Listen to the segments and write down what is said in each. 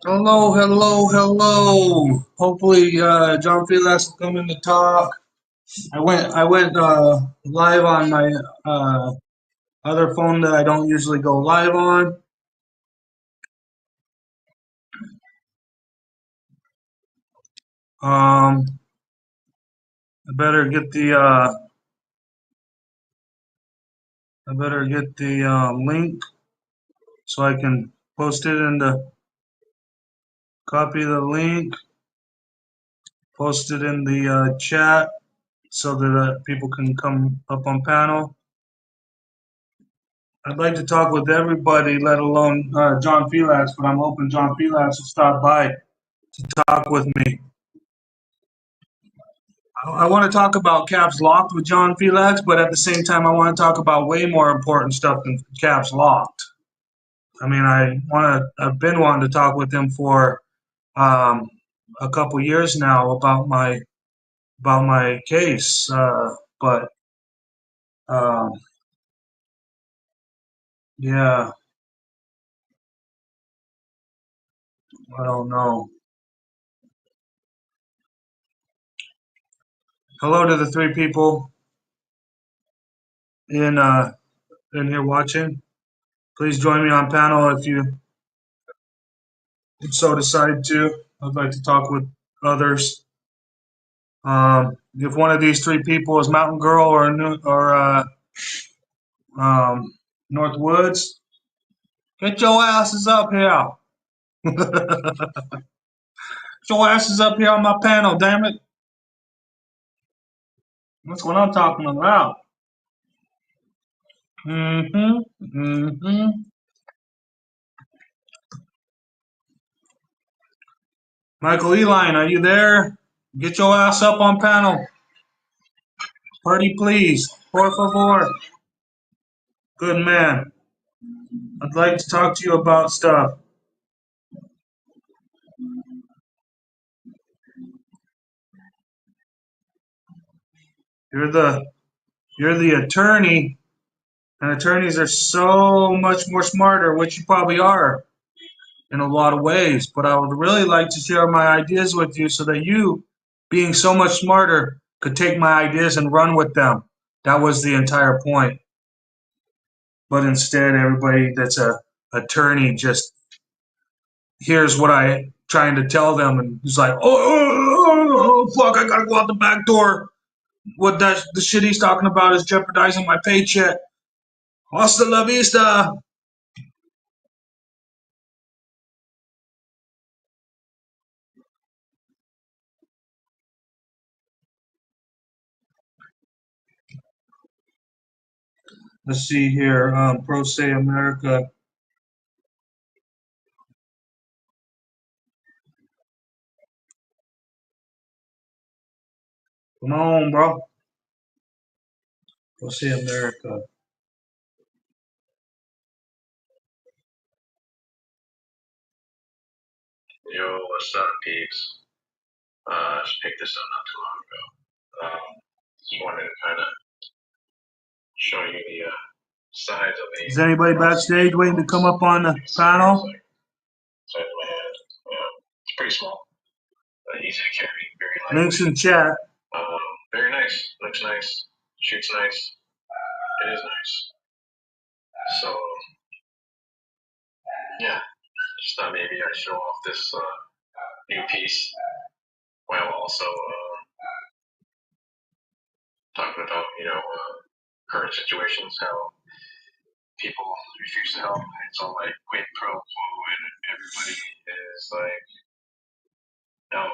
Hello, hello, hello. Hopefully, John Filax will come in to talk. I went live on my uh, other phone that I don't usually go live on. I better get the link so I can post it in the copy the link, post it in the chat so that people can come up on panel. I'd like to talk with everybody, let alone John Filax, but I'm hoping John Filax will stop by to talk with me. I want to talk about caps locked with John Filax, but at the same time, I want to talk about way more important stuff than caps locked. I mean, I've been wanting to talk with him for um, a couple years now about my case, but um, yeah, I don't know. Hello to the three people in uh, in here watching. Please join me on panel if you so decide to. I'd like to talk with others. If one of these three people is Mountain Girl or um, North Woods, get your asses up here. Get your asses up here on my panel, damn it. That's what I'm talking about. Mm-hmm. Mm-hmm. Michael Eline, are you there? Get your ass up on panel. Party, please. Por favor. Good man. I'd like to talk to you about stuff. You're the you're the attorney, and attorneys are so much more smarter, which you probably are in a lot of ways. But I would really like to share my ideas with you so that you, being so much smarter, could take my ideas and run with them. That was the entire point. But instead, everybody that's a attorney just hears what I trying to tell them and is like, oh, fuck, I gotta go out the back door. What the shit he's talking about is jeopardizing my paycheck. Hasta la vista. Let's see here. Pro Se America. Come on, bro. Pro Se America. Yo, what's up, peeps? Just picked this up not too long ago. Just wanted to kind of show you the size of the. Is anybody backstage waiting to come up on the panel? Size of my head. It's pretty small, but easy to carry, very light. Links in chat. Very nice. Looks nice. Shoots nice. It is nice. So, yeah, just thought maybe I'd show off this new piece while also talking about, current situations, how people refuse to help. It's all like quid pro quo, and everybody is like out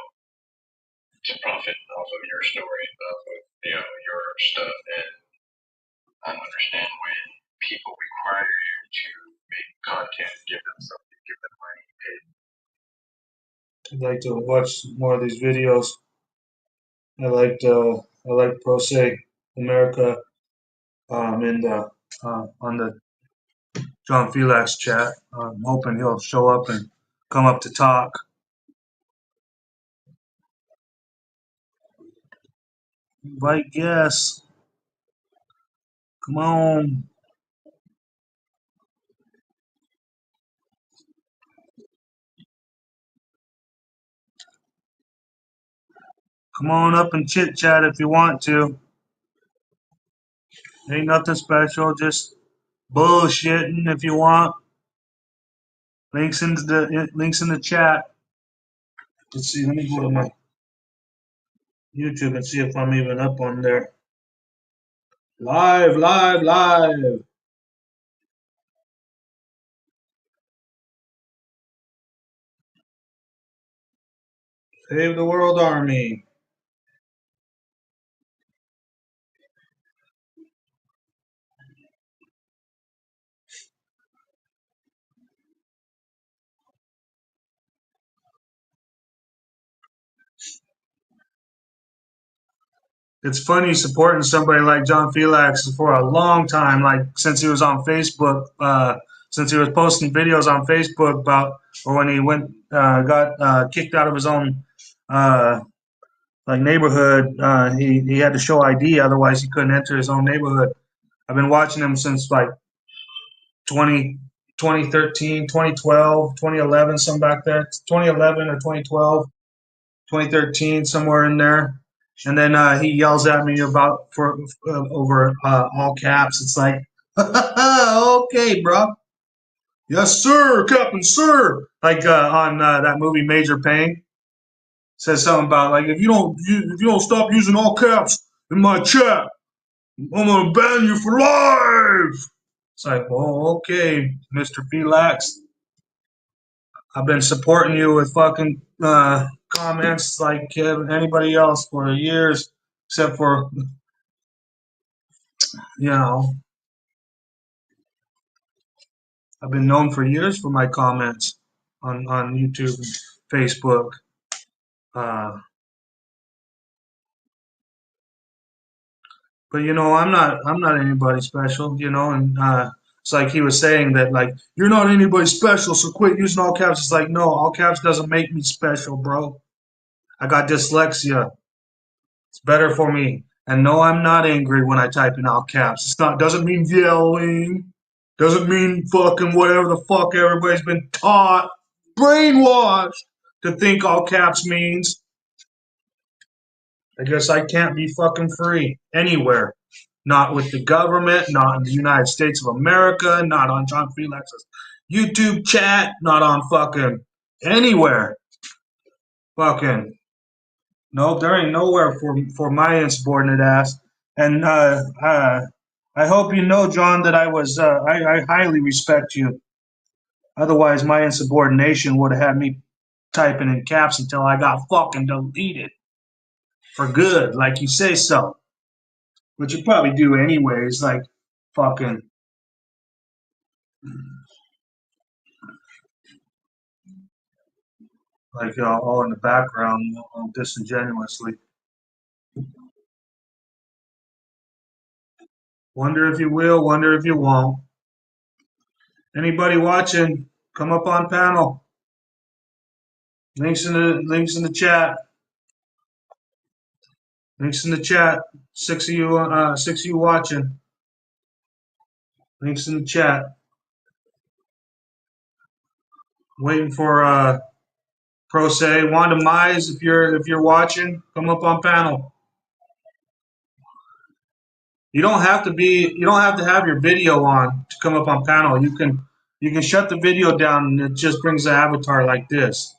to profit off of your story, off of your stuff. And I don't understand when people require you to make content, give them something, give them money, pay. I'd like to watch more of these videos. I like Pro Se America in the on the John Filax chat. I'm hoping he'll show up and come up to talk. Invite guests. Come on. Come on up and chit chat if you want to. Ain't nothing special, just bullshitting if you want. Links in the chat. Let's see. Let me go to my YouTube and see if I'm even up on there. Live, live, live. Save the World Army. It's funny supporting somebody like John Filax for a long time, like since he was on Facebook, since he was posting videos on Facebook about, or when he got kicked out of his own uh, like neighborhood, he had to show ID, otherwise he couldn't enter his own neighborhood. I've been watching him since like 20, 2013, 2012, 2011, some back there, 2011 or 2012. 2013, somewhere in there. And then he yells at me about for over all caps. It's like, okay, bro. Yes, sir, Captain, sir. Like on that movie Major Payne, says something about like if you don't stop using all caps in my chat, I'm gonna ban you for life. It's like, well, okay, Mr. Filax. I've been supporting you with fucking comments like anybody else for years, except for, you know, I've been known for years for my comments on YouTube and Facebook. Uh, but I'm not anybody special, and it's like he was saying that like you're not anybody special, so quit using all caps. It's like no, all caps doesn't make me special, bro. I got dyslexia. It's better for me. And no, I'm not angry when I type in all caps. It's not doesn't mean yelling. Doesn't mean fucking whatever the fuck everybody's been taught, brainwashed to think all caps means. I guess I can't be fucking free anywhere. Not with the government, not in the United States of America, not on John Felix's YouTube chat, not on fucking anywhere. Fucking no, there ain't nowhere for my insubordinate ass. And I hope you know, John, that I highly respect you. Otherwise, my insubordination would have had me typing in caps until I got fucking deleted for good, like you say so. Which you probably do anyways, like fucking like all in the background, disingenuously. Wonder if you will, wonder if you won't. Anybody watching, come up on panel. Links in the chat. Links in the chat. Six of you watching. Links in the chat. Waiting for Pro Se. Wanda Mize, if you're watching, come up on panel. You don't have to have your video on to come up on panel. You can shut the video down and it just brings the avatar like this.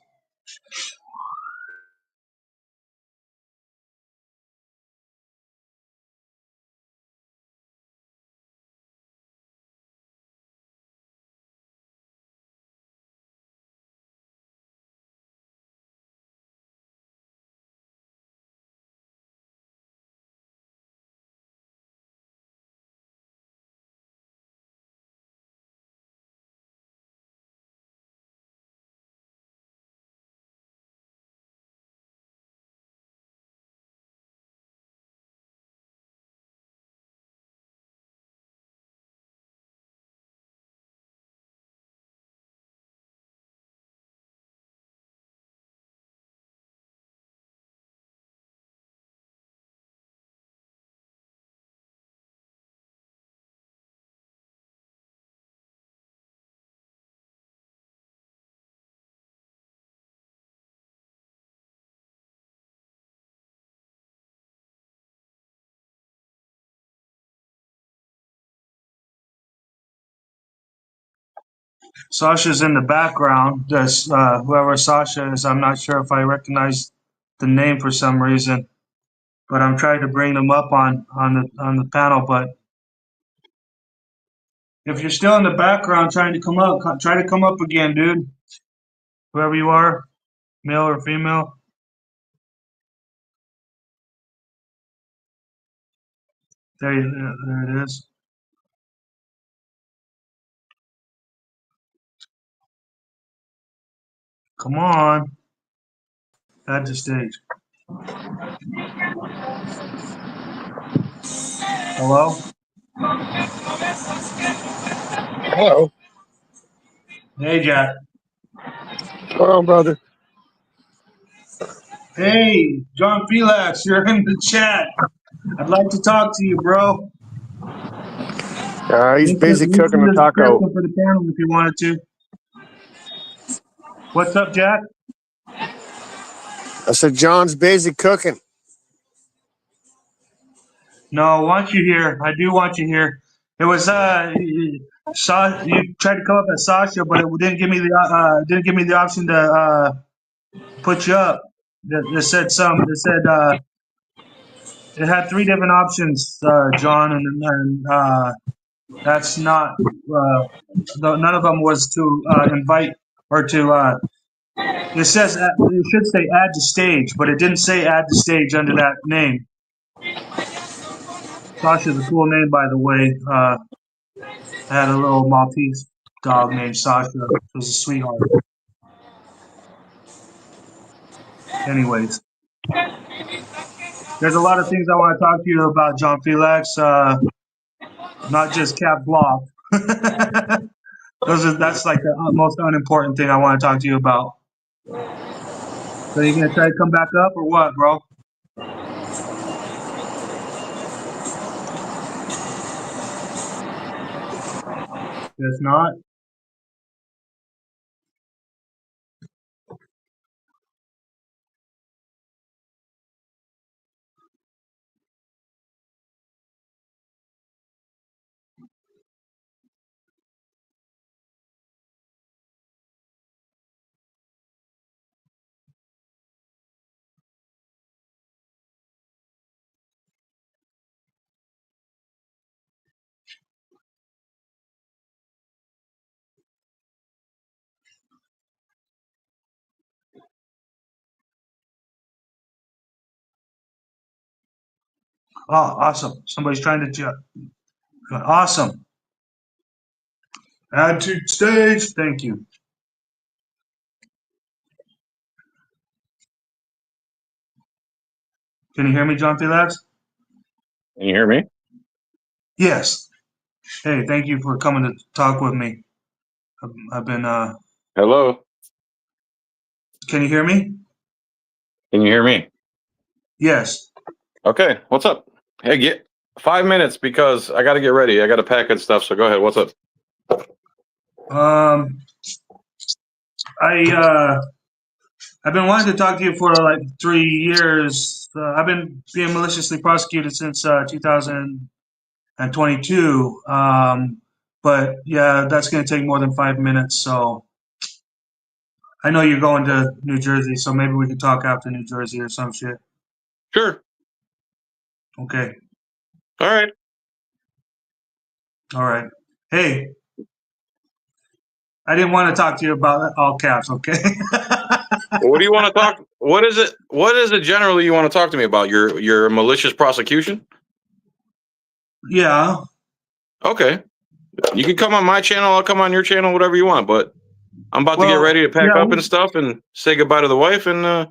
Sasha's in the background. This whoever Sasha is, I'm not sure if I recognize the name for some reason, but I'm trying to bring them up on the panel. But if you're still in the background trying to come up, try to come up again, dude. Whoever you are, male or female. There it is. Come on, add to stage. Hello. Hello. Hey, Jack. What's going on, brother? Hey, John Filax, you're in the chat. I'd like to talk to you, bro. He's busy cooking a taco. For the panel if you wanted to. What's up, Jack? I said, John's busy cooking. No, I want you here. I do want you here. It was you tried to come up as Sasha, but it didn't give me the option to put you up. It said it had three different options, John, and that's not none of them was to invite or to. It says it should say add to stage, but it didn't say add to stage under that name. Sasha's a cool name, by the way. I had a little Maltese dog named Sasha. It was a sweetheart. Anyways, there's a lot of things I want to talk to you about, John Filax. Not just Cap Block. That's like the most unimportant thing I want to talk to you about. So you gonna try to come back up or what, bro? Guess not. Oh, awesome. Somebody's trying to. Awesome. Add to stage. Thank you. Can you hear me, John Filax? Can you hear me? Yes. Hey, thank you for coming to talk with me. I've been. Hello? Can you hear me? Can you hear me? Yes. Okay, what's up? Hey, get 5 minutes because I got to get ready. I got to pack and stuff, so go ahead. What's up? I've been wanting to talk to you for like 3 years. I've been being maliciously prosecuted since 2022. But yeah, that's going to take more than 5 minutes. So I know you're going to New Jersey, so maybe we could talk after New Jersey or some shit. Sure. Okay. All right. All right. Hey, I didn't want to talk to you about all caps. Okay. What do you want to talk? What is it? What is it generally you want to talk to me about? Your malicious prosecution? Yeah. Okay. You can come on my channel. I'll come on your channel. Whatever you want. But I'm about to get ready to pack up and stuff and say goodbye to the wife. And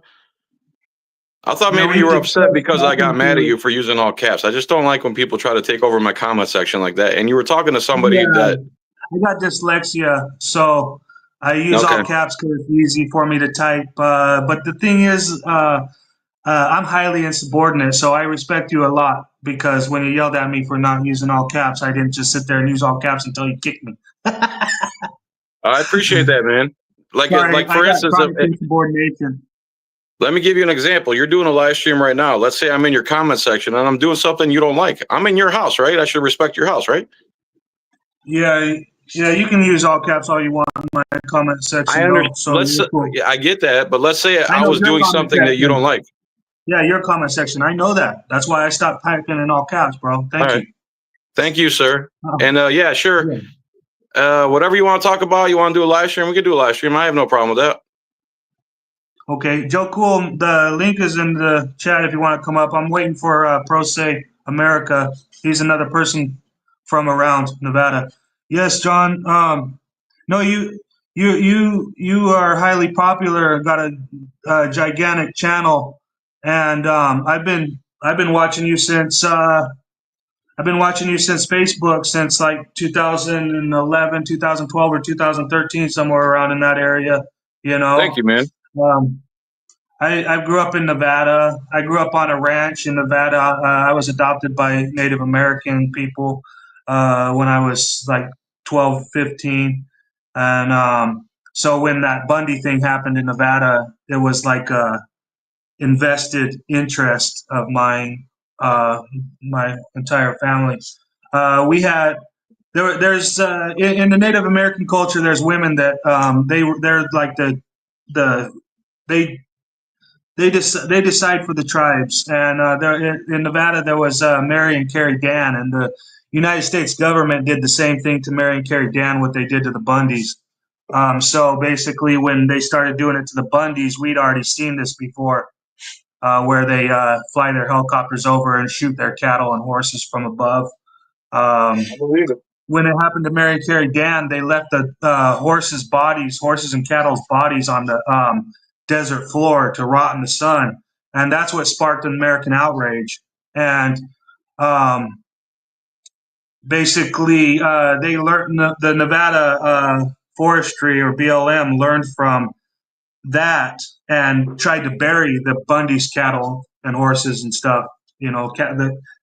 I thought maybe you were upset because I got mad at you for using all caps. I just don't like when people try to take over my comment section like that. And you were talking to somebody that. I got dyslexia, so I use all caps because it's easy for me to type. But the thing is, I'm highly insubordinate, so I respect you a lot because when you yelled at me for not using all caps, I didn't just sit there and use all caps until you kicked me. I appreciate that, man. Like for instance, insubordination. Let me give you an example. You're doing a live stream right now. Let's say I'm in your comment section and I'm doing something you don't like. I'm in your house, right? I should respect your house, right? Yeah, Yeah, you can use all caps all you want in my comment I section, bro. understand. So you're cool. Yeah, I get that, but let's say I I know was your doing comment something that you don't section. like. Yeah, your comment section. I know that. That's why I stopped typing in all caps, bro. All Thank right. you. Thank you, sir. Oh, And yeah, sure. yeah. Whatever you want to talk about, you want to do a live stream, we can do a live stream. I have no problem with that. Okay, Joe Cool, the link is in the chat if you want to come up. I'm waiting for Pro Se America. He's another person from around Nevada. Yes, John. No, you are highly popular. Got a gigantic channel, and I've been watching you since Facebook since like 2011, 2012, or 2013, somewhere around in that area. You Thank know. you, man. Um, I grew up in Nevada. I grew up on a ranch in Nevada. I was adopted by Native American people when I was like 12, 15. And so when that Bundy thing happened in Nevada, it was like a invested interest of mine, my entire family. We had there's in the Native American culture, there's women that they're like the they they decide for the tribes. And there in Nevada, there was Mary and Carrie Dan, and the United States government did the same thing to Mary and Carrie Dan, what they did to the Bundys. So basically, when they started doing it to the Bundys, we'd already seen this before, where they fly their helicopters over and shoot their cattle and horses from above. Um, I believe it. when it happened to Mary and Carrie Dan, they left the horses and cattle's bodies on the desert floor to rot in the sun, and that's what sparked an American outrage. And um, basically, they learned the Nevada Forestry or BLM learned from that and tried to bury the Bundy's cattle and horses and stuff. You know,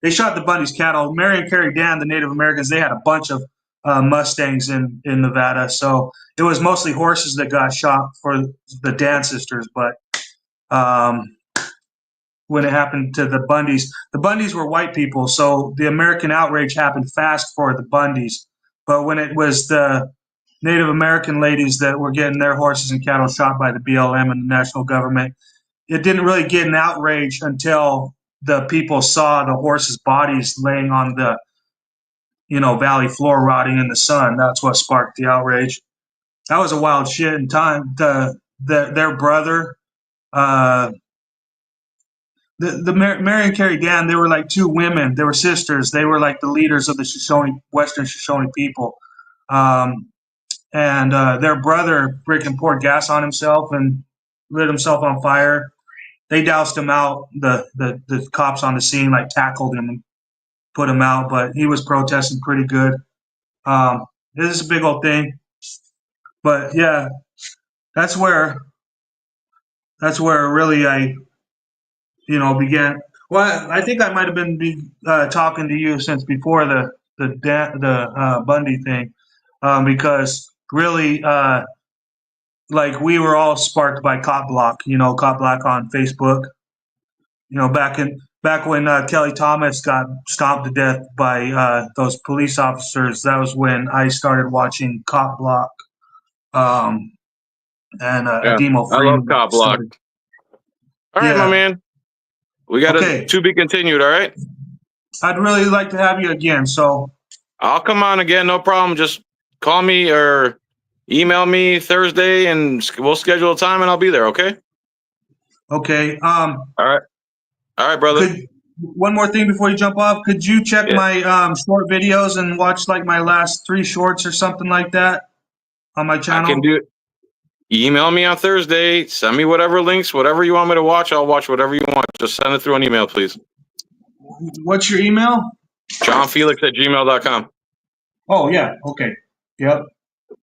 they shot the Bundy's cattle. Mary and Carrie Dan, the Native Americans, they had a bunch of Mustangs in Nevada, so it was mostly horses that got shot for the Dan sisters. But um, when it happened to the Bundys were white people, so the American outrage happened fast for the Bundys. But when it was the Native American ladies that were getting their horses and cattle shot by the BLM and the national government, it didn't really get an outrage until the people saw the horses' bodies laying on the valley floor rotting in the sun. That's what sparked the outrage. That was a wild shit in time. Their brother, uh, the Mary and Carrie Dan, they were like two women. They were sisters. They were like the leaders of the Shoshone, Western Shoshone people. Um, and their brother freaking poured gas on himself and lit himself on fire. They doused him out. The cops on the scene like tackled him and put him out, but he was protesting pretty good. This is a big old thing, but yeah, that's where really I began. Well, I think I might have been talking to you since before the Bundy thing, because really, like we were all sparked by Cop Block. Cop Block on Facebook. Back when Kelly Thomas got stomped to death by those police officers. That was when I started watching Cop Block, um, and Yeah, Ademo I love Freeman Cop Block. started. All right, my Yeah. man. We got Okay. to be continued. All right. I'd really like to have you again. So I'll come on again. No problem. Just call me or email me Thursday, and we'll schedule a time, and I'll be there. Okay. okay. All right. All right, brother. One more thing before you jump off. Could you check Yeah. my short videos and watch like my last 3 shorts or something like that on my I channel? can do it. Email me on Thursday. Send me whatever links, whatever you want me to watch. I'll watch whatever you want. Just send it through an email, please. What's your email? JohnFelix@gmail.com. Oh yeah. Okay. Yep.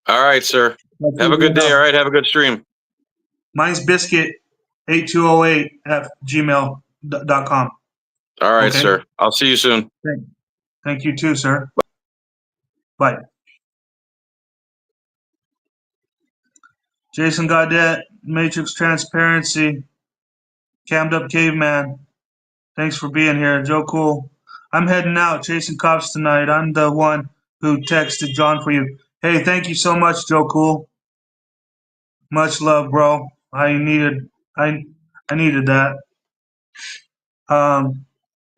All right, sir. Have a good day. All right. Have a good stream. Mine's biscuit8208 at gmail.com. All right, Okay. sir. I'll see you soon. Thank you too, sir. Bye. Jason Godet, Matrix Transparency, Cammed Up Caveman. Thanks for being here. Joe Cool. I'm heading out chasing cops tonight. I'm the one who texted John for you. Hey, thank you so much, Joe Cool. Much love, bro. I I needed that. Um,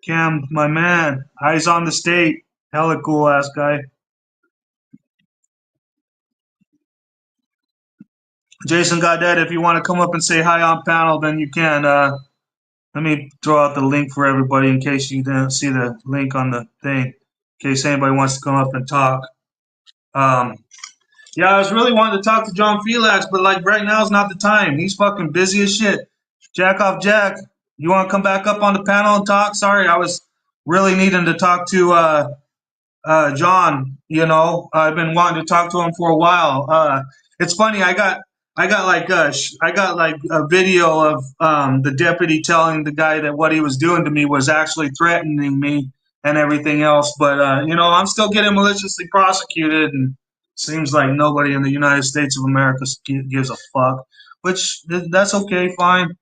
Cam, my man, eyes on the state. Hella cool ass guy. Jason Goddard, if you want to come up and say hi on panel, then you can. Let me throw out the link for everybody in case you didn't see the link on the thing. In case anybody wants to come up and talk. Um, yeah, I was really wanting to talk to John Filax, but like right now is not the time. He's fucking busy as shit. Jack off Jack. You want to come back up on the panel and talk? Sorry, I was really needing to talk to John. I've been wanting to talk to him for a while. It's funny. I got like a video of the deputy telling the guy that what he was doing to me was actually threatening me and everything else. But I'm still getting maliciously prosecuted, and seems like nobody in the United States of America gives a fuck. Which that's okay, fine.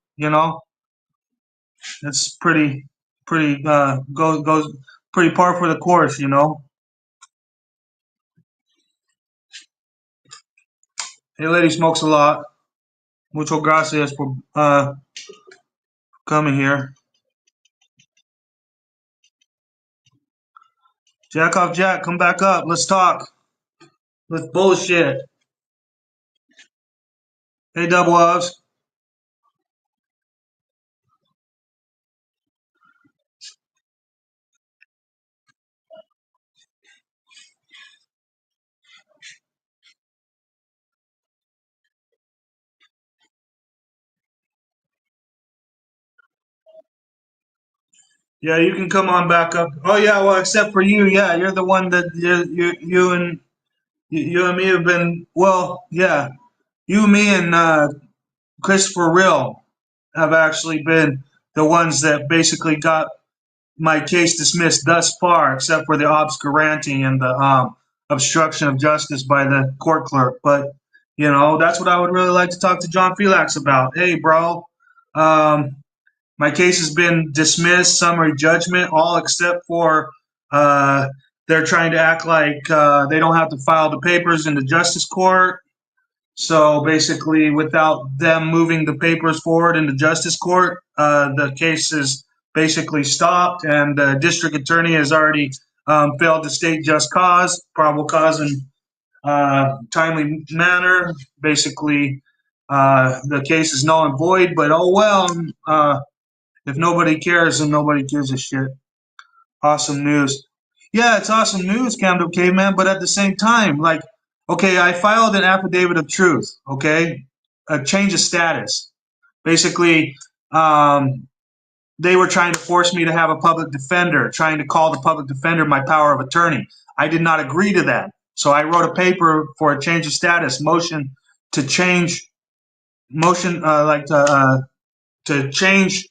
It's pretty goes pretty par for the course. Hey, lady smokes a lot. Mucho gracias por coming here. Jack off Jack, come back up. Let's talk. Let's bullshit. Hey, double Ups. Yeah, you can come on back up. Oh yeah, well, except for you, yeah, you're the one that you and me have been. Well, yeah, you, me, and Christopher Real have actually been the ones that basically got my case dismissed thus far, except for the obscuranting and the obstruction of justice by the court clerk. But that's what I would really like to talk to John Filax about. Hey, bro, um, my case has been dismissed, summary judgment, all except for uh, they're trying to act like they don't have to file the papers in the justice court. So basically, without them moving the papers forward in the justice court, the case is basically stopped, and the district attorney has already failed to state just cause, probable cause, in timely manner. Basically, the case is null and void. But oh well, if nobody cares, then nobody gives a shit. Awesome news. Yeah, it's awesome news, Camden Caveman, but at the same time, like, okay, I filed an affidavit of truth, okay? A change of status. Basically, they were trying to force me to have a public defender, trying to call the public defender my power of attorney. I did not agree to that. So I wrote a paper for a change of status, motion to change, to change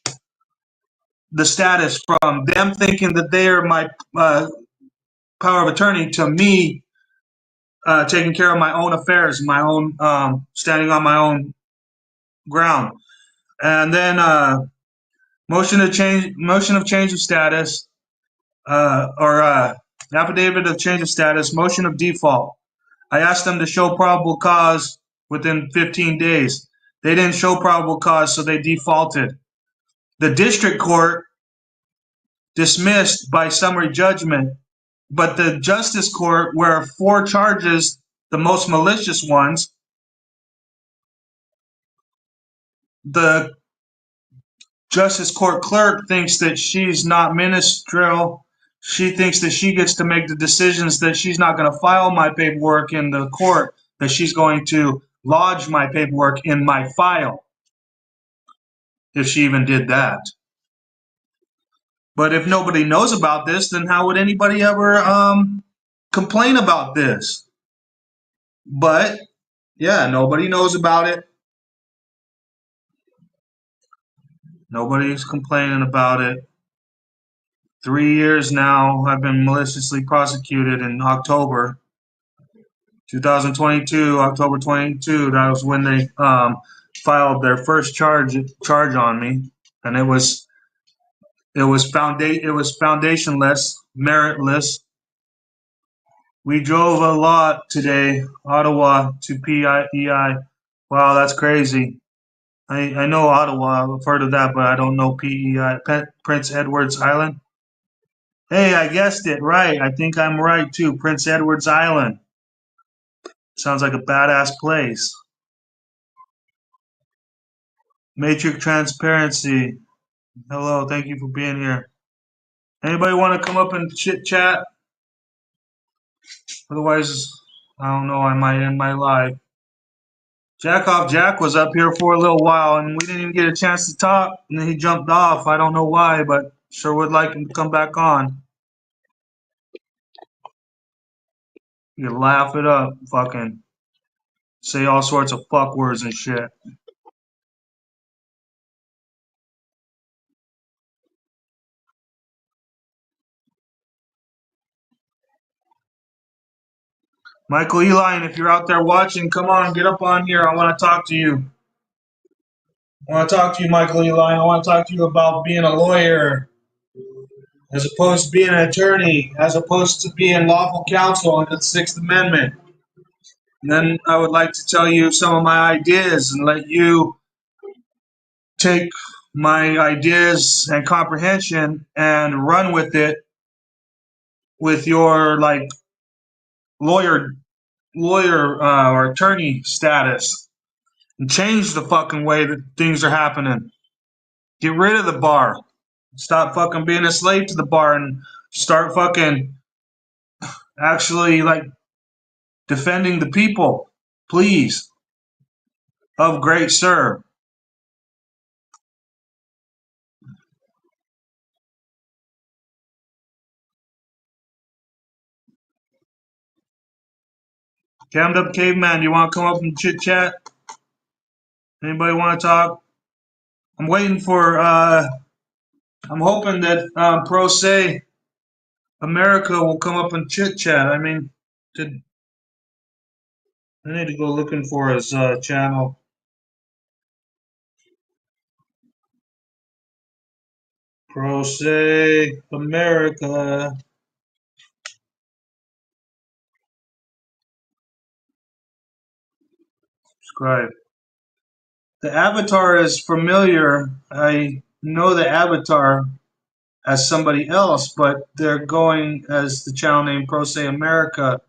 the status from them thinking that they are my power of attorney to me taking care of my own affairs, my own standing on my own ground, and then motion of change of status, or affidavit of change of status, motion of default. I asked them to show probable cause within 15 days. They didn't show probable cause, so they defaulted. The district court dismissed by summary judgment, but the justice court, where 4 charges, the most malicious ones, the justice court clerk thinks that she's not ministerial. She thinks that she gets to make the decisions, that she's not going to file my paperwork in the court, that she's going to lodge my paperwork in my file, if she even did that. But if nobody knows about this, then how would anybody ever complain about this? But yeah, nobody knows about it. Nobody's complaining about it. 3 years now, I've been maliciously prosecuted in October 2022, October 22. That was when they filed their first charge on me, and it was foundationless, meritless. We drove a lot today, Ottawa to PEI. Wow, that's crazy. I know Ottawa. I've heard of that, but I don't know PEI. Prince Edward's Island. Hey, I guessed it right. I think I'm right too. Prince Edward's Island. Sounds like a badass place. Matrix Transparency. Hello, thank you for being here. Anybody want to come up and chit chat? Otherwise, I don't know. I might end my live. Jackoff Jack was up here for a little while, and we didn't even get a chance to talk. And then he jumped off. I don't know why, but sure would like him to come back on. You laugh it up, fucking say all sorts of fuck words and shit. Michael Eli, if you're out there watching, come on, get up on here. I want to talk to you. I want to talk to you, Michael Eli. I want to talk to you about being a lawyer as opposed to being an attorney, as opposed to being lawful counsel under the Sixth Amendment. And then I would like to tell you some of my ideas and let you take my ideas and comprehension and run with it with your like lawyer or attorney status and change the fucking way that things are happening. Get rid of the bar. Stop fucking being a slave to the bar and start fucking actually like defending the people. Please. Of great sir. Cammed up caveman, you want to come up and chit chat? Anybody want to talk? I'm waiting for I'm hoping that Pro Se America will come up and chit chat. I mean, I need to go looking for his channel. Pro Se America. Subscribe. The avatar is familiar. I know the avatar as somebody else, but they're going as the channel name Pro Se America.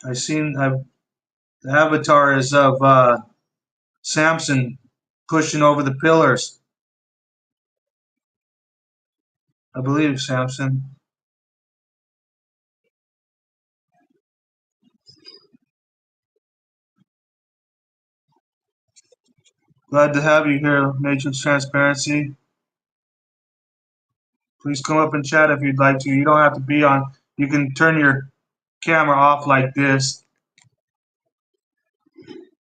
The avatar is of Samson pushing over the pillars. I believe Samson. Glad to have you here, Matrix Transparency. Please come up and chat if you'd like to. You don't have to be on. You can turn your camera off like this.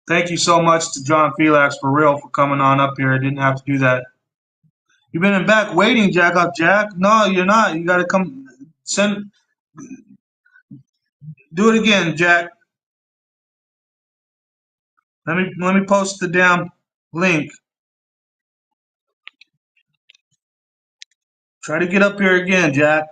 Thank you so much to John Filax for real for coming on up here. I didn't have to do that. You've been in back waiting, Jack up Jack. No, you're not. You gotta come do it again, Jack. Let me post the damn link. Try to get up here again, Jack.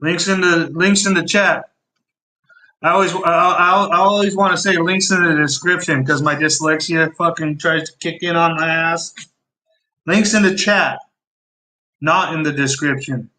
Links in the chat. I always want to say links in the description because my dyslexia fucking tries to kick in on my ass. Links in the chat, not in the description.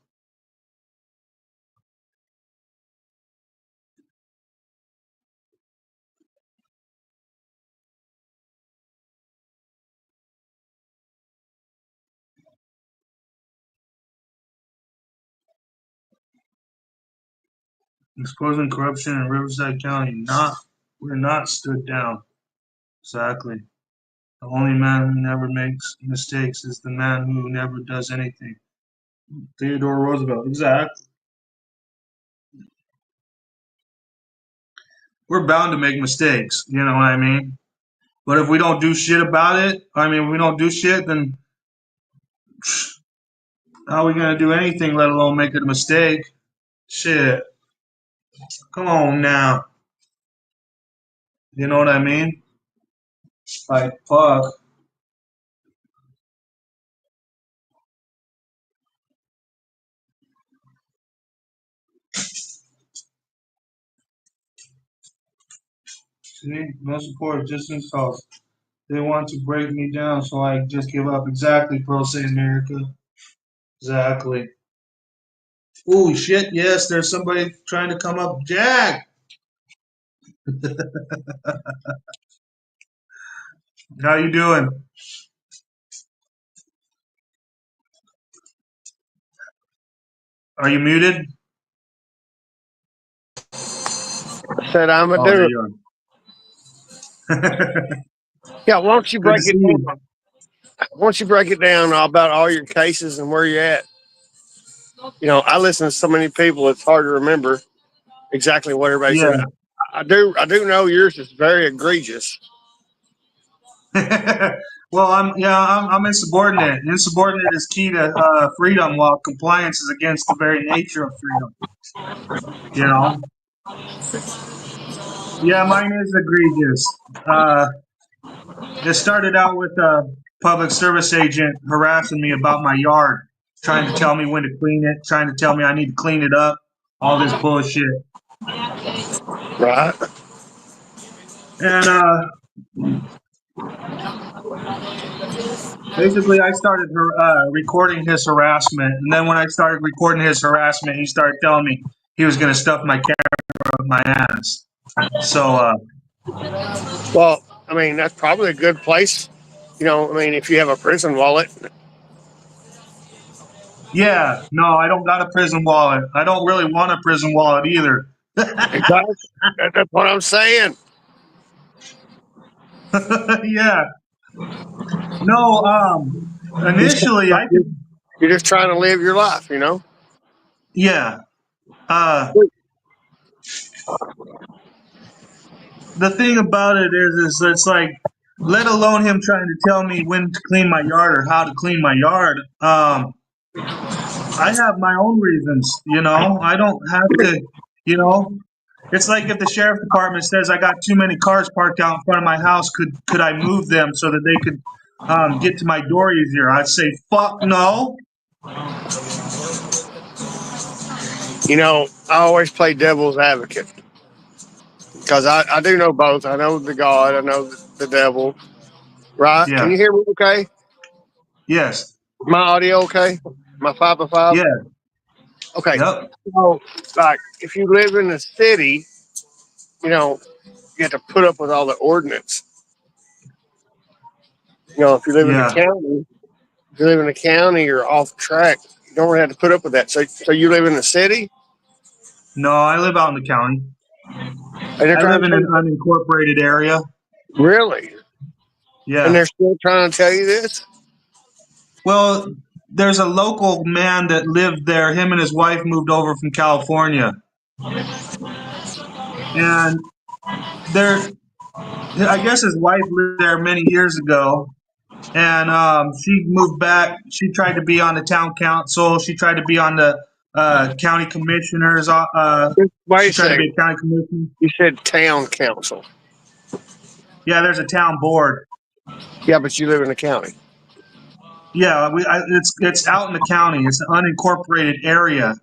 Exposing corruption in Riverside County. We're not stood down. Exactly. The only man who never makes mistakes is the man who never does anything. Theodore Roosevelt. Exactly. We're bound to make mistakes. You know what I mean? But if we don't do shit about it, if we don't do shit, then How are we gonna do anything, let alone make a mistake? Shit. Come on now. You know what I mean? Like, fuck. See? No support, just insults. They want to break me down, so I just give up. Exactly, Pro Say America. Exactly. Oh shit! Yes, there's somebody trying to come up. Jack, how you doing? Are you muted? Said I'm a Oh, there dude. you are. Yeah, why don't you Good to break see it you. down? Why don't you break it down about all your cases and where you're at? I listen to so many people; it's hard to remember exactly what everybody's Yeah. in. I do know yours is very egregious. Well, I'm insubordinate. Insubordinate is key to freedom, while compliance is against the very nature of freedom. You know. Yeah, mine is egregious. It started out with a public service agent harassing me about my yard, trying to tell me when to clean it, trying to tell me I need to clean it up, all this bullshit. Right. And basically, I started recording his harassment. And then when I started recording his harassment, he started telling me he was going to stuff my camera up my ass. So, Well, I mean, that's probably a good place. If you have a prison wallet. yeah, no, I don't got a prison wallet. I don't really want a prison wallet either. Exactly. That's what I'm saying. Yeah. No, initially I could, You're just trying to live your life. yeah. Uh, the thing about it is it's like, let alone him trying to tell me when to clean my yard or how to clean my yard. I have my own reasons, I don't have to, you know. It's like if the sheriff department says I got too many cars parked out in front of my house, could I move them so that they could get to my door easier? I'd say, fuck no. I always play devil's advocate because I do know both. I know the God, I know the devil. Right? Can Yeah. you hear me okay? Yes. My audio okay? My 5 by 5? Yeah. Okay. Yep. So, like, if you live in a city, you have to put up with all the ordinance. If you live in the Yeah. county, if you live in the county, you're off track. You don't really have to put up with that. So you live in the city, No, I live out in the county. and they're I trying live to in tell an you, unincorporated area. really, and Yeah. they're still trying to tell you this. Well, there's a local man that lived there. Him and his wife moved over from California, and there, I guess his wife lived there many years ago, and she moved back. She tried to be on the town council. She tried to be on the county commissioners. Wait a She tried to be second. a county commissioner. You said town council. Yeah, there's a town board. Yeah, but you live in the county. Yeah, it's out in the county. It's an unincorporated area.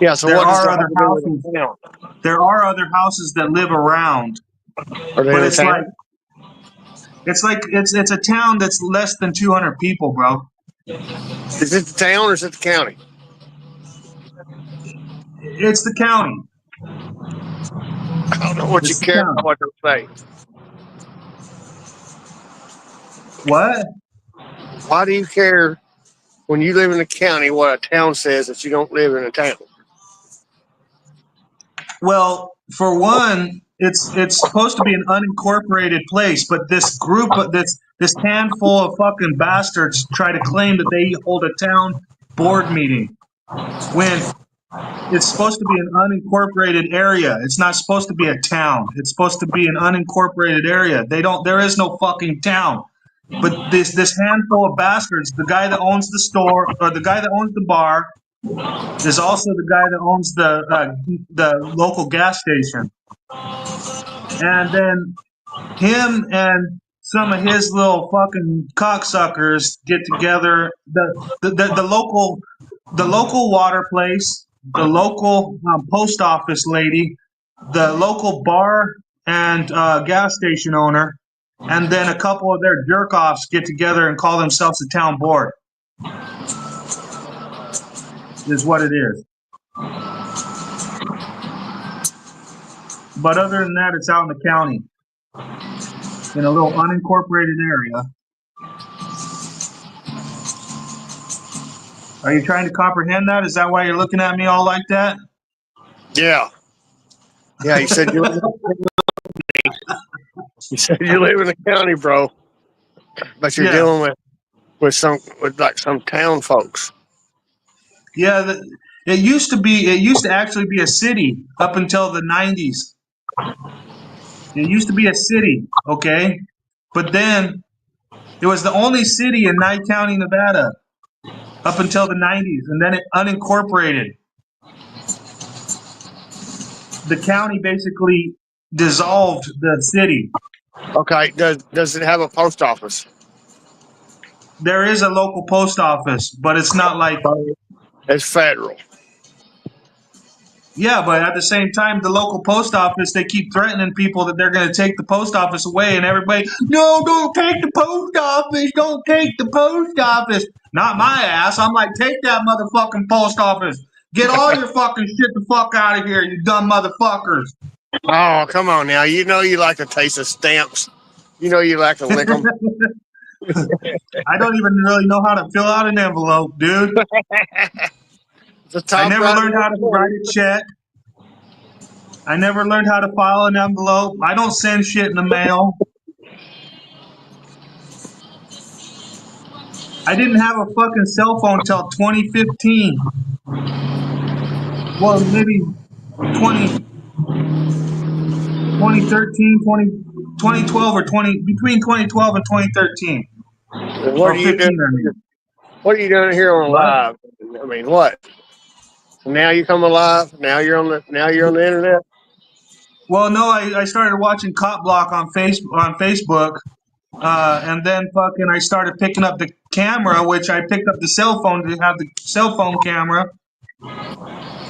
Yeah. So There what does are that have other to do with houses. a town? There are other houses that live around, Are they but in a town? it's a town that's less than 200 people, bro. Is it the town or is it the county? It's the county. I don't know what you It's the care about county. what they say. What? Why do you care when you live in a county what a town says that you don't live in a town? Well, for one, it's supposed to be an unincorporated place, but this handful of fucking bastards try to claim that they hold a town board meeting when it's supposed to be an unincorporated area. It's not supposed to be a town. It's supposed to be an unincorporated area. There is no fucking town. But this handful of bastards, the guy that owns the store or the guy that owns the bar, is also the guy that owns the local gas station, and then him and some of his little fucking cocksuckers get together. The local water place, the local post office lady, the local bar and gas station owner, and then a couple of their jerk offs get together and call themselves the town board. Is what it is. But other than that, it's out in the county, in a little unincorporated area. Are you trying to comprehend that? Is that why you're looking at me all like that? Yeah. Yeah, you said you live in the county, bro. But you're dealing with some town folks. Yeah, it used to actually be a city up until the 90s. It used to be a city, okay? But then it was the only city in Nye County, Nevada up until the 90s, and then it unincorporated. The county basically dissolved the city. Okay, does it have a post office? There is a local post office, but it's not like... It's federal. Yeah, but at the same time, the local post office, they keep threatening people that they're going to take the post office away, and everybody, no, don't take the post office, don't take the post office. Not my ass. I'm like, take that motherfucking post office. Get all your fucking shit the fuck out of here, you dumb motherfuckers. Oh, come on now. You know you like to taste the stamps. You know you like to lick them. I don't even really know how to fill out an envelope, dude. I never learned how to write a check. I never learned how to file an envelope. I don't send shit in the mail. I didn't have a fucking cell phone until 2015. Well, maybe 2013, 2012 or between 2012 and 2013. What are you doing? What are you doing here on live? I mean, what? Now you come alive. Now you're on the internet. Well, no, I started watching Cop Block on Facebook, and then fucking I started picking up the camera, which I picked up the cell phone to have the cell phone camera.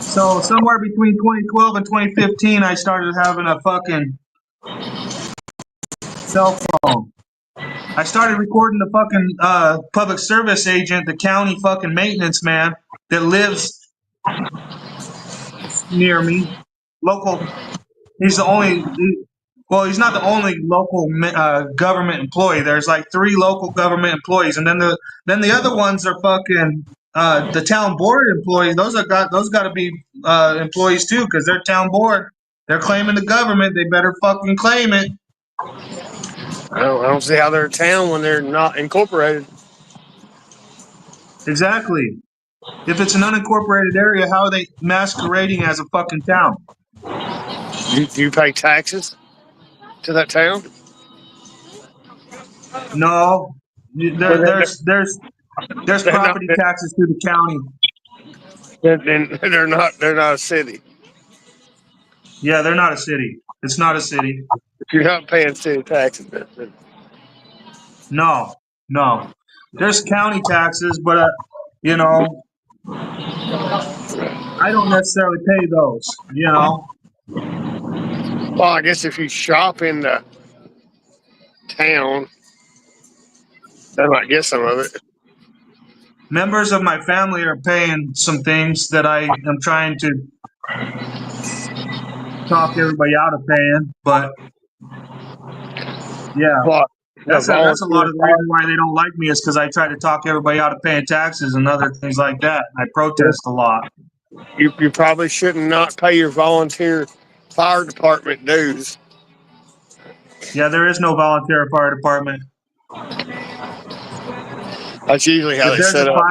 So somewhere between 2012 and 2015, I started having a fucking cell phone. I started recording the fucking public service agent, the county fucking maintenance man that lives near me, local. He's the only. Well, he's not the only local government employee. There's like 3 local government employees, and then the other ones are fucking the town board employees. Those got to be employees too, because they're town board. They're claiming the government. They better fucking claim it. I don't see how they're a town when they're not incorporated. Exactly. If it's an unincorporated area, how are they masquerading as a fucking town? Do you pay taxes to that town? No. There's property taxes to the county. Then they're not a city. Yeah, they're not a city. It's not a city. If you're not paying city taxes, then... No. There's county taxes, but I don't necessarily pay those. Well, I guess if you shop in the town, they might get some of it. Members of my family are paying some things that I am trying to talk everybody out of paying, but yeah. That's a lot of the reason why they don't like me is because I try to talk everybody out of paying taxes and other things like that. I protest a lot. You probably shouldn't not pay your volunteer fire department dues. Yeah, there is no volunteer fire department. That's usually how they set up.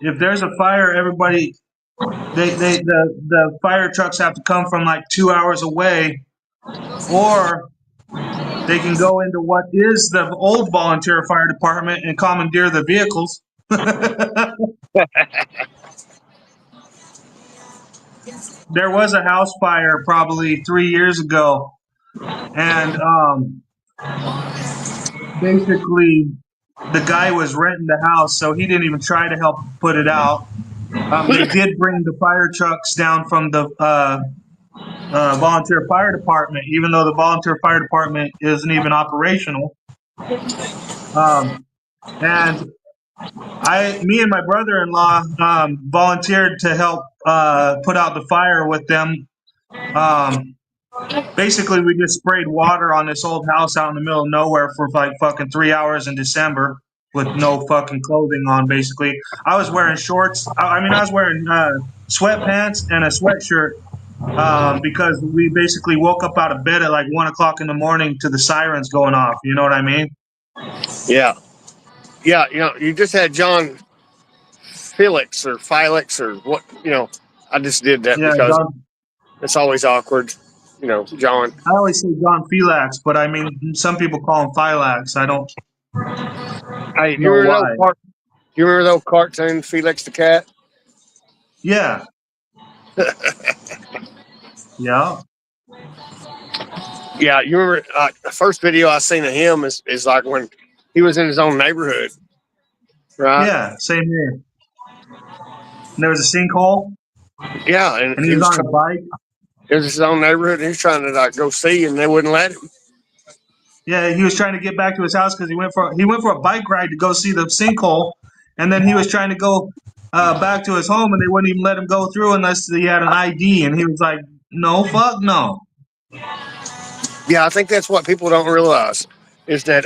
If there's a fire, everybody, the fire trucks have to come from like 2 hours away, or they can go into what is the old volunteer fire department and commandeer the vehicles. There was a house fire probably 3 years ago, and basically the guy was renting the house, so he didn't even try to help put it out. They did bring the fire trucks down from the volunteer fire department, even though the volunteer fire department isn't even operational. And me and my brother-in-law volunteered to help put out the fire with them. Basically, we just sprayed water on this old house out in the middle of nowhere for like fucking 3 hours in December with no fucking clothing on. Basically, I was wearing shorts. I was wearing sweatpants and a sweatshirt because we basically woke up out of bed at like 1 o'clock in the morning to the sirens going off. You know what I mean? Yeah. Yeah. You just had John Filax or what, I just did that Yeah, because John, it's always awkward, John. I always say John Filax, but I mean some people call him Filax. I don't Hey, know why. you remember those cartoon Felix the Cat? Yeah, yeah. Yeah, you remember the first video I seen of him is like when he was in his own neighborhood, right? Yeah, same here. And there was a sinkhole, Yeah, and and he was on a bike. It was his own neighborhood, and he was trying to like go see, and they wouldn't let him. Yeah, he was trying to get back to his house because he went for a bike ride to go see the sinkhole, and then he was trying to go back to his home, and they wouldn't even let him go through unless he had an ID, and he was like, "No, fuck no." Yeah, I think that's what people don't realize is that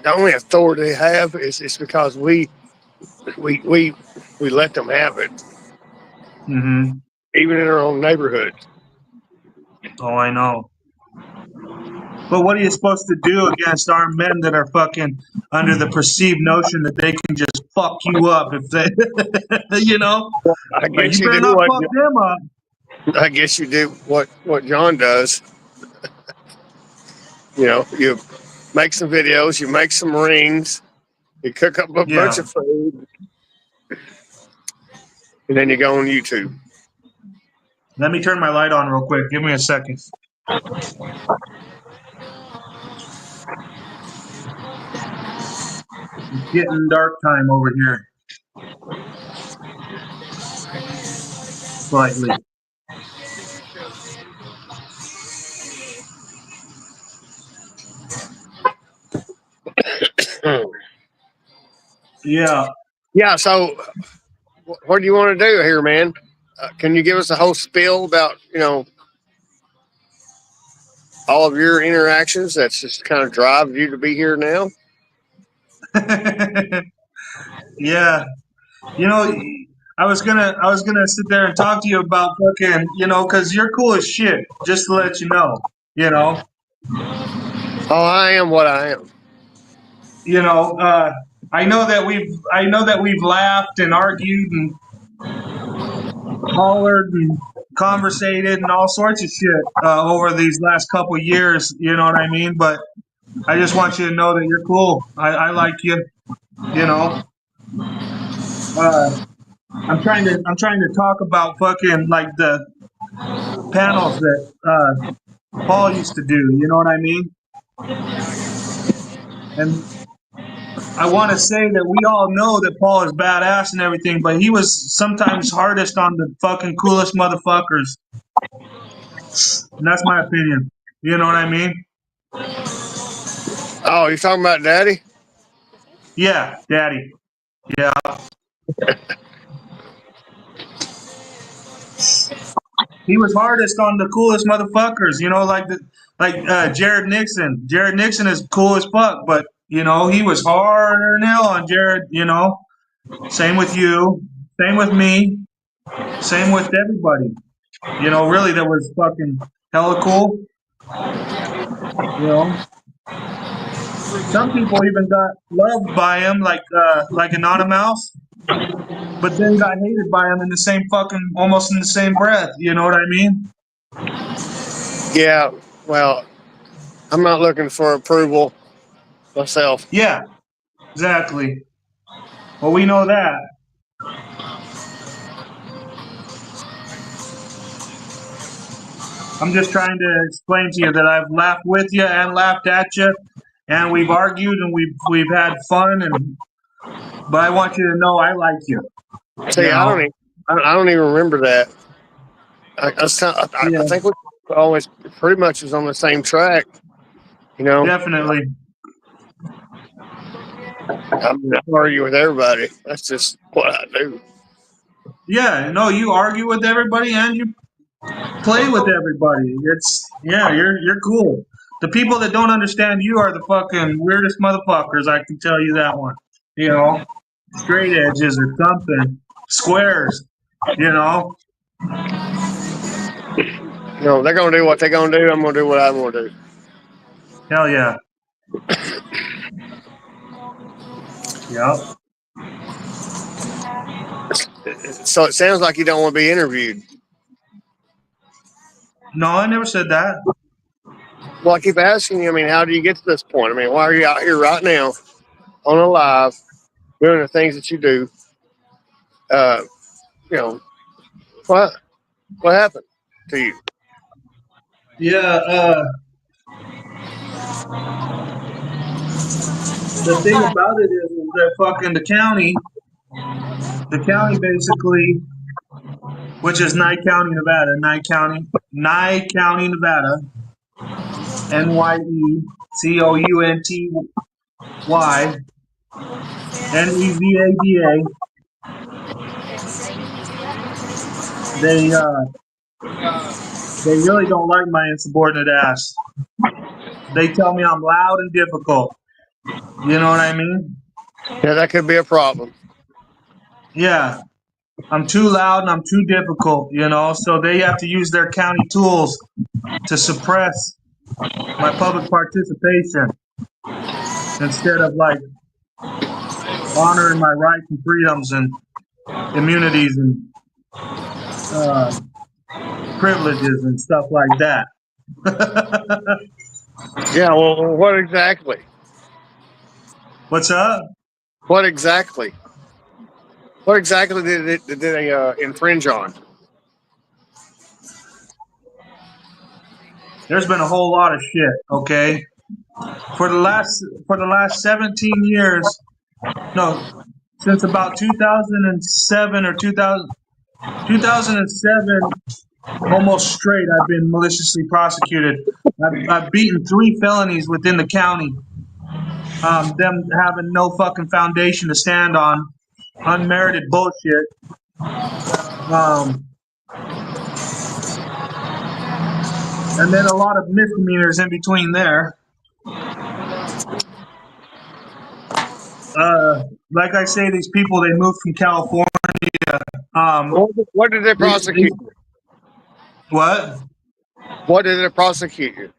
the only authority they have is because we let them have it, Mm-hmm. even in our own neighborhood. Oh, I know. But what are you supposed to do against armed men that are fucking under the perceived notion that they can just fuck you up if they, I like guess you you better do not what fuck them up. I guess you do what John does. You make some videos, you make some rings, you cook up a bunch Yeah. of food, and then you go on YouTube. Let me turn my light on real quick. Give me a second. It's getting dark time over here. Slightly. Yeah. Yeah, so what do you want to do here, man? Can you give us a whole spiel about, all of your interactions that's just kind of drive you to be here now? Yeah. I was gonna sit there and talk to you about fucking, because you're cool as shit. Just to let you know, you know, Oh, I am what I am. you know. I know that we've laughed and argued and hollered and conversated and all sorts of shit over these last couple years. You know what I mean? But I just want you to know that you're cool. I like you. You know. Uh, I'm trying to talk about fucking like the panels that Paul used to do. You know what I mean? And I want to say that we all know that Paul is badass and everything, but he was sometimes hardest on the fucking coolest motherfuckers. And that's my opinion. You know what I mean? Oh, you're talking about Daddy? Yeah, daddy. Yeah. He was hardest on the coolest motherfuckers, like Jared Nixon. Jared Nixon is cool as fuck, but he was harder than hell on Jared, Same with you, same with me, same with everybody. Really that was fucking hella cool. You know. Some people even got loved by him, like Anonymous, but then got hated by him in the same fucking almost in the same breath. You know what I mean? Yeah. Well, I'm not looking for approval myself. Yeah, exactly. Well, we know that. I'm just trying to explain to you that I've laughed with you and laughed at you, and we've argued and we've had fun, but I want you to know I like you. See, You know. I don't even remember that. I Yeah, think we always pretty much is on the same track. You know, definitely. I mean, I argue with everybody. That's just what I do. Yeah, no, you argue with everybody and you play with everybody. You're cool. The people that don't understand you are the fucking weirdest motherfuckers. I can tell you that one. You know, straight edges or something, squares. You know, You know, they're gonna do what they're gonna do. I'm gonna do what I'm gonna do. hell yeah, yep. So it sounds like you don't want to be interviewed. No, I never said that. Well, I keep asking you. I mean, how do you get to this point? I mean, why are you out here right now on a live doing the things that you do? Uh, you know, what what happened to you? Yeah, the thing about it is that fucking the county basically, which is Nye County, Nevada, Nye County, Nevada, NYECOUNTY, they really don't like my insubordinate ass. They tell me I'm loud and difficult. You know what I mean? Yeah, that could be a problem. Yeah, I'm too loud and I'm too difficult, you know, so they have to use their county tools to suppress my public participation instead of like honoring my rights and freedoms and immunities and uh, privileges and stuff like that. Yeah. Well, what exactly? What's up? What exactly? What exactly did they infringe on? There's been a whole lot of shit, okay? For the last 17 years, no, since about 2007 or 2007, almost straight, I've been maliciously prosecuted. I've beaten 3 felonies within the county. Them having no fucking foundation to stand on, unmerited bullshit. And then a lot of misdemeanors in between there. Like I say, these people, they moved from California. What did they prosecute you? What? What did they prosecute you?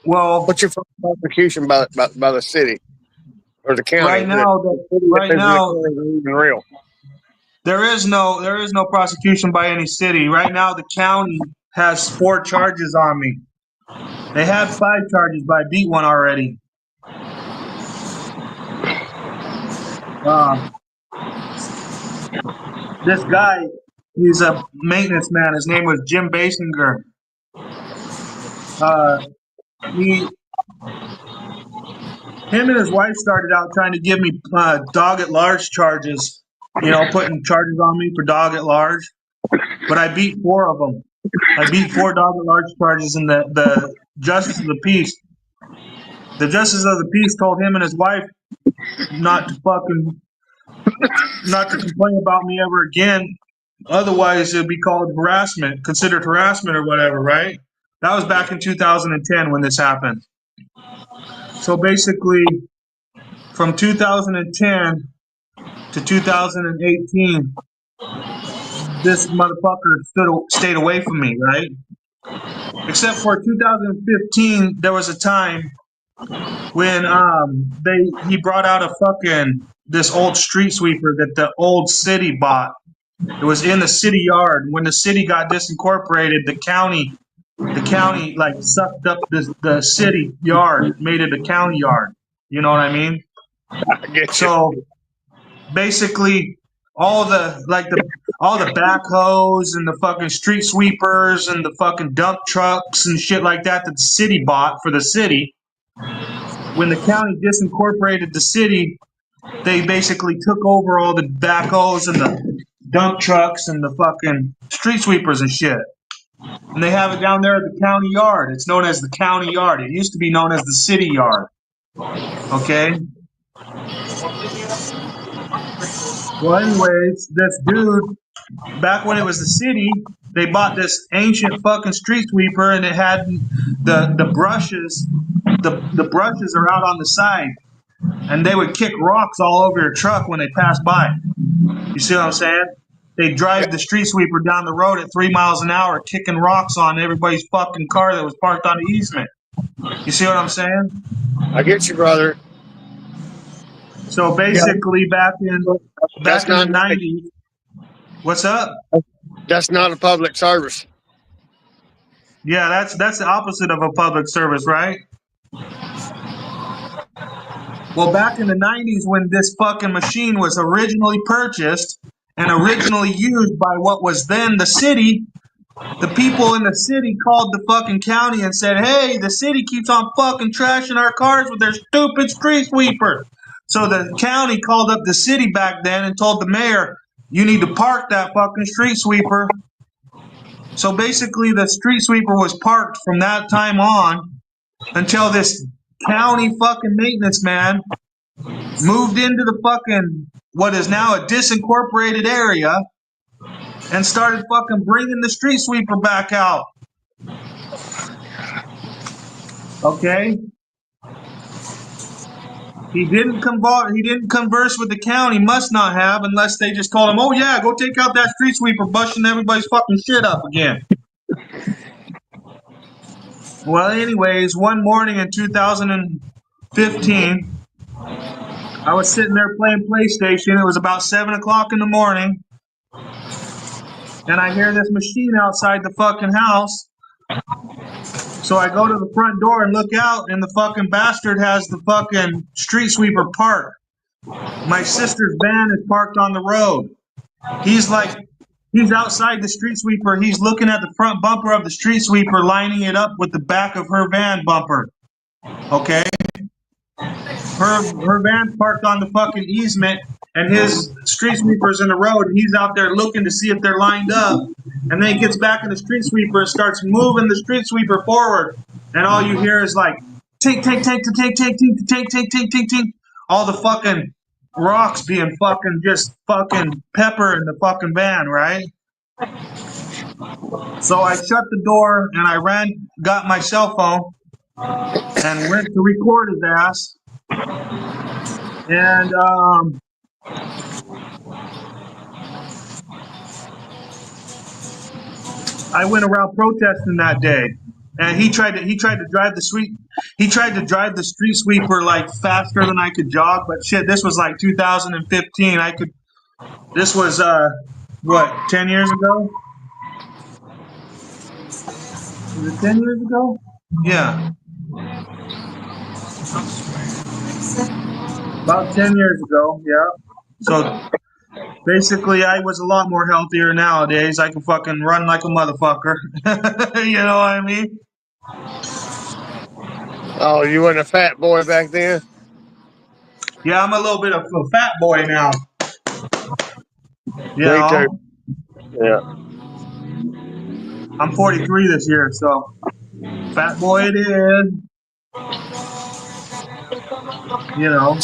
Well, What's your first prosecution by the city or the county? right now, Even real. there is no prosecution by any city. Right now, the county has 4 charges on me. They had 5 charges, but I beat one already. This guy, he's a maintenance man. His name was Jim Basinger. Him and his wife started out trying to give me dog at large charges. You know, putting charges on me for dog at large. But I beat 4 of them. I beat 4 dog at large charges, and the justice of the peace. The justice of the peace told him and his wife not to complain about me ever again. Otherwise, it'd be called harassment, considered harassment or whatever, right? That was back in 2010 when this happened. So basically, from 2010 to 2018, this motherfucker stayed away from me, right? Except for 2015, there was a time when he brought out this old street sweeper that the old city bought. It was in the city yard. When the city got disincorporated, the county the county like sucked up the city yard, made it a county yard. You know what I mean? I get you. So basically, all the backhoes and the fucking street sweepers and the fucking dump trucks and shit like that the city bought for the city. When the county disincorporated the city, they basically took over all the backhoes and the dump trucks and the fucking street sweepers and shit. And they have it down there at the county yard. It's known as the county yard. It used to be known as the city yard. Okay? Well, anyways, this dude, back when it was the city, they bought this ancient fucking street sweeper, and it had the brushes. The brushes are out on the side, and they would kick rocks all over your truck when they passed by. You see what I'm saying? They drive the street sweeper down the road at 3 miles an hour, kicking rocks on everybody's fucking car that was parked on the easement. You see what I'm saying? I get you, brother. So basically, back in the not 90s, what's up? That's not a public service. Yeah, that's the opposite of a public service, right? Well, back in the 90s, when this fucking machine was originally purchased and originally used by what was then the city, the people in the city called the fucking county and said, hey, the city keeps on fucking trashing our cars with their stupid street sweeper. So the county called up the city back then and told the mayor, you need to park that fucking street sweeper. So basically, the street sweeper was parked from that time on until this county fucking maintenance man moved into the fucking what is now a disincorporated area and started fucking bringing the street sweeper back out. Okay? He didn't converse with the county, must not have, unless they just told him, oh yeah, go take out that street sweeper, busting everybody's fucking shit up again. Well, anyways, one morning in 2015, I was sitting there playing PlayStation. It was about 7 o'clock in the morning. And I hear this machine outside the fucking house. So I go to the front door and look out, and the fucking bastard has the fucking street sweeper parked. My sister's van is parked on the road. He's outside the street sweeper. He's looking at the front bumper of the street sweeper, lining it up with the back of her van bumper. Okay? Her van's parked on the fucking easement, and his street sweeper's in the road, and he's out there looking to see if they're lined up. And then he gets back in the street sweeper and starts moving the street sweeper forward. And all you hear is like, tink, tink, tink, tink, tink, tink, tink, tink, tink, tink, tink. All the fucking rocks being fucking just fucking pepper in the fucking van, right? So I shut the door and I got my cell phone and went to record his ass. And I went around protesting that day, and he tried to drive the street sweeper like faster than I could jog. But shit, this was like 2015. This was what, 10 years ago? Was it 10 years ago? Yeah. About 10 years ago, yeah. So basically, I was a lot more healthier nowadays. I can fucking run like a motherfucker. You know what I mean? Oh, you weren't a fat boy back then? Yeah, I'm a little bit of a fat boy now. You Me know? too. Yeah. I'm 43 this year, so fat boy it is. You know.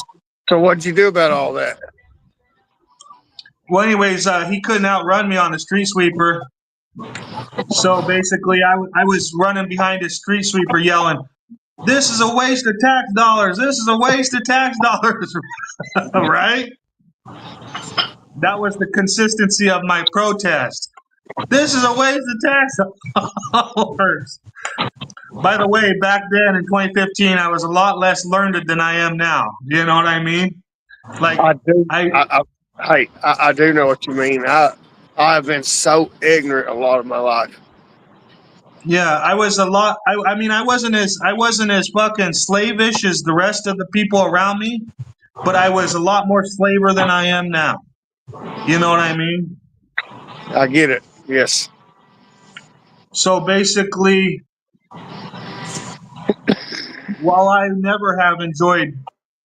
So what'd you do about all that? Well, anyways, he couldn't outrun me on the street sweeper. So basically, I was running behind his street sweeper yelling, this is a waste of tax dollars. This is a waste of tax dollars. Right? That was the consistency of my protest. This is a waste of tax dollars. By the way, back then in 2015, I was a lot less learned than I am now. You know what I mean? Like I do know what you mean. I've been so ignorant a lot of my life. Yeah, I was a lot. I mean, I wasn't as fucking slavish as the rest of the people around me, but I was a lot more slaver than I am now. You know what I mean? I get it. Yes. So basically, while I never have enjoyed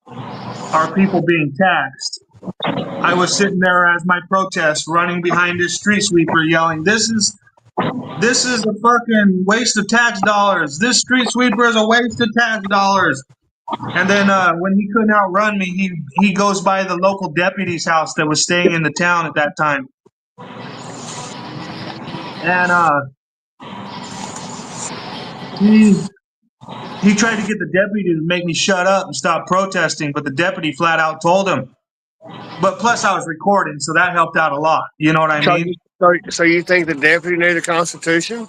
our people being taxed, I was sitting there as my protest, running behind this street sweeper, yelling, This is a fucking waste of tax dollars. This street sweeper is a waste of tax dollars." And then when he couldn't outrun me, he goes by the local deputy's house that was staying in the town at that time, and he tried to get the deputy to make me shut up and stop protesting, but the deputy flat out told him. But plus, I was recording, so that helped out a lot. You know what I mean? So you think the deputy knew the Constitution?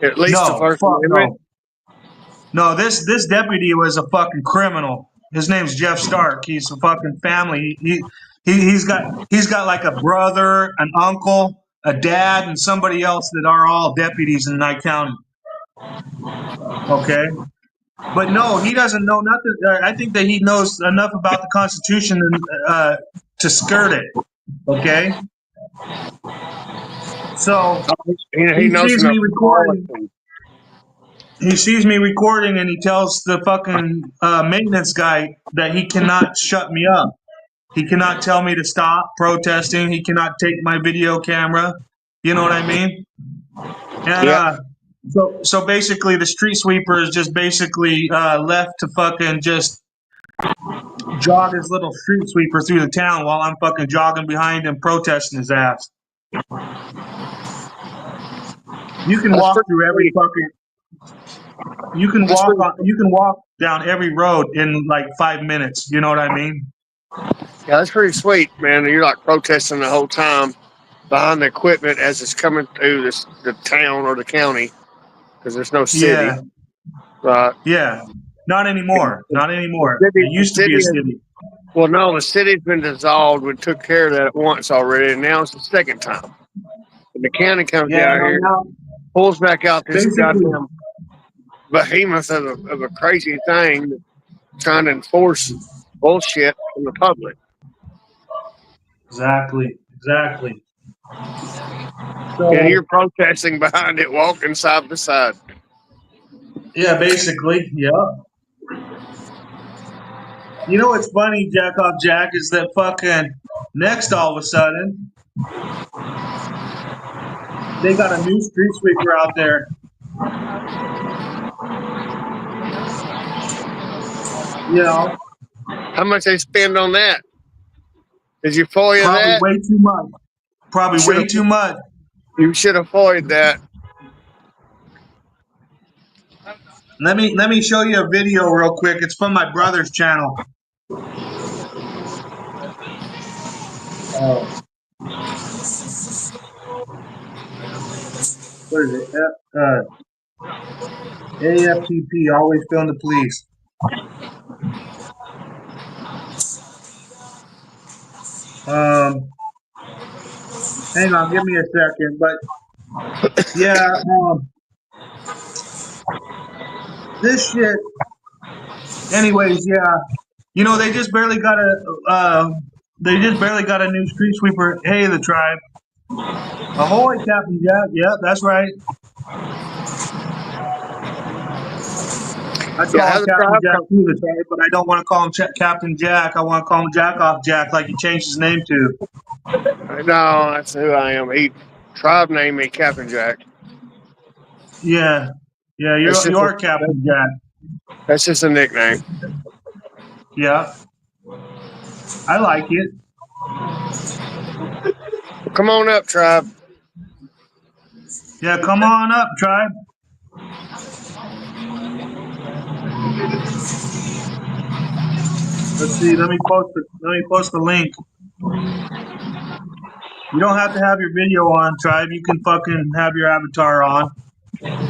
At least the No, First fuck Amendment? no. No, this deputy was a fucking criminal. His name's Jeff Stark. He's a fucking family. He's got like a brother, an uncle, a dad, and somebody else that are all deputies in Nye County. Okay, but no, he doesn't know nothing. I think that he knows enough about the Constitution to skirt it. Okay, so He he knows sees enough me recording. policy. He sees me recording, and he tells the fucking maintenance guy that he cannot shut me up. He cannot tell me to stop protesting. He cannot take my video camera. You know what I mean? And Yeah. so basically, the street sweeper is just basically left to fucking just jog his little street sweeper through the town while I'm fucking jogging behind him, protesting his ass. You can walk through every fucking. You can walk down every road in like 5 minutes. You know what I mean? Yeah, that's pretty sweet, man. You're like protesting the whole time behind the equipment as it's coming through the town or the county because there's no city. Yeah, Right. yeah. Not anymore. Not anymore. The It used to be a city. Well, no, the city's been dissolved. We took care of that once already, and now it's the second time. And the county comes Yeah, down here, now, pulls back out this basically, goddamn behemoth of a crazy thing trying to enforce bullshit on the public. exactly. So, And you're protesting behind it, walking side by side. yeah, basically, yeah. You know what's funny, Jack Off Jack, is that fucking next all of a sudden, they got a new street sweeper out there. You know, How much they spend on that? Did you FOIA probably that? way too much. Probably way too much. You should have FOIA'd that. Let me show you a video real quick. It's from my brother's channel. What is it? AFTP, always film the police. Hang on, give me a second. But yeah, this shit. Anyways, yeah, you know they just barely got a new street sweeper. Hey, the tribe. Ahoy, Captain Jack. Yeah, that's right. I call him Captain Jack too, the tribe, but I don't want to call him Captain Jack. I want to call him Jack Off Jack, like he changed his name to. No, that's who I am. Tribe named me Captain Jack. Yeah, you are Captain Jack. That's just a nickname. Yeah, I like it. Come on up, tribe. Yeah, come on up, tribe. Let's see. Let me post the link. You don't have to have your video on, tribe. You can fucking have your avatar on.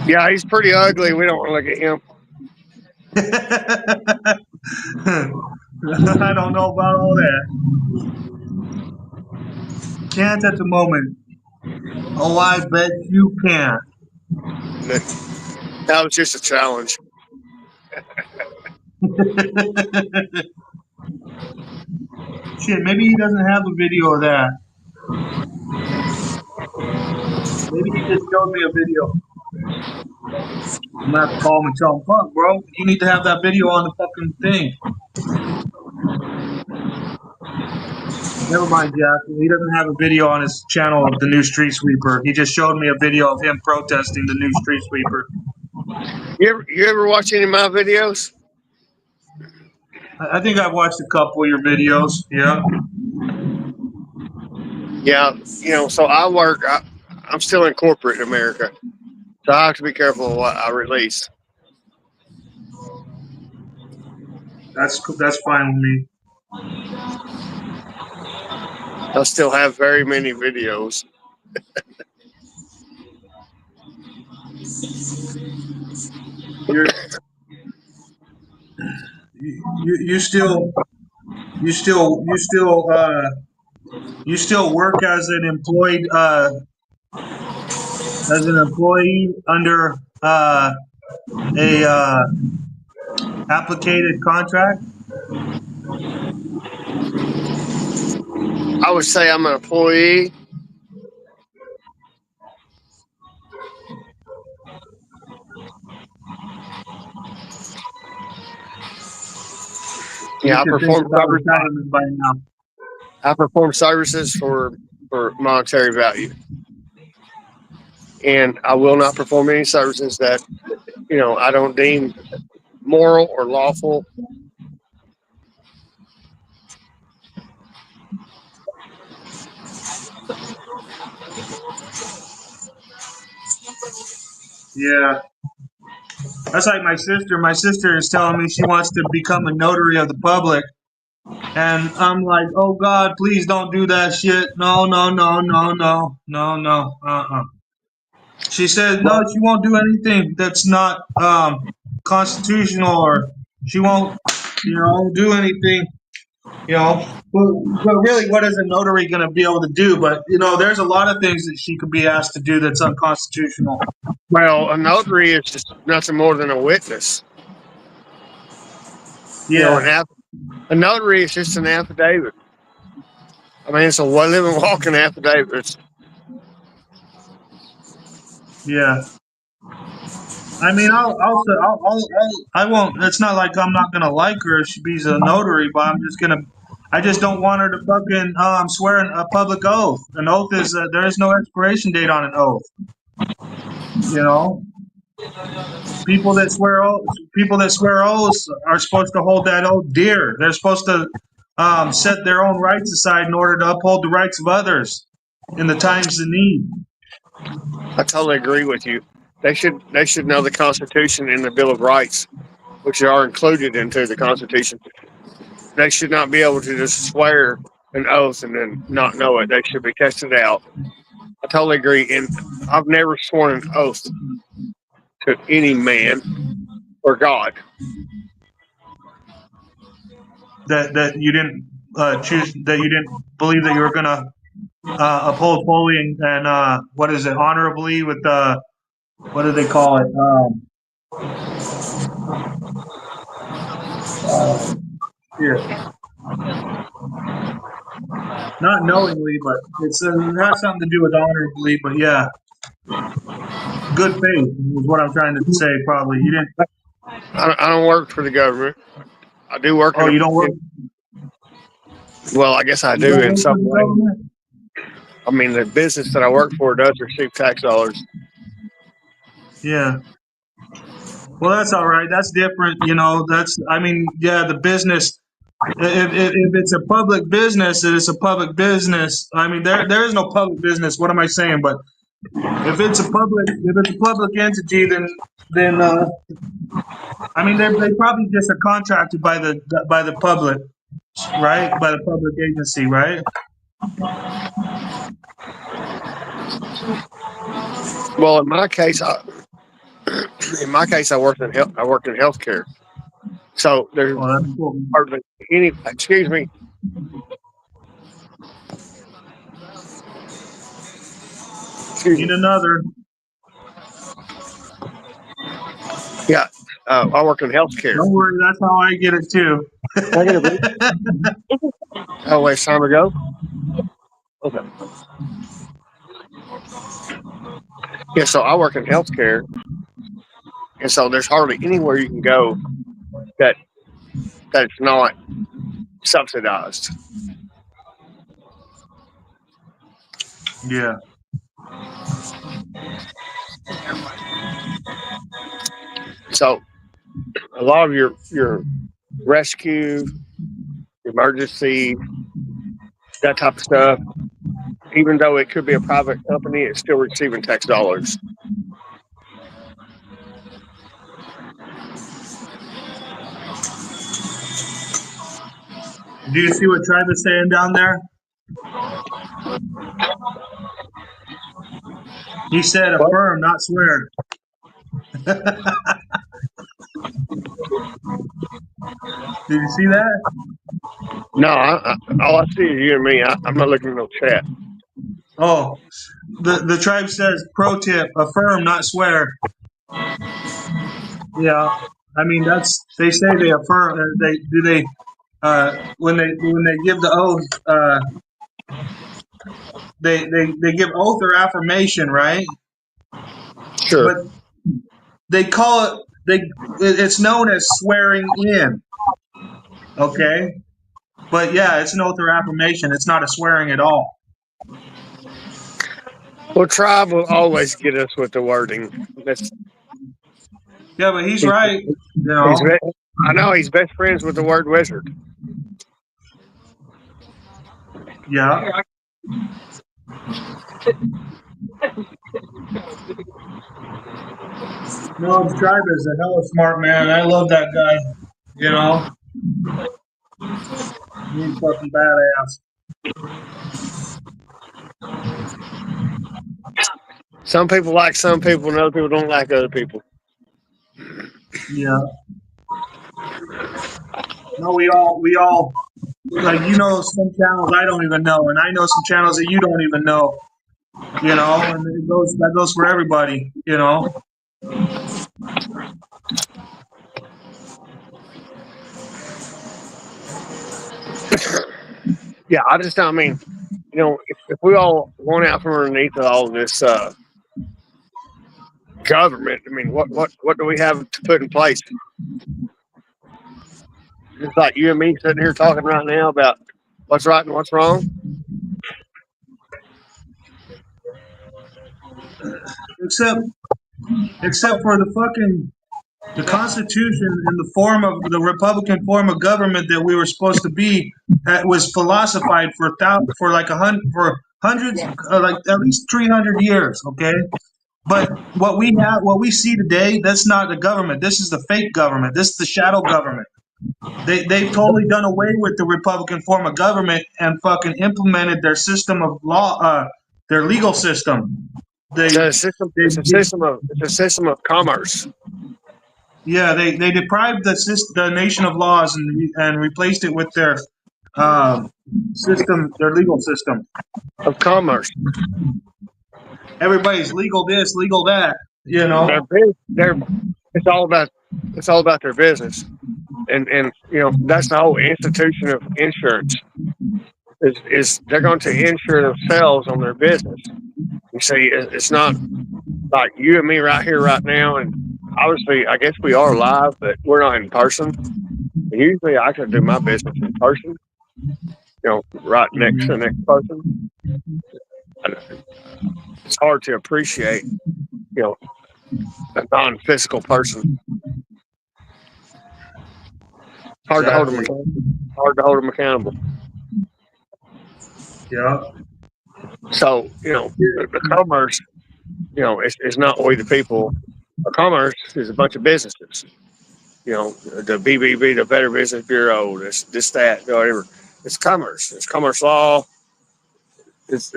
Yeah, he's pretty ugly. We don't want to look at him. I don't know about all that. Can't at the moment. Oh, I bet you can. That was just a challenge. Shit, maybe he doesn't have a video of that. Maybe he just showed me a video. I'm gonna have to call him and tell him, fuck, bro, you need to have that video on the fucking thing. Never mind, Jack. He doesn't have a video on his channel of the new street sweeper. He just showed me a video of him protesting the new street sweeper. You ever watch any of my videos? I think I've watched a couple of your videos. Yeah. Yeah, so I'm still in corporate America, so I have to be careful of what I release. That's fine with me. I still have very many videos. You still work as an employee under a applicated contract. I would say I'm an employee. Yeah, I perform services for monetary value, and I will not perform any services that I don't deem moral or lawful. Yeah. That's like my sister. My sister is telling me she wants to become a notary of the public. And I'm like, oh God, please don't do that shit. No. She said, no, she won't do anything that's not constitutional, or she won't, do anything, But really, what is a notary going to be able to do? But, there's a lot of things that she could be asked to do that's unconstitutional. Well, a notary is just nothing more than a witness. Yeah. A notary is just an affidavit. I mean, it's a living, walking affidavit. Yeah. I mean, I won't. It's not like I'm not gonna like her if she's a notary, but I just don't want her to fucking swear a public oath. An oath is there is no expiration date on an oath. People that swear oaths are supposed to hold that oath dear. They're supposed to set their own rights aside in order to uphold the rights of others in the times of need. I totally agree with you. They should know the Constitution and the Bill of Rights, which are included into the Constitution. They should not be able to just swear an oath and then not know it. They should be tested out. I totally agree. And I've never sworn an oath to any man or God. That you didn't choose, that you didn't believe that you were gonna uphold fully and what is it, honorably with what do they call it? Here. Not knowingly, but it has something to do with honorably. But yeah, good faith is what I'm trying to say. Probably you didn't. I don't work for the government. I do work. Oh, you don't work. Well, I guess I do in some way. I mean, the business that I work for does receive tax dollars. Yeah. Well, that's all right. That's different. The business. If it's a public business, it is a public business. I mean, there is no public business. What am I saying? But if it's a public entity, then I mean, they probably just are contracted by the public, right? By the public agency, right? Well, in my case, I work in healthcare. So there's hardly any. Excuse me. Need another. Yeah, I work in healthcare. Don't worry, that's how I get it too. Can I get a break? Oh, wait, time to go? Okay. Yeah, so I work in healthcare, and so there's hardly anywhere you can go that's not subsidized. Yeah. So a lot of your rescue, emergency, that type of stuff, even though it could be a private company, it's still receiving tax dollars. Do you see what Tribe is saying down there? He said What? affirm, not swear. Did you see that? No, all I see is you and me. I'm not looking at no chat. Oh, the tribe says pro tip: affirm, not swear. Yeah, I mean that's they say they affirm. They when they give the oath. They give oath or affirmation, right? Sure. But they call it it's known as swearing in. Okay, but yeah, it's an oath or affirmation. It's not a swearing at all. Well, tribe will always get us with the wording. That's Yeah, but he's he's, right. You he's know. be- I know he's best friends with the word wizard. Yeah. No, the tribe is a hell of a smart man. I love that guy. You know, he's fucking badass. Some people like some people, and other people don't like other people. Yeah. No, we all like some channels I don't even know, and I know some channels that you don't even know. You know, and that goes for everybody. You know. Yeah, I just don't mean, if we all went out from underneath all this government, I mean, what do we have to put in place? It's like you and me sitting here talking right now about what's right and what's wrong. Except except for the Constitution in the form of the Republican form of government that we were supposed to be was philosophized for like for hundreds, like at least 300 years. Okay, but what we see today, that's not the government. This is the fake government. This is the shadow government. They've totally done away with the Republican form of government and fucking implemented their system of law, their legal system. It's They, a system. they, It's a system of commerce. yeah, they deprived the nation of laws and replaced it with their system, their legal system. Of commerce. Everybody's legal this, legal that. You They're, know. they're, it's all about their business, and that's the whole institution of insurance. Is they're going to insure themselves on their business. You see, it's not like you and me right here, right now, and obviously, I guess we are live, but we're not in person. Usually, I can do my business in person, right next to the next person. And it's hard to appreciate, a non-physical person. Hard to hold them Exactly. accountable. Hard to hold them accountable. Yeah. So, the commerce, it's not we the people. A commerce is a bunch of businesses. The BBB, the Better Business Bureau, this, that, whatever. It's commerce. It's commerce law. It's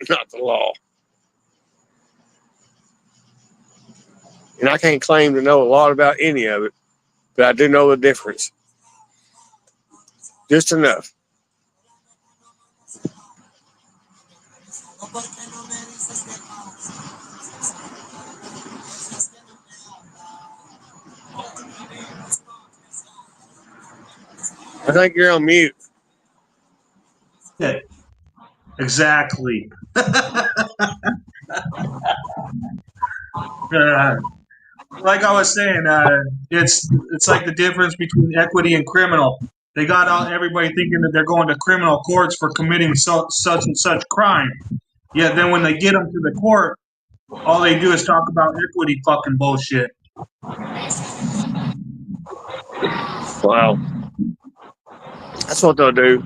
not the law. And I can't claim to know a lot about any of it, but I do know the difference. Just enough. I think you're on mute. Yeah, exactly. Like I was saying, it's like the difference between equity and criminal. They got everybody thinking that they're going to criminal courts for committing such and such crime. Yet then when they get them to the court, all they do is talk about equity fucking bullshit. Wow. That's what they'll do.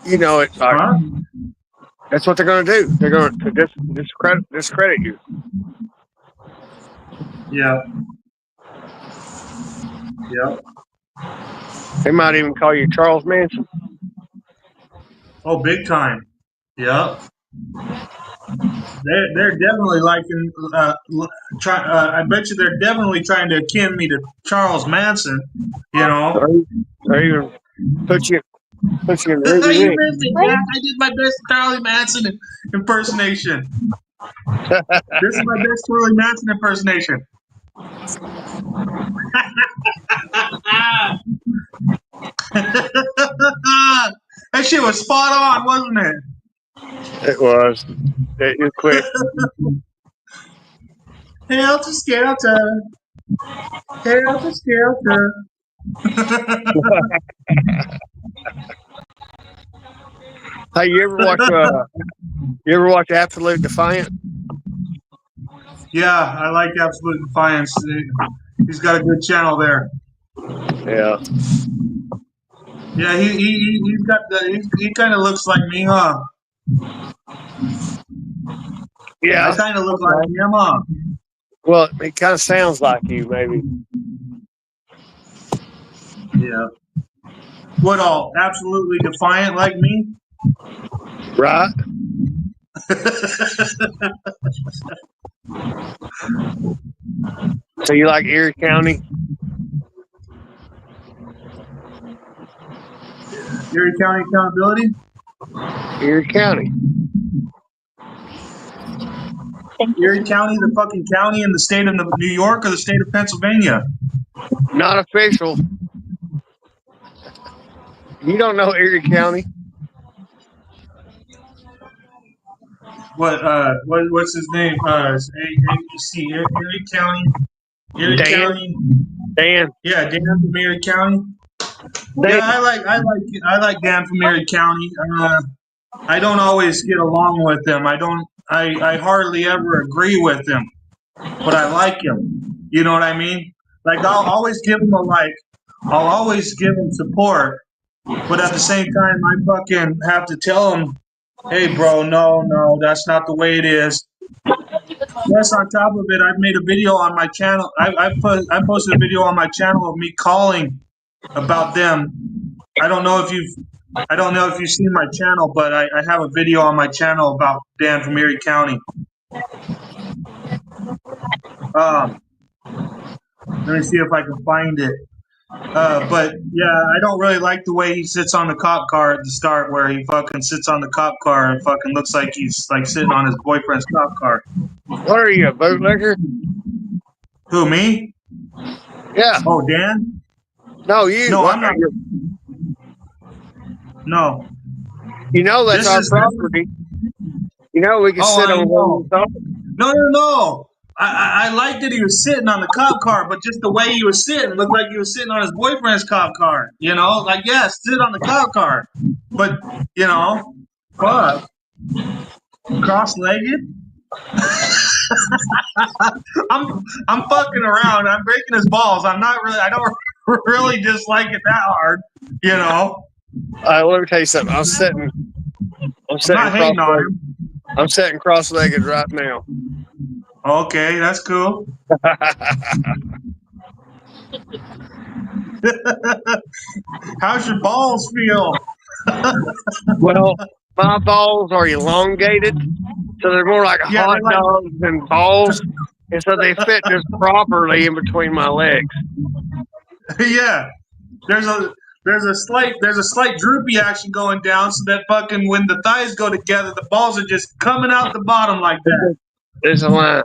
You know it. Huh? That's what they're going to do. They're going to discredit you. Yeah. Yeah. They might even call you Charles Manson. Oh, big time. Yeah. They're definitely liking. I bet you they're definitely trying to akin me to Charles Manson. You know. Or even put you in Ruby You Ridge. missed it, Jack. I did my best Charlie Manson impersonation. This is my best Charlie Manson impersonation. That shit was spot on, wasn't it? It was. You quit. Helter Skelter. Helter Skelter. Hey, you ever watch Absolute Defiant? Yeah, I like Absolute Defiance. He's got a good channel there. Yeah. Yeah, he's got he kind of looks like me, huh? Yeah. I kind of look like him, huh? Well, it kind of sounds like you, maybe. Yeah. What all? Absolutely defiant like me? Right? So you like Erie County? Erie County Accountability? Erie County. Erie County, the fucking county in the state of New York or the state of Pennsylvania? Not official. You don't know Erie County? What's his name? see, Erie County. Erie Dan? County. Dan. Yeah, Dan from Erie County. Dan. Yeah, I like Dan from Erie County. I don't always get along with him. I hardly ever agree with him, but I like him. You know what I mean? Like I'll always give him a like. I'll always give him support, but at the same time, I fucking have to tell him, hey, bro, no, that's not the way it is. Plus, on top of it, I've made a video on my channel. I posted a video on my channel of me calling about them. I don't know if you've seen my channel, but I have a video on my channel about Dan from Erie County. Let me see if I can find it. But yeah, I don't really like the way he sits on the cop car at the start, where he fucking sits on the cop car and fucking looks like he's like sitting on his boyfriend's cop car. What are you, a bootlegger? Who, me? Yeah. Oh, Dan? No, you. No, What I'm not. No. You know that's our property. You know we can sit on one. No. I liked that he was sitting on the cop car, but just the way he was sitting looked like he was sitting on his boyfriend's cop car. You know, like yes, sit on the cop car, but you know, fuck, cross-legged. I'm fucking around. I'm breaking his balls. I'm not really. I don't really dislike it that hard. You know. Let me tell you something. I'm sitting not hating on him. I'm sitting cross-legged right now. Okay, that's cool. How's your balls feel? Well, my balls are elongated, so they're more like hot dogs than balls, and so they fit just properly in between my legs. Yeah, there's a slight droopy action going down, so that fucking when the thighs go together, the balls are just coming out the bottom like that. There's a line.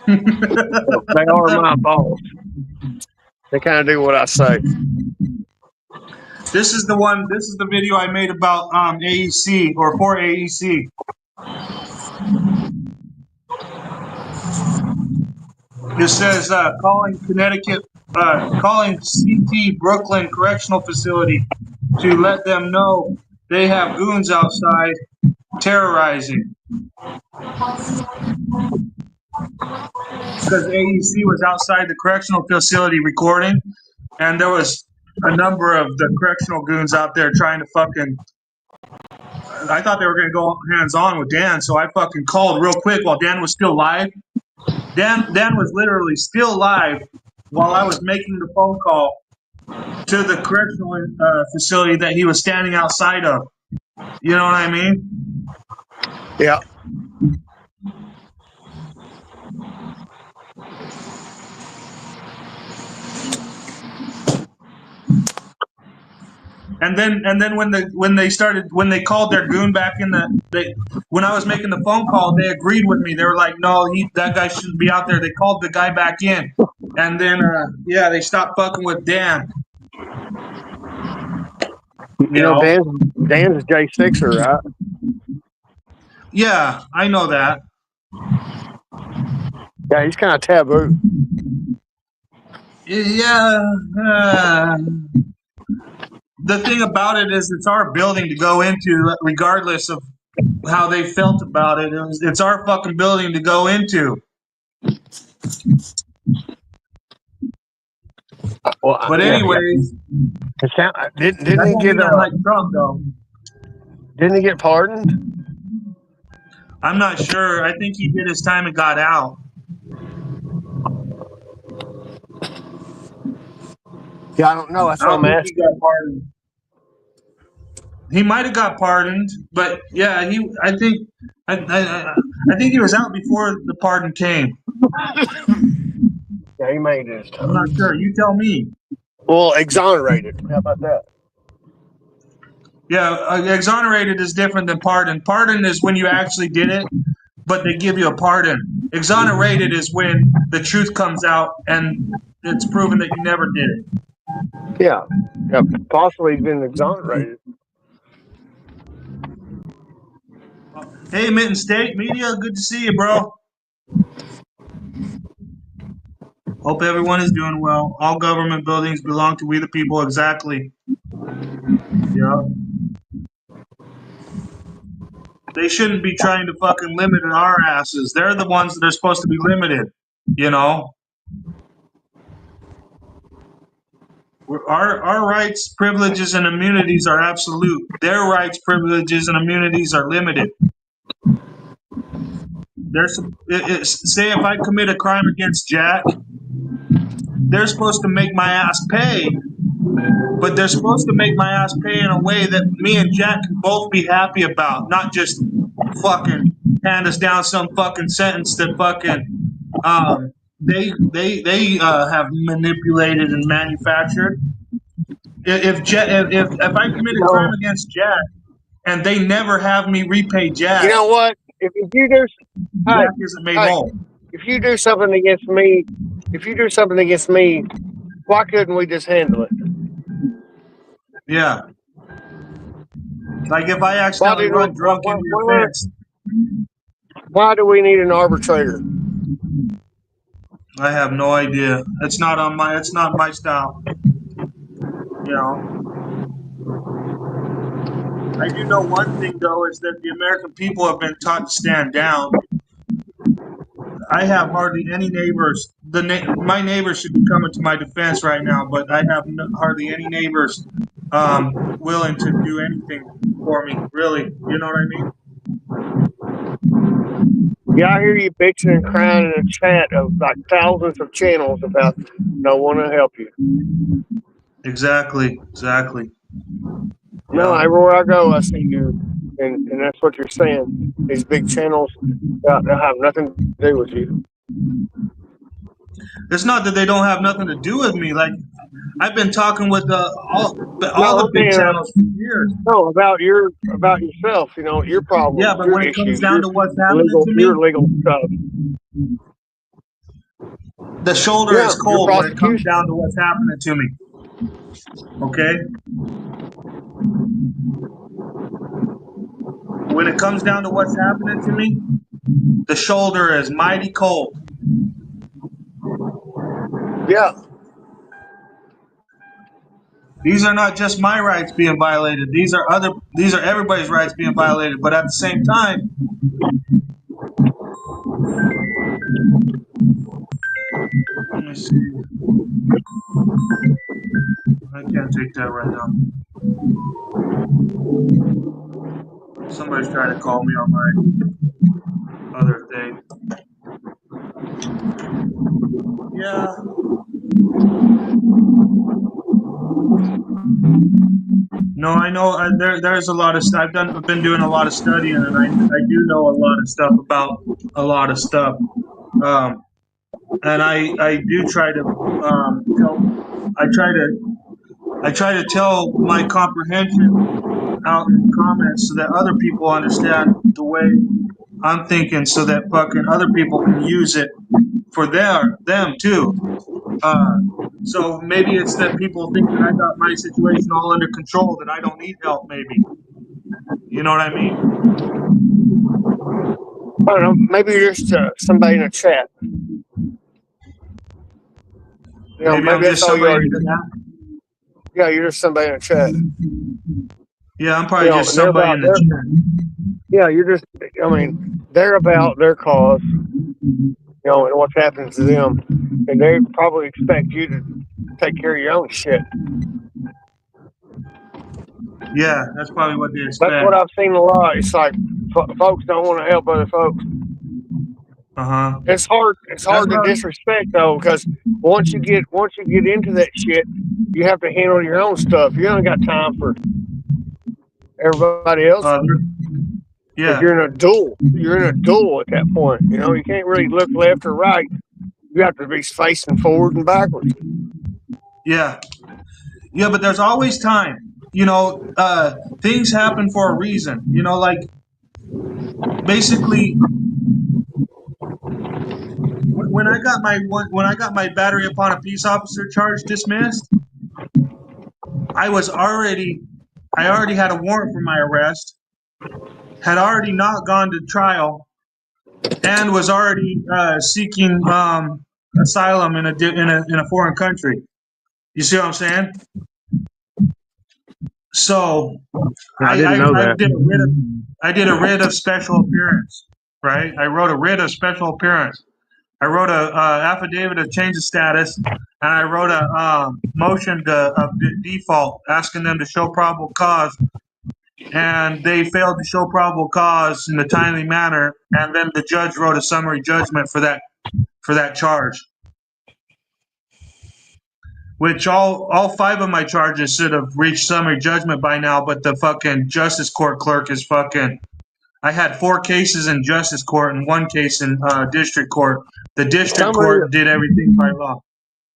They are my balls. They kind of do what I say. This is the one. This is the video I made about AEC or for AEC. It says calling Connecticut, calling CT Brooklyn Correctional Facility to let them know they have goons outside terrorizing. Because AEC was outside the correctional facility recording, and there was a number of the correctional goons out there trying to fucking. I thought they were going to go hands on with Dan, so I fucking called real quick while Dan was still live. Dan was literally still live while I was making the phone call to the correctional facility that he was standing outside of. You know what I mean? Yeah. And then when they called their goon back in when I was making the phone call, they agreed with me. They were like, no, that guy shouldn't be out there. They called the guy back in, and then they stopped fucking with Dan. You know, Dan's a J6er, right? Yeah, I know that. Yeah, he's kind of taboo. Yeah. The thing about it is it's our building to go into, regardless of how they felt about it. It's our fucking building to go into. Well, But anyways, didn't he get like Trump though? Didn't he get pardoned? I'm not sure. I think he did his time and got out. Yeah, I don't know. That's I what don't I'm think asking. he got pardoned. He might have got pardoned, but yeah, I think he was out before the pardon came. Yeah, he made his time. I'm not sure. You tell me. Well, exonerated. How about that? Yeah, exonerated is different than pardon. Pardon is when you actually did it, but they give you a pardon. Exonerated is when the truth comes out and it's proven that you never did it. Yeah, possibly he's been exonerated. Hey, Mitten State Media, good to see you, bro. Hope everyone is doing well. All government buildings belong to we the people. Exactly. Yeah. They shouldn't be trying to fucking limit our asses. They're the ones that are supposed to be limited, you know? Our rights, privileges, and immunities are absolute. Their rights, privileges, and immunities are limited. Say if I commit a crime against Jack, they're supposed to make my ass pay, but they're supposed to make my ass pay in a way that me and Jack can both be happy about, not just fucking hand us down some fucking sentence that fucking they have manipulated and manufactured. If I commit a crime against Jack and they never have me repay Jack, you know what? If you do, Jack isn't made whole. If you do something against me, why couldn't we just handle it? Yeah. Like if I accidentally run drunk into your fence. Why do we need an arbitrator? I have no idea. It's not my style. You know. I do know one thing though is that the American people have been taught to stand down. I have hardly any neighbors. My neighbors should be coming to my defense right now, but I have hardly any neighbors willing to do anything for me. Really, you know what I mean? Yeah, I hear you bitching and crying in a chat of like thousands of channels about no one to help you. Exactly. No, everywhere I go, I see you, and that's what you're saying. These big channels have nothing to do with you. It's not that they don't have nothing to do with me. Like I've been talking with all the big channels for years. No, about yourself. You know your problems. Yeah, but your when it issues, comes down to what's happening to me, your legal stuff. The shoulder Yeah, is your cold when it comes prosecution. down to what's happening to me. Okay? When it comes down to what's happening to me, the shoulder is mighty cold. Yeah. These are not just my rights being violated. These are everybody's rights being violated. But at the same time, let me see. I can't take that right now. Somebody's trying to call me on my other thing. Yeah. No, I know. There's a lot of stuff. I've been doing a lot of studying, and I do know a lot of stuff about a lot of stuff. And I do try to I try to tell my comprehension out in comments so that other people understand the way I'm thinking, so that fucking other people can use it for them too. So maybe it's that people think that I got my situation all under control, that I don't need help. Maybe, you know what I mean? I don't know. Maybe you're just somebody in a chat. You know, Maybe I'm maybe that's just all you somebody are. in the chat. Yeah, you're just somebody in a chat. Yeah, I'm You probably know, just and they're somebody about in the their. chat. Yeah, you're just. I mean, they're about their cause. You know, and what's happening to them, and they probably expect you to take care of your own shit. Yeah, that's probably what they That's expect. what I've seen a lot. It's like folks don't want to help other folks. Uh-huh. It's hard. It's That's hard to what disrespect though, because once you get into that shit, you have to handle your own stuff. You don't got time for everybody else. Because yeah. you're in a duel. You're in a duel at that point. You know, you can't really look left or right. You have to be facing forward and backwards. Yeah. Yeah, but there's always time. You know, things happen for a reason. You know, like basically when I got my battery upon a peace officer charge dismissed, I was already I already had a warrant for my arrest, had already not gone to trial, and was already seeking asylum in a foreign country. You see what I'm saying? So I didn't know I that. did a writ of special appearance, right? I wrote a writ of special appearance. I wrote a affidavit of change of status, and I wrote a motion of default asking them to show probable cause, and they failed to show probable cause in a timely manner, and then the judge wrote a summary judgment for that charge. Which all five of my charges should have reached summary judgment by now, but the fucking justice court clerk is fucking. I had 4 cases in justice court and 1 case in district court. The district Summary. court did everything by law.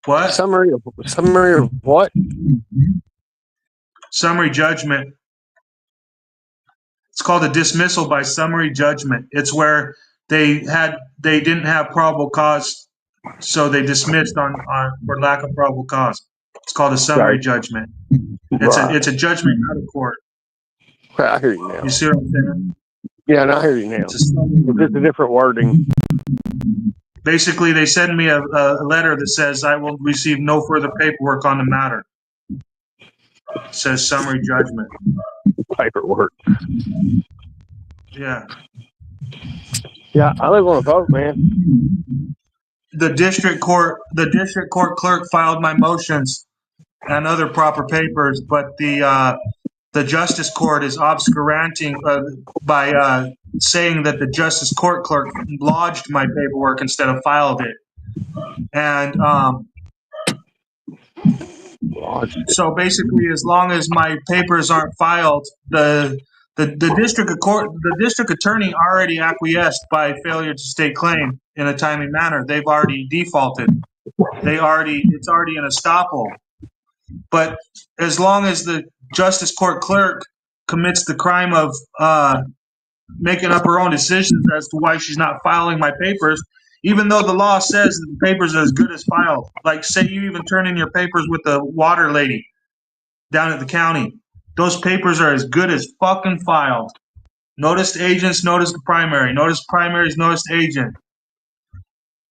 What? Summary of what? Summary judgment. It's called a dismissal by summary judgment. It's where they didn't have probable cause, so they dismissed on for lack of probable cause. It's called a summary Right. judgment. Right. It's a judgment out of court. Okay, I hear you now. You see what I'm saying? Yeah, and I hear you now. It's just a different wording. Basically, they send me a letter that says I will receive no further paperwork on the matter. It says summary judgment. Paperwork. Yeah. Yeah, I live on a boat, man. The district court clerk filed my motions and other proper papers, but the justice court is obscuranting by saying that the justice court clerk lodged my paperwork instead of filed it. And so basically, as long as my papers aren't filed, the district attorney already acquiesced by failure to state claim in a timely manner. They've already defaulted. It's already an estoppel. But as long as the justice court clerk commits the crime of making up her own decisions as to why she's not filing my papers, even though the law says that the papers are as good as filed. Like, say you even turn in your papers with the water lady down at the county. Those papers are as good as fucking filed. Notice the agents, notice the primary. Notice primaries, notice the agent.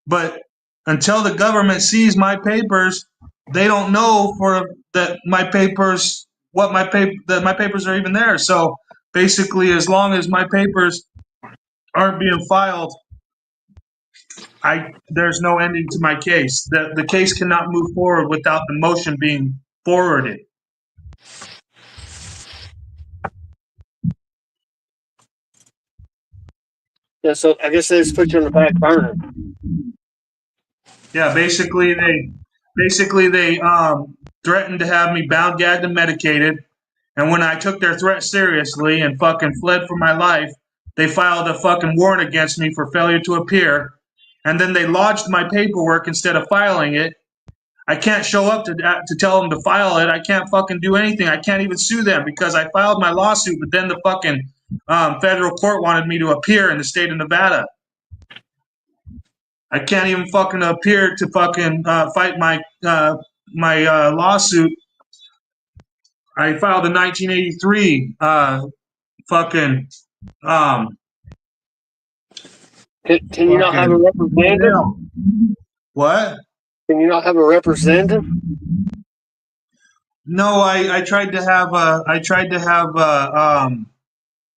But until the government sees my papers, they don't know that my papers are even there. So basically, as long as my papers aren't being filed, there's no ending to my case. The case cannot move forward without the motion being forwarded. Yeah, so I guess they just put you on the back burner. Yeah, basically they threatened to have me bound, gagged, and medicated. And when I took their threat seriously and fucking fled for my life, they filed a fucking warrant against me for failure to appear. And then they lodged my paperwork instead of filing it. I can't show up to tell them to file it. I can't fucking do anything. I can't even sue them because I filed my lawsuit, but then the fucking federal court wanted me to appear in the state of Nevada. I can't even fucking appear to fucking fight my lawsuit. I filed in 1983. Fucking Can you not have a representative? What? Can you not have a representative? No, I tried to have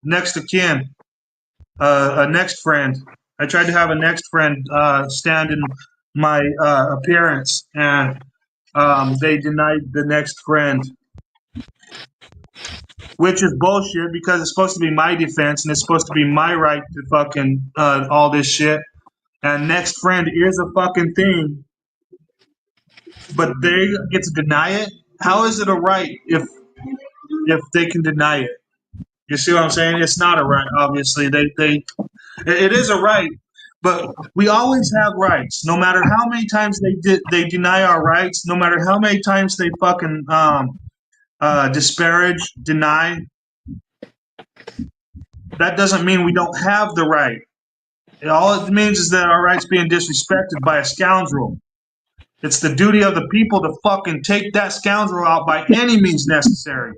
next of kin, a next friend. I tried to have a next friend stand in my appearance, and they denied the next friend, which is bullshit because it's supposed to be my defense and it's supposed to be my right to fucking all this shit. And next friend is a fucking thing, but they get to deny it. How is it a right if they can deny it? You see what I'm saying? It's not a right. Obviously, it is a right, but we always have rights. No matter how many times they deny our rights, no matter how many times they fucking disparage, deny. That doesn't mean we don't have the right. All it means is that our rights being disrespected by a scoundrel. It's the duty of the people to fucking take that scoundrel out by any means necessary.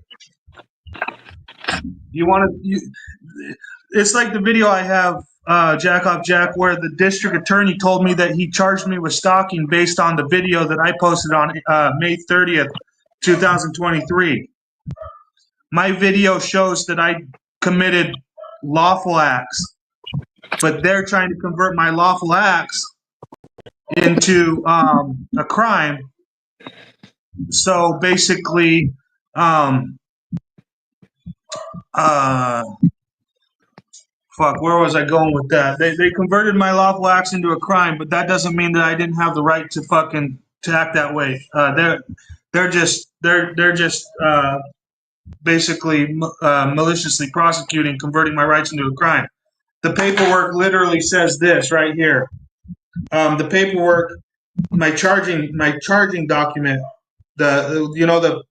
It's like the video I have, Jack Off Jack, where the district attorney told me that he charged me with stalking based on the video that I posted on May 30th, 2023. My video shows that I committed lawful acts, but they're trying to convert my lawful acts into a crime. So basically, where was I going with that? They converted my lawful acts into a crime, but that doesn't mean that I didn't have the right to fucking to act that way. They're just basically maliciously prosecuting, converting my rights into a crime. The paperwork literally says this right here. The paperwork, my charging document, the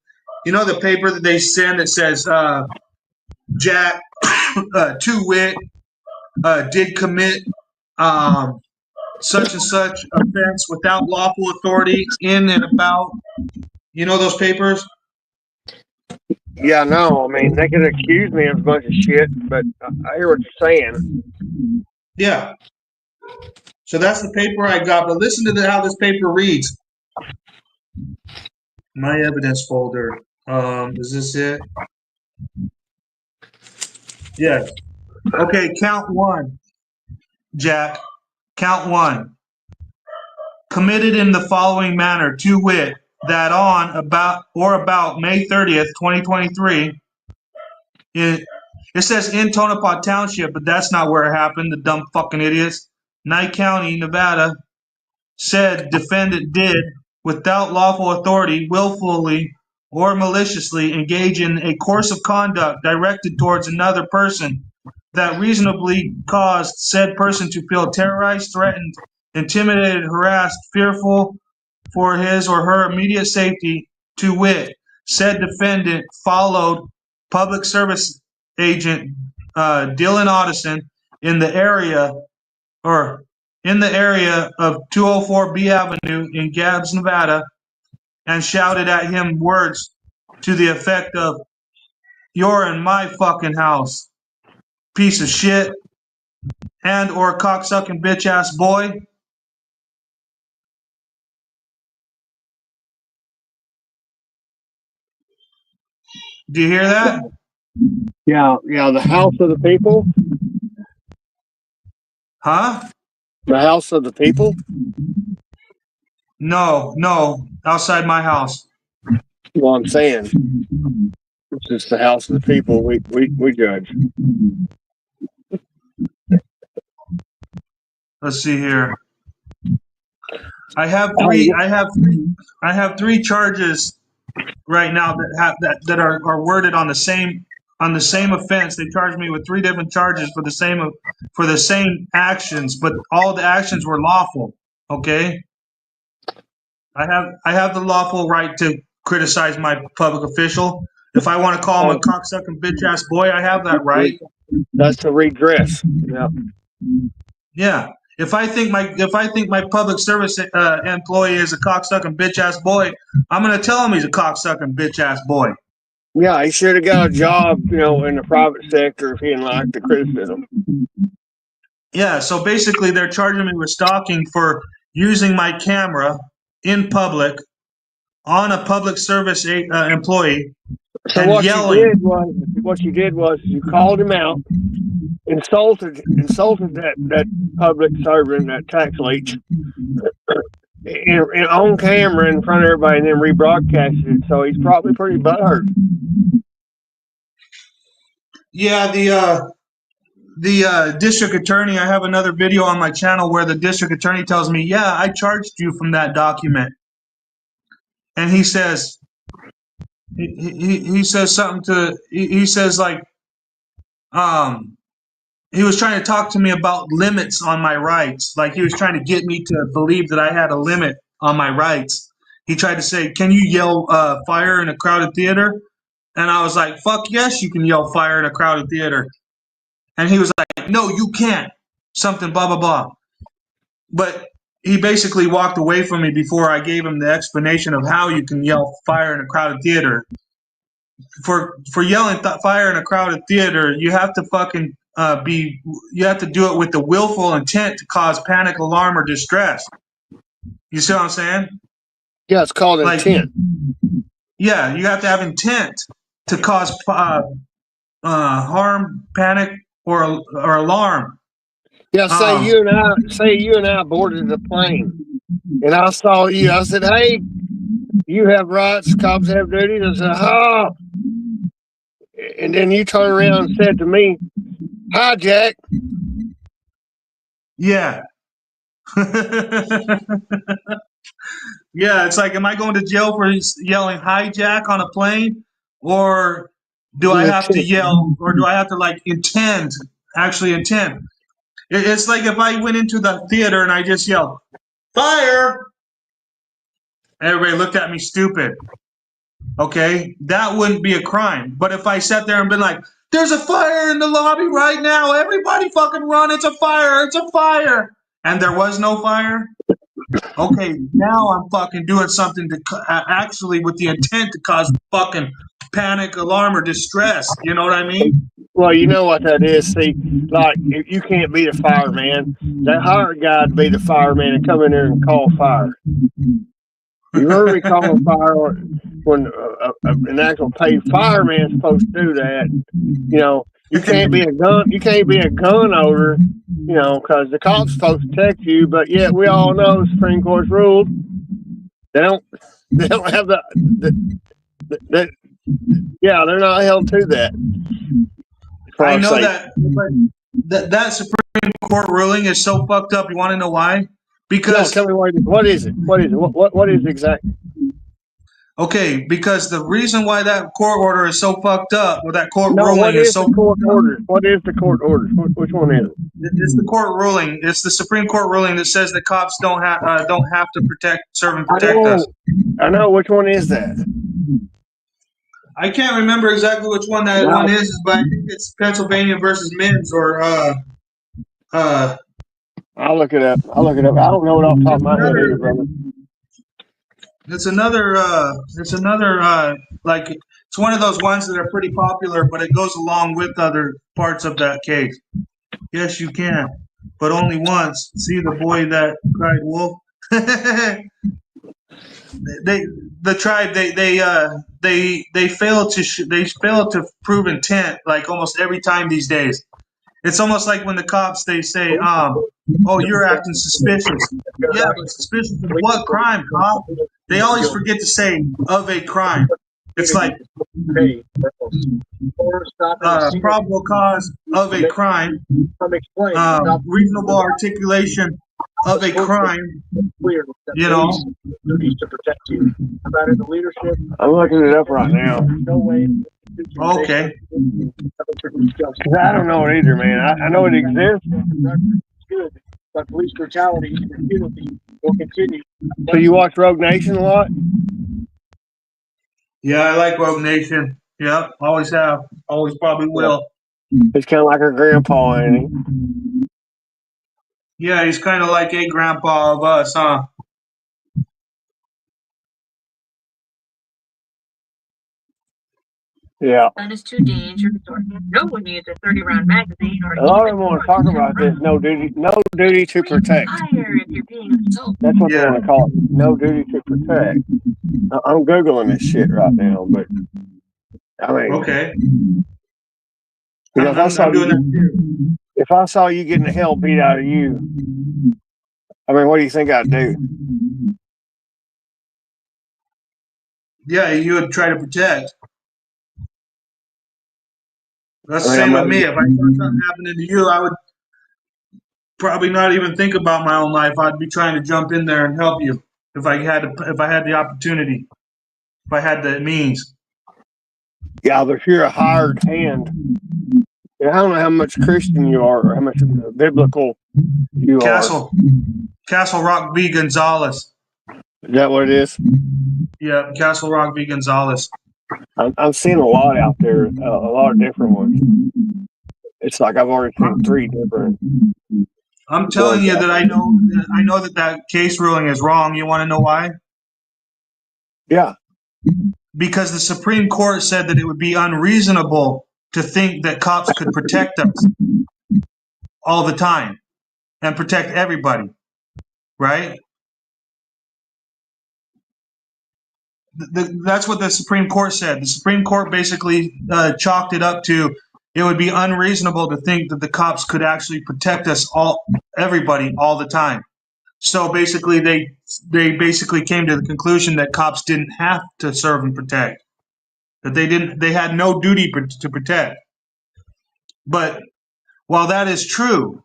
paper that they send that says Jack to wit did commit such and such offense without lawful authority in and about. You know those papers? Yeah, no. I mean, they could accuse me of a bunch of shit, but I hear what you're saying. Yeah. So that's the paper I got. But listen to how this paper reads. My evidence folder. Is this it? Yes. Okay, count one, Jack. Count one. Committed in the following manner, to wit, that on about May 30th, 2023, it says in Tonopah Township, but that's not where it happened, the dumb fucking idiots. Nye County, Nevada, said defendant did, without lawful authority, willfully or maliciously engage in a course of conduct directed towards another person that reasonably caused said person to feel terrorized, threatened, intimidated, harassed, fearful for his or her immediate safety, to wit, said defendant followed public service agent Dylan Audison in the area, or in the area of 204 B Avenue in Gabbs, Nevada, and shouted at him words to the effect of, "You're in my fucking house, piece of shit," and or cocksucking bitch ass boy. Do you hear that? Yeah, the house of the people. Huh? The house of the people. No, outside my house. Well, I'm saying it's just the house of the people. We judge. Let's see here. I have three charges right now that are worded on the same offense. They charged me with three different charges for the same actions, but all the actions were lawful. Okay, I have the lawful right to criticize my public official. If I want to call him a cocksucking bitch ass boy, I have that right. That's to redress. Yeah. Yeah. If I think my public service employee is a cocksucking bitch ass boy, I'm gonna tell him he's a cocksucking bitch ass boy. Yeah, he should have got a job, in the private sector if he didn't like the criticism. Yeah. So basically, they're charging me with stalking for using my camera in public on a public service employee So and what yelling. you did was you called him out, insulted that public servant, that tax leech, on camera in front of everybody, and then rebroadcasted it. So he's probably pretty butthurt. Yeah. The district attorney. I have another video on my channel where the district attorney tells me, "Yeah, I charged you from that document," and he says. He says something to he says like he was trying to talk to me about limits on my rights, like he was trying to get me to believe that I had a limit on my rights. He tried to say, "Can you yell fire in a crowded theater?" And I was like, "Fuck yes, you can yell fire in a crowded theater." And he was like, "No, you can't," something blah blah blah. But he basically walked away from me before I gave him the explanation of how you can yell fire in a crowded theater. For yelling fire in a crowded theater, you have to fucking you have to do it with the willful intent to cause panic, alarm, or distress. You see what I'm saying? Yeah, it's called intent. Yeah, you have to have intent to cause harm, panic, or alarm. Yeah, say you and I boarded the plane, and I saw you. I said, "Hey, you have rights, cops have duties." I said, "Oh," and then you turned around and said to me, "Hi, Jack." Yeah. Yeah, it's like, am I going to jail for yelling hijack on a plane? Or do I have to yell, or do I have to like actually intend? It's like if I went into the theater and I just yelled, "Fire!" Everybody looked at me stupid. Okay, that wouldn't be a crime. But if I sat there and been like, "There's a fire in the lobby right now. Everybody fucking run. It's a fire. It's a fire." And there was no fire. Okay, now I'm fucking doing something to actually with the intent to cause fucking panic, alarm, or distress. You know what I mean? Well, you know what that is. See, like, if you can't be the fireman, that hired guy to be the fireman and come in there and call fire. You heard me call fire when an actual paid fireman's supposed to do that. You can't be a gun. You can't be a gun owner. Because the cops supposed to protect you. But yet we all know the Supreme Court's ruled they don't have the yeah, they're not held to that. I know that Supreme Court ruling is so fucked up. You want to know why? Because tell me what is it? What is it? What is it exactly? Okay, because the reason why that court order is so fucked up, or that court ruling is so court order? What is the court order? Which one is it? It's the court ruling. It's the Supreme Court ruling that says that cops don't have to serve and protect us. I know. Which one is that? I can't remember exactly which one that one is, but I think it's Pennsylvania versus Mims, or I'll look it up. I don't know it off the top of my head either, brother. It's another. It's another. Like it's one of those ones that are pretty popular, but it goes along with other parts of that case. Yes, you can, but only once. See the boy that cried wolf. they the tribe they fail to they fail to prove intent like almost every time these days. It's almost like when the cops they say, oh, you're acting suspicious. Yeah, but suspicious of what crime, cop? They always forget to say of a crime. It's like probable cause of a crime, reasonable articulation of a crime. You know. I'm looking it up right now. Okay. I don't know it either, man. I know it exists. But police brutality will continue. So you watch Rogue Nation a lot? Yeah, I like Rogue Nation. Yep, always have. Always probably will. It's kind of like her grandpa, ain't he? Yeah, he's kind of like a grandpa of us, huh? Yeah. That is too dangerous. No one needs a 30-round magazine. A lot of them want to talk about this. No duty to protect. That's what they want to call it. No duty to protect. I'm googling this shit right now, but I mean, okay. I'm doing that too. If I saw you getting the hell beat out of you, I mean, what do you think I'd do? Yeah, you would try to protect. That's the same with me. If I saw something happening to you, I would probably not even think about my own life. I'd be trying to jump in there and help you if I had the opportunity, if I had the means. Yeah, but if you're a hired hand, I don't know how much Christian you are or how much biblical you are. Castle Rock v. Gonzalez. Is that what it is? Yeah, Castle Rock v. Gonzalez. I'm seeing a lot out there, a lot of different ones. It's like I've already seen 3 different. I'm telling you that I know that case ruling is wrong. You want to know why? Yeah. Because the Supreme Court said that it would be unreasonable to think that cops could protect us all the time and protect everybody, right? That's what the Supreme Court said. The Supreme Court basically chalked it up to it would be unreasonable to think that the cops could actually protect us everybody all the time. So basically, they basically came to the conclusion that cops didn't have to serve and protect, that they had no duty to protect. But while that is true,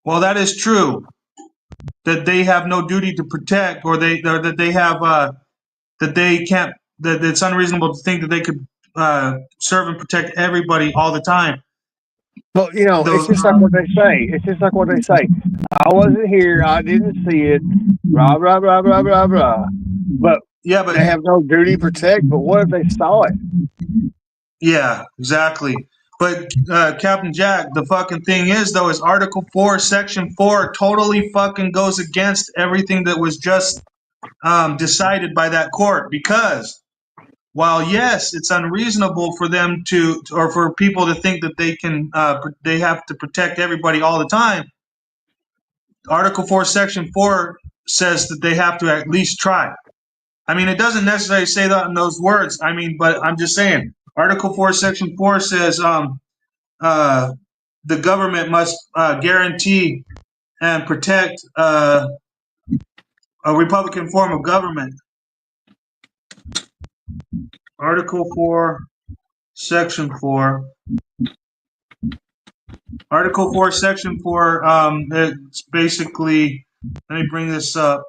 that they have no duty to protect, or that they have that they can't, that it's unreasonable to think that they could serve and protect everybody all the time. Well, it's just like what they say. I wasn't here. I didn't see it. Blah, blah, blah, blah, blah, blah. But yeah, but they have no duty to protect. But what if they saw it? Yeah, exactly. But Captain Jack, the fucking thing is, though, is Article 4, Section 4 totally fucking goes against everything that was just decided by that court. Because while, yes, it's unreasonable for them or for people to think that they have to protect everybody all the time, Article 4, Section 4 says that they have to at least try. I mean, it doesn't necessarily say that in those words. I mean, but I'm just saying, Article 4, Section 4 says the government must guarantee and protect a Republican form of government. Article 4, Section 4. Article 4, Section 4, it's basically, let me bring this up.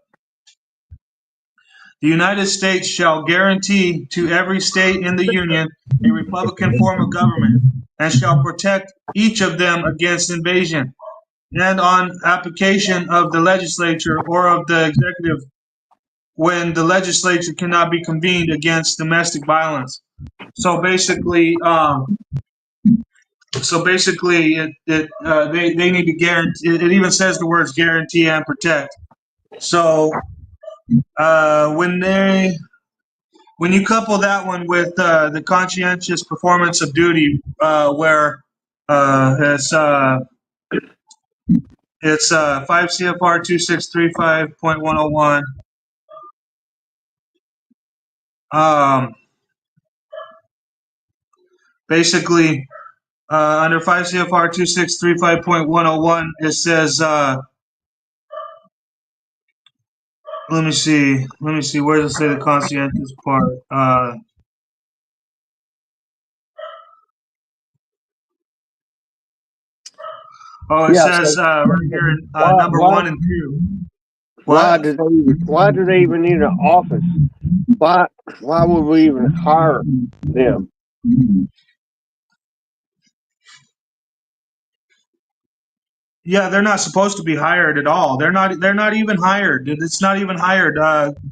The United States shall guarantee to every state in the Union a Republican form of government and shall protect each of them against invasion and on application of the legislature or of the executive when the legislature cannot be convened against domestic violence. So basically, So basically, they need to guarantee. It even says the words guarantee and protect. So when you couple that one with the conscientious performance of duty, where it's 5 CFR 2635.101. Basically, under 5 CFR 2635.101, it says, let me see, where does it say the conscientious part? It Yeah. says So right here in why number why 1 and 2. why What? do they even need an office? Why would we even hire them? Yeah, they're not supposed to be hired at all. They're not even hired. It's not even hired.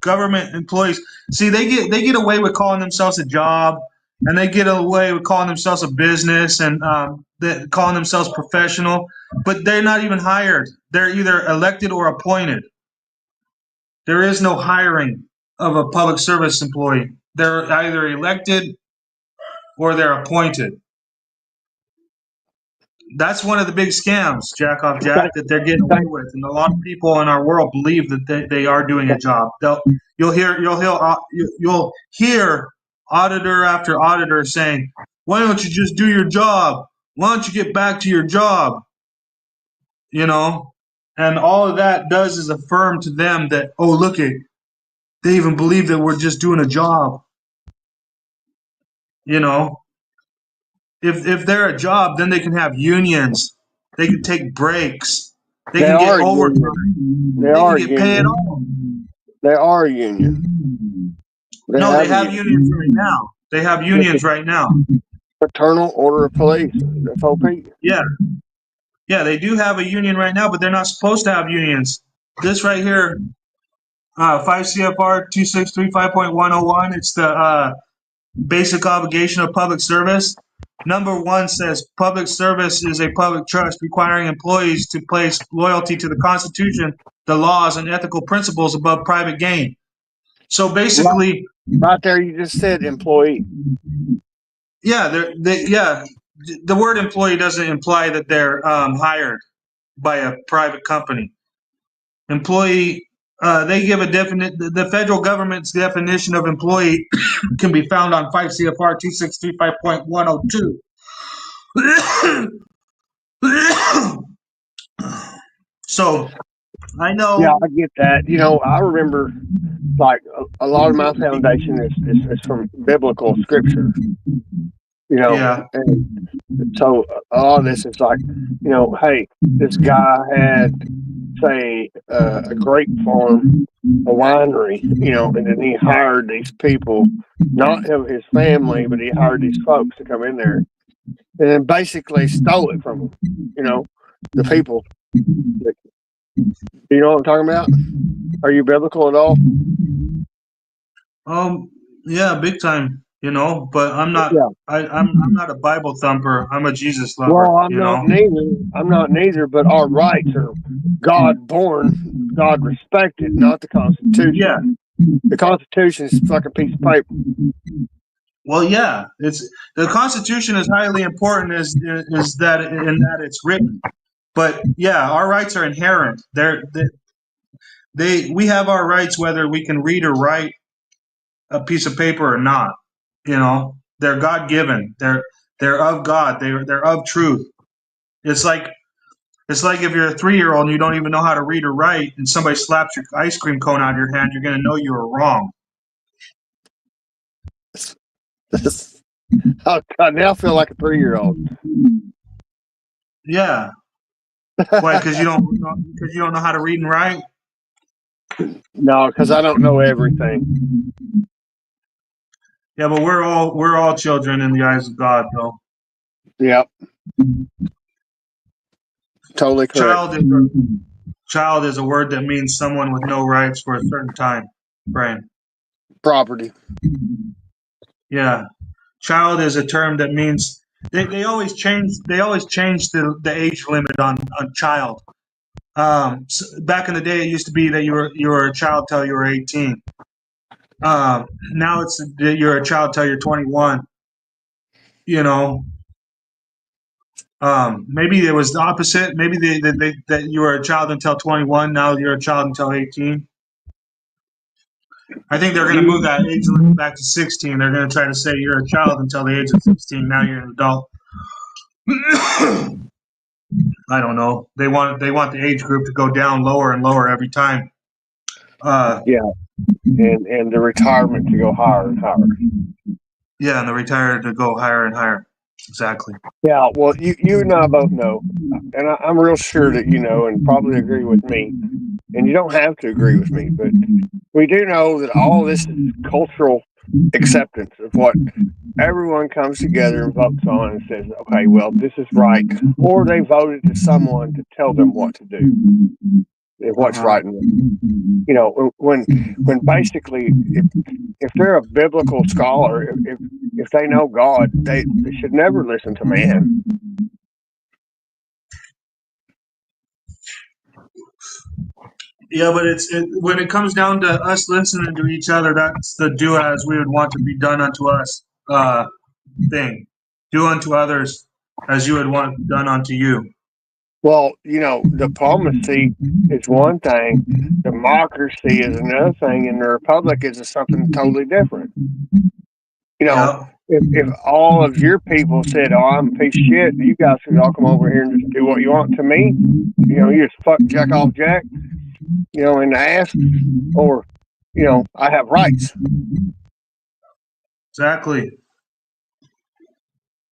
Government employees. See, they get away with calling themselves a job, and they get away with calling themselves a business, and calling themselves professional. But they're not even hired. They're either elected or appointed. There is no hiring of a public service employee. They're either elected or they're appointed. That's one of the big scams, Jack off Jack, Thank, that they're getting away thank, with, and a lot of people in our world believe that they are doing a job. You'll hear auditor after auditor saying, "Why don't you just do your job? Why don't you get back to your job?" You know, and all of that does is affirm to them that, oh, look it, they even believe that we're just doing a job. You know, if they're a job, then they can have unions. They can take breaks. They they can get are a union. They overtime. They can are a get paid union. off. They are a union. They No, they have a have union. unions right now. They have It's a unions right now. Fraternal Order of Police, FOP. Yeah, yeah, they do have a union right now, but they're not supposed to have unions. This right here, 5 CFR 2635.101. It's the basic obligation of public service. Number 1 says public service is a public trust requiring employees to place loyalty to the Constitution, the laws, and ethical principles above private gain. So Right, basically, right there, you just said employee. yeah, the word employee doesn't imply that they're hired by a private company. Employee, they give a definite. The federal government's definition of employee can be found on 5 CFR 2635.102. So I Yeah, know, I get that. I remember like a lot of my foundation is from biblical scripture. yeah, And so a lot of this is like, hey, this guy had say a grape farm, a winery, and then he hired these people, not of his family, but he hired these folks to come in there and then basically stole it from them. The people. You know what I'm talking about? Are you biblical at all? um, yeah, big time. But I'm not. Yeah. I'm not a Bible thumper. I'm a Jesus lover. Well, I'm not neither. I'm not neither, but our rights are God born, God respected, not the Yeah. Constitution. The Constitution is a fucking piece of paper. Well, yeah. It's the Constitution is highly important is that in that it's written. But yeah, our rights are inherent. We have our rights whether we can read or write a piece of paper or not. They're God given. They're of God. They're of truth. It's like if you're a 3-year-old and you don't even know how to read or write, and somebody slaps your ice cream cone out of your hand, you're going to know you were wrong. I now feel like a 3-year-old. Yeah. Why? Because you don't know how to read and write. No, because I don't know everything. Yeah, but we're all children in the eyes of God, though. Yep. Totally correct. Child is a word that means someone with no rights for a certain time frame. Property. Yeah. Child is a term that means They always change the age limit on child. Back in the day, it used to be that you were a child till you were 18. Now it's that you're a child till you're 21. You know, maybe it was the opposite. Maybe that you were a child until 21. Now you're a child until 18. I think they're going to move that age limit back to 16. They're going to try to say you're a child until the age of 16. Now you're an adult. I don't know. They want the age group to go down lower and lower every time. Yeah, and the retirement to go higher and higher. Yeah, and the retired to go higher and higher. Exactly. Yeah, well, you and I both know, and I'm real sure that you know and probably agree with me. And you don't have to agree with me, but we do know that all this is cultural acceptance of what everyone comes together and votes on and says, okay, well, this is right. Or they voted to someone to tell them what to do and what's right. And, you know, when basically, if they're a biblical scholar, if they know God, they should never listen to man. Yeah, but when it comes down to us listening to each other, that's the do as we would want to be done unto us thing. Do unto others as you would want done unto you. Well, you know, diplomacy is one thing, democracy is another thing, and the republic is something totally different. You know, if all of your people said, "Oh, I'm a piece of shit," you guys could all come over here and just do what you want to me. You know, you just fuck jack off Jack, you know, in the ass, or you know, I have rights. Exactly.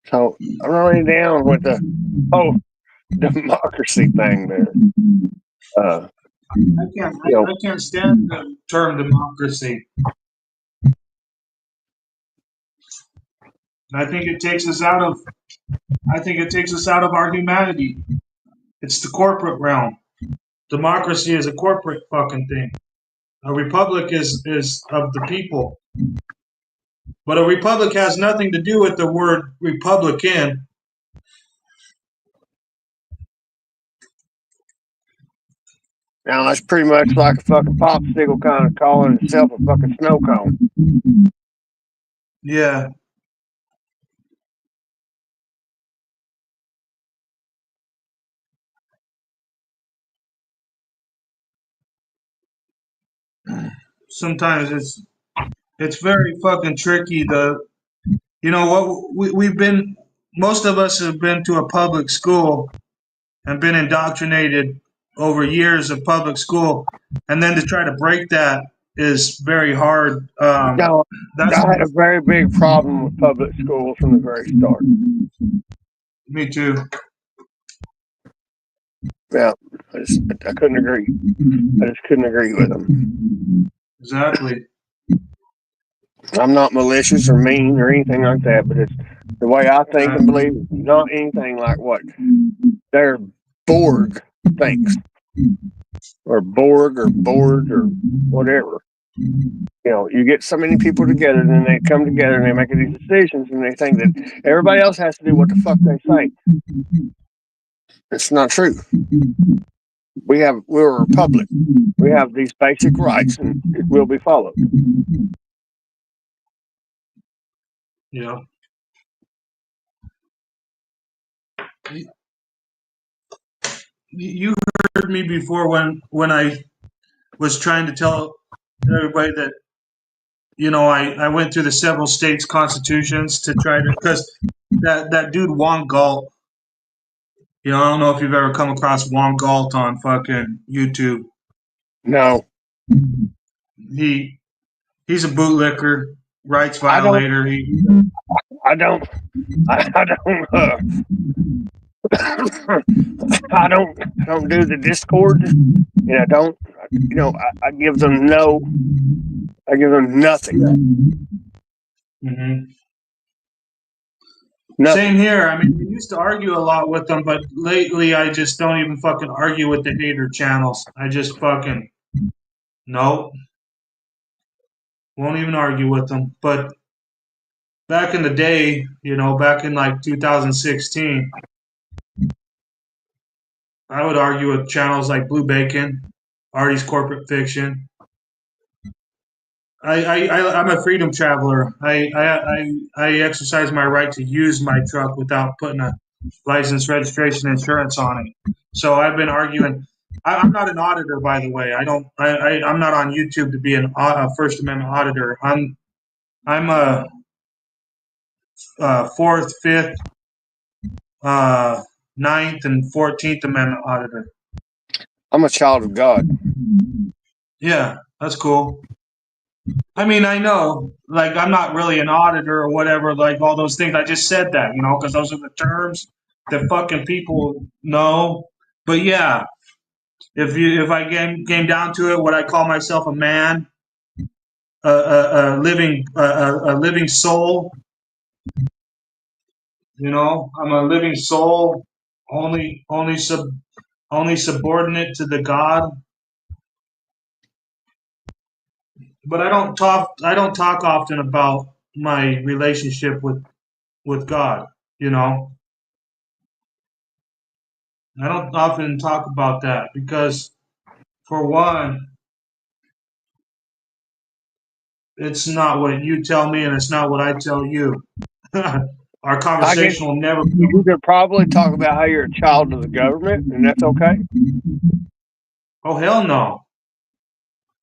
So I'm really down with the whole democracy thing there. I can't stand the term democracy. I think it takes us out of our humanity. It's the corporate realm. Democracy is a corporate fucking thing. A republic is of the people. But a republic has nothing to do with the word Republican. Now that's pretty much like a fucking popsicle kind of calling itself a fucking snow cone. Yeah. Sometimes it's very fucking tricky. You know what we've been most of us have been to a public school and been indoctrinated over years of public school, and then to try to break that is very hard. Now, I had a very big problem with public schools from the very start. Me too. Yeah, I couldn't agree. I just couldn't agree with them. Exactly. I'm not malicious or mean or anything like that, but it's the way I think and believe. Not anything like what their Borg thinks, or Borg or board or whatever. You know, you get so many people together, and then they come together and they make these decisions, and they think that everybody else has to do what the fuck they say. It's not true. We're a republic. We have these basic rights, and it will be followed. Yeah. You heard me before when I was trying to tell everybody that I went through the several states' constitutions to try to because that dude Juan Galt. I don't know if you've ever come across Juan Galt on fucking YouTube. No. He's a bootlicker, rights violator. I don't do the Discord, and I don't. I give them nothing. Mm-hmm. Same here. I mean, we used to argue a lot with them, but lately I just don't even fucking argue with the hater channels. I just fucking nope. Won't even argue with them. But back in the day, back in like 2016, I would argue with channels like Blue Bacon, Artie's Corporate Fiction. I'm a freedom traveler. I exercise my right to use my truck without putting a license, registration, insurance on it. So I've been arguing. I'm not an auditor, by the way. I'm not on YouTube to be a First Amendment auditor. I'm a Fourth, Fifth, Ninth, and 14th Amendment auditor. I'm a child of God. Yeah, that's cool. I mean, I know, like, I'm not really an auditor or whatever, like all those things. I just said that, because those are the terms that fucking people know. But yeah, if I came down to it, would I call myself a man, a living soul? I'm a living soul, only subordinate to the God. But I don't talk often about my relationship with God. I don't often talk about that because, for one, it's not what you tell me and it's not what I tell you. Our I guess conversation will never you be. could probably talk about how you're a child of the government, and that's okay. Oh, hell no.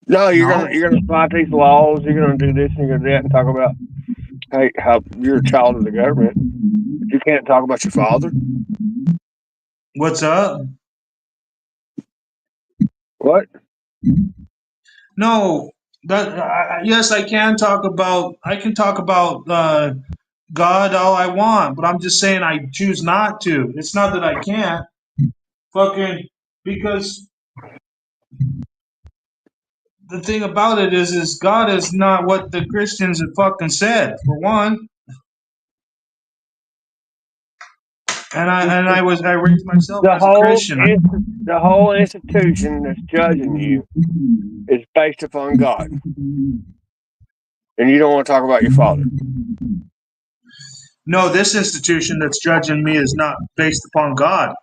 No, No. you're gonna fight these laws. You're gonna do this and you're gonna do that, and talk about how you're a child of the government. But you can't talk about your father. What's up? What? No. Yes, I can talk about. God all I want, but I'm just saying I choose not to. It's not that I can't. Fucking because the thing about it is God is not what the Christians have fucking said, for one. And I raised myself The as a whole Christian. the whole institution that's judging you is based upon God, and you don't want to talk about your father. No, this institution that's judging me is not based upon God.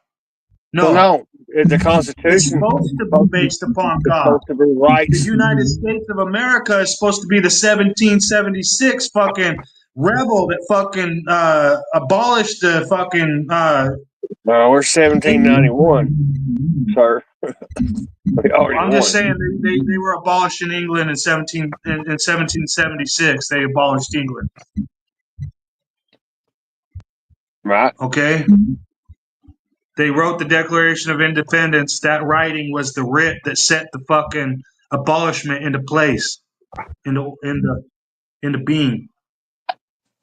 Well, No, no, the it's Constitution supposed to be based upon is God. supposed to be The rights. United States of America is supposed to be the 1776 fucking rebel that fucking abolished the fucking No, we're 1791, sir. We already I'm just won, saying they were abolished in England in 1776. They abolished England. right? Okay. They wrote the Declaration of Independence. That writing was the writ that set the fucking abolishment into place, into being.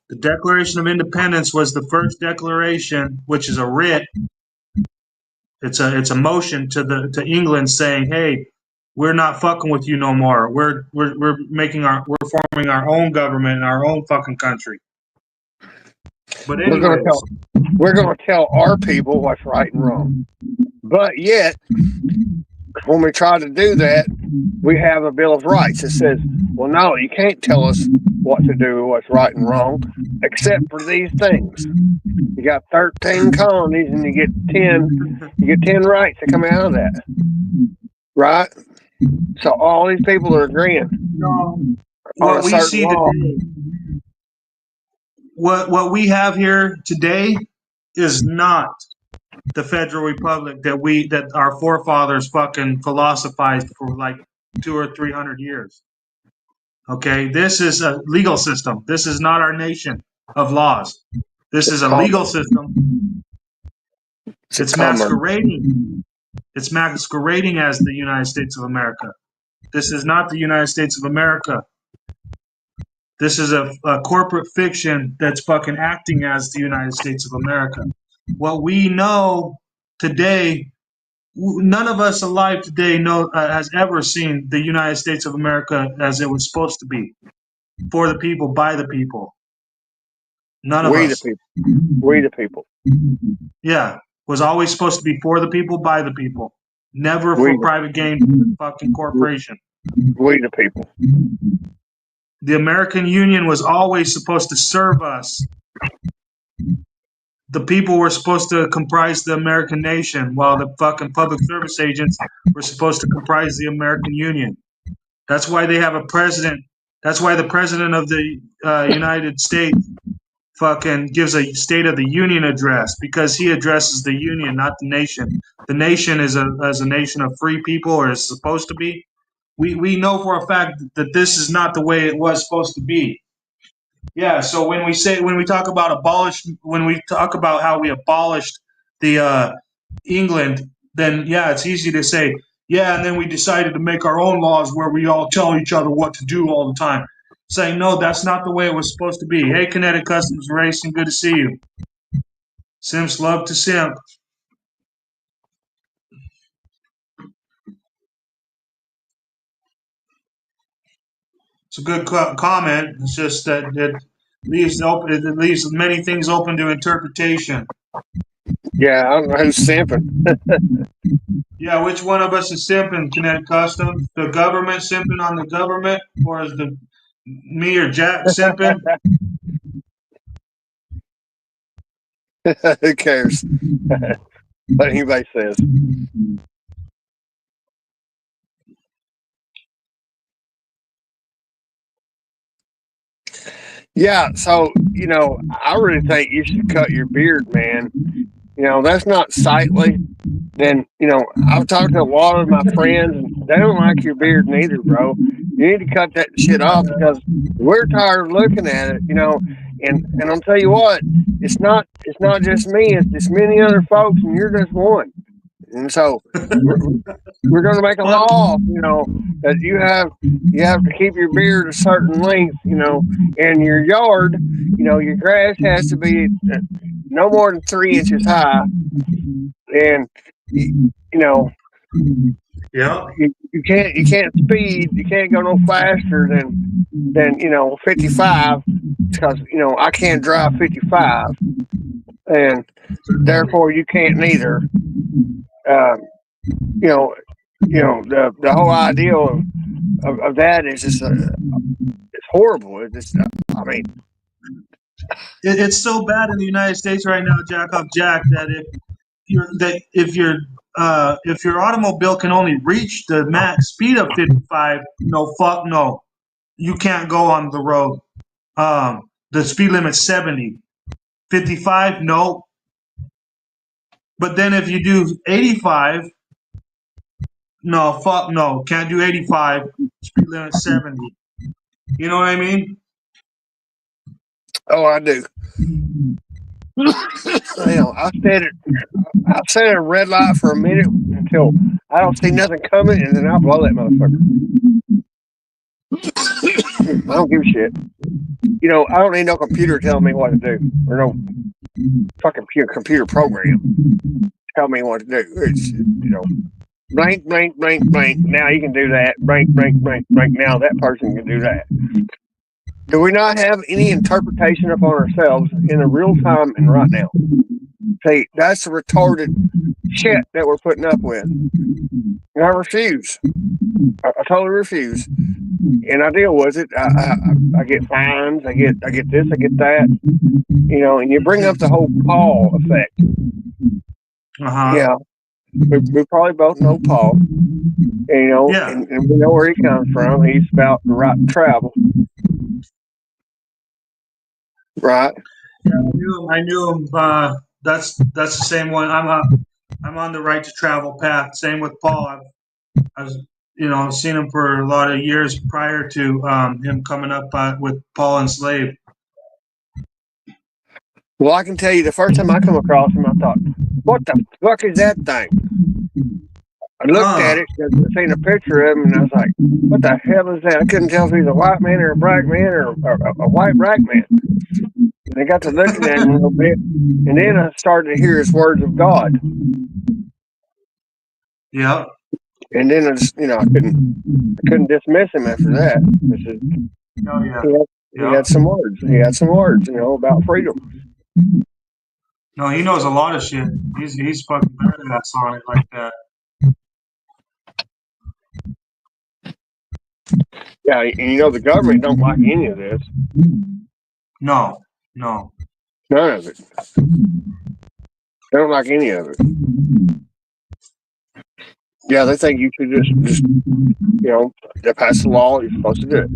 The Declaration of Independence was the first declaration, which is a writ. It's a motion to England saying, "Hey, we're not fucking with you no more. We're forming our own government in our own fucking country." But We're gonna anyways, tell we're gonna tell our people what's right and wrong. But yet, when we try to do that, we have a Bill of Rights that says, "Well, no, you can't tell us what to do, what's right and wrong, except for these things." You got 13 colonies, and you get 10 rights that come out of that, right? So all these people are agreeing on what a we certain see law. today, what we have here today, is not the federal republic that our forefathers fucking philosophized for like 200 or 300 years. Okay, this is a legal system. This is not our nation of laws. This is It's a legal common. system. It's a It's common. masquerading. It's masquerading as the United States of America. This is not the United States of America. This is a corporate fiction that's fucking acting as the United States of America. What we know today, none of us alive today has ever seen the United States of America as it was supposed to be, for the people, by the people. None of We the us. people. We the people. Yeah, was always supposed to be for the people, by the people. Never We for private gain, fucking corporation. we the people. The American Union was always supposed to serve us. The people were supposed to comprise the American nation, while the fucking public service agents were supposed to comprise the American Union. That's why they have a president. That's why the president of the United States fucking gives a State of the Union address, because he addresses the union, not the nation. The nation is a nation of free people, or is supposed to be. We know for a fact that this is not the way it was supposed to be. Yeah, so when we talk about when we talk about how we abolished the England, then yeah, it's easy to say, yeah, and then we decided to make our own laws where we all tell each other what to do all the time. Saying no, that's not the way it was supposed to be. Hey, Kinetic Customs Racing, good to see you. Simps love to simp. It's a good comment. It's just that it leaves many things open to interpretation. Yeah, I don't know who's simping. Yeah, which one of us is simping, Kinetic Customs? The government simping on the government, or is the me or Jack simping? Who cares what anybody says? Yeah, so I really think you should cut your beard, man. That's not sightly. And I've talked to a lot of my friends, and they don't like your beard neither, bro. You need to cut that shit off because we're tired of looking at it, And I'll tell you what, it's not just me; it's many other folks, and you're just one. And so we're going to make a law, that you have to keep your beard a certain length, and your yard, your grass has to be no more than 3 inches high, and Yeah. you can't speed, you can't go no faster than 55 because I can't drive 55, and therefore you can't neither. The whole idea of that is just it's horrible. It's just, I mean, it's so bad in the United States right now, Jack, that if your automobile can only reach the max speed of 55, no, fuck no, you can't go on the road. The speed limit's 70. 55, no. But then if you do 85, no, fuck no, can't do 85. Speed limit 70. You know what I mean? oh, I do. I said at a red light for a minute until I don't see nothing coming, and then I blow that motherfucker. I don't give a shit. I don't need no computer telling me what to do, or no fucking computer program tell me what to do. It's blank, blank, blank, blank. Now you can do that. Blank, blank, blank, blank. Now that person can do that. Do we not have any interpretation upon ourselves in the real time and right now? See, that's the retarded shit that we're putting up with. And I refuse. I totally refuse. And I deal with it. I get fines. I get this. I get that. And you bring up the whole Paul effect. Yeah. We probably both know Paul. And, Yeah. and we know where he comes from. He's about the right to travel. Right. Yeah, I knew him. That's the same one. I'm on the right to travel path. Same with Paul. I've seen him for a lot of years prior to him coming up with Paul and Slave. Well, I can tell you, the first time I come across him, I thought, "What the fuck is that thing?" I looked at it, I seen a picture of him, and I was like, "What the hell is that?" I couldn't tell if he was a white man or a black man or a white black man. And I got to looking at him a little bit, and then I started to hear his words of God. Yeah. And then I just, I couldn't dismiss him after that. Oh yeah. He had some words. He had some words, about freedom. No, he knows a lot of shit. He's fucking badass on it like that. Yeah, and you know the government don't like any of this. No. None of it. They don't like any of it. Yeah, they think you should just they pass the law, you're supposed to do it.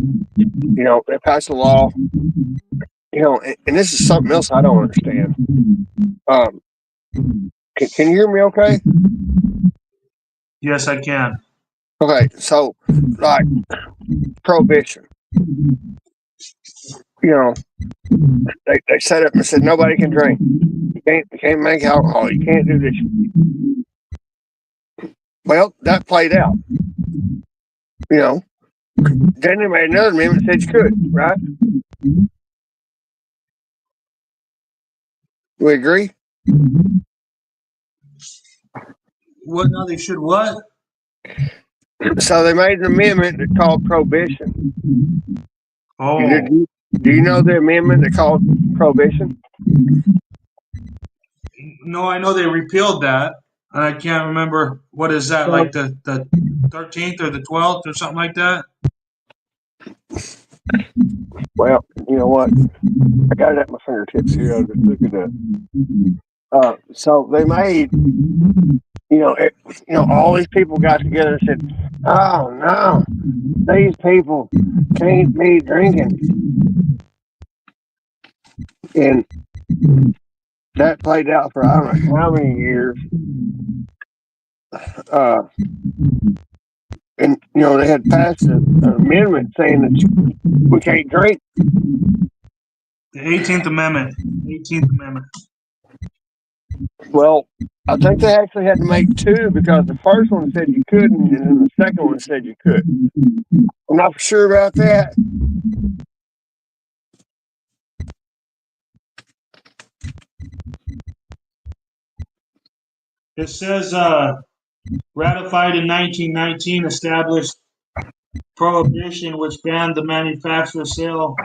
They pass the law, and this is something else I don't understand. Can you hear me okay? Yes, I can. Okay, so like prohibition. They set up and said nobody can drink. You can't make alcohol. You can't do this. Well, that played out. Then they made another amendment that said you could, right? We agree? What? No, they should what? So they made an amendment that called prohibition. Oh. Do you know the amendment that called prohibition? No, I know they repealed that. I can't remember. What is that? Like the 13th or the 12th or something like that? Well, you know what? I got it at my fingertips here. I'll just look it up. So they made, all these people got together and said, "Oh no, these people can't be drinking," and that played out for I don't know how many years. And they had passed an amendment saying that we can't drink. The 18th Amendment. 18th Amendment. Well, I think they actually had to make two because the first one said you couldn't, and then the second one said you could. I'm not for sure about that. It says ratified in 1919, established prohibition which banned the manufacture, sale,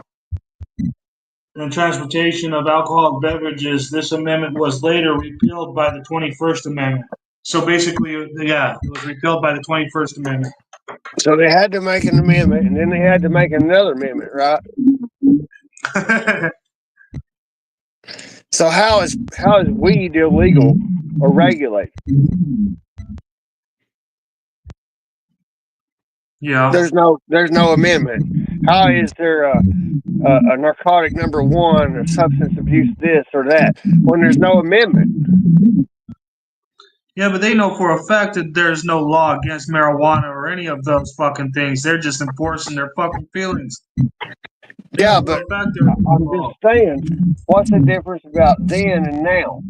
and transportation of alcoholic beverages. This amendment was later repealed by the 21st Amendment. So basically, yeah, it was repealed by the 21st Amendment. So they had to make an amendment, and then they had to make another amendment, right? So how is weed illegal or regulated? Yeah. There's no amendment. How is there a narcotic number one, a substance abuse this or that, when there's no amendment? Yeah, but they know for a fact that there's no law against marijuana or any of those fucking things. They're just enforcing their fucking feelings. Yeah, but I'm just saying, what's the difference about then and now?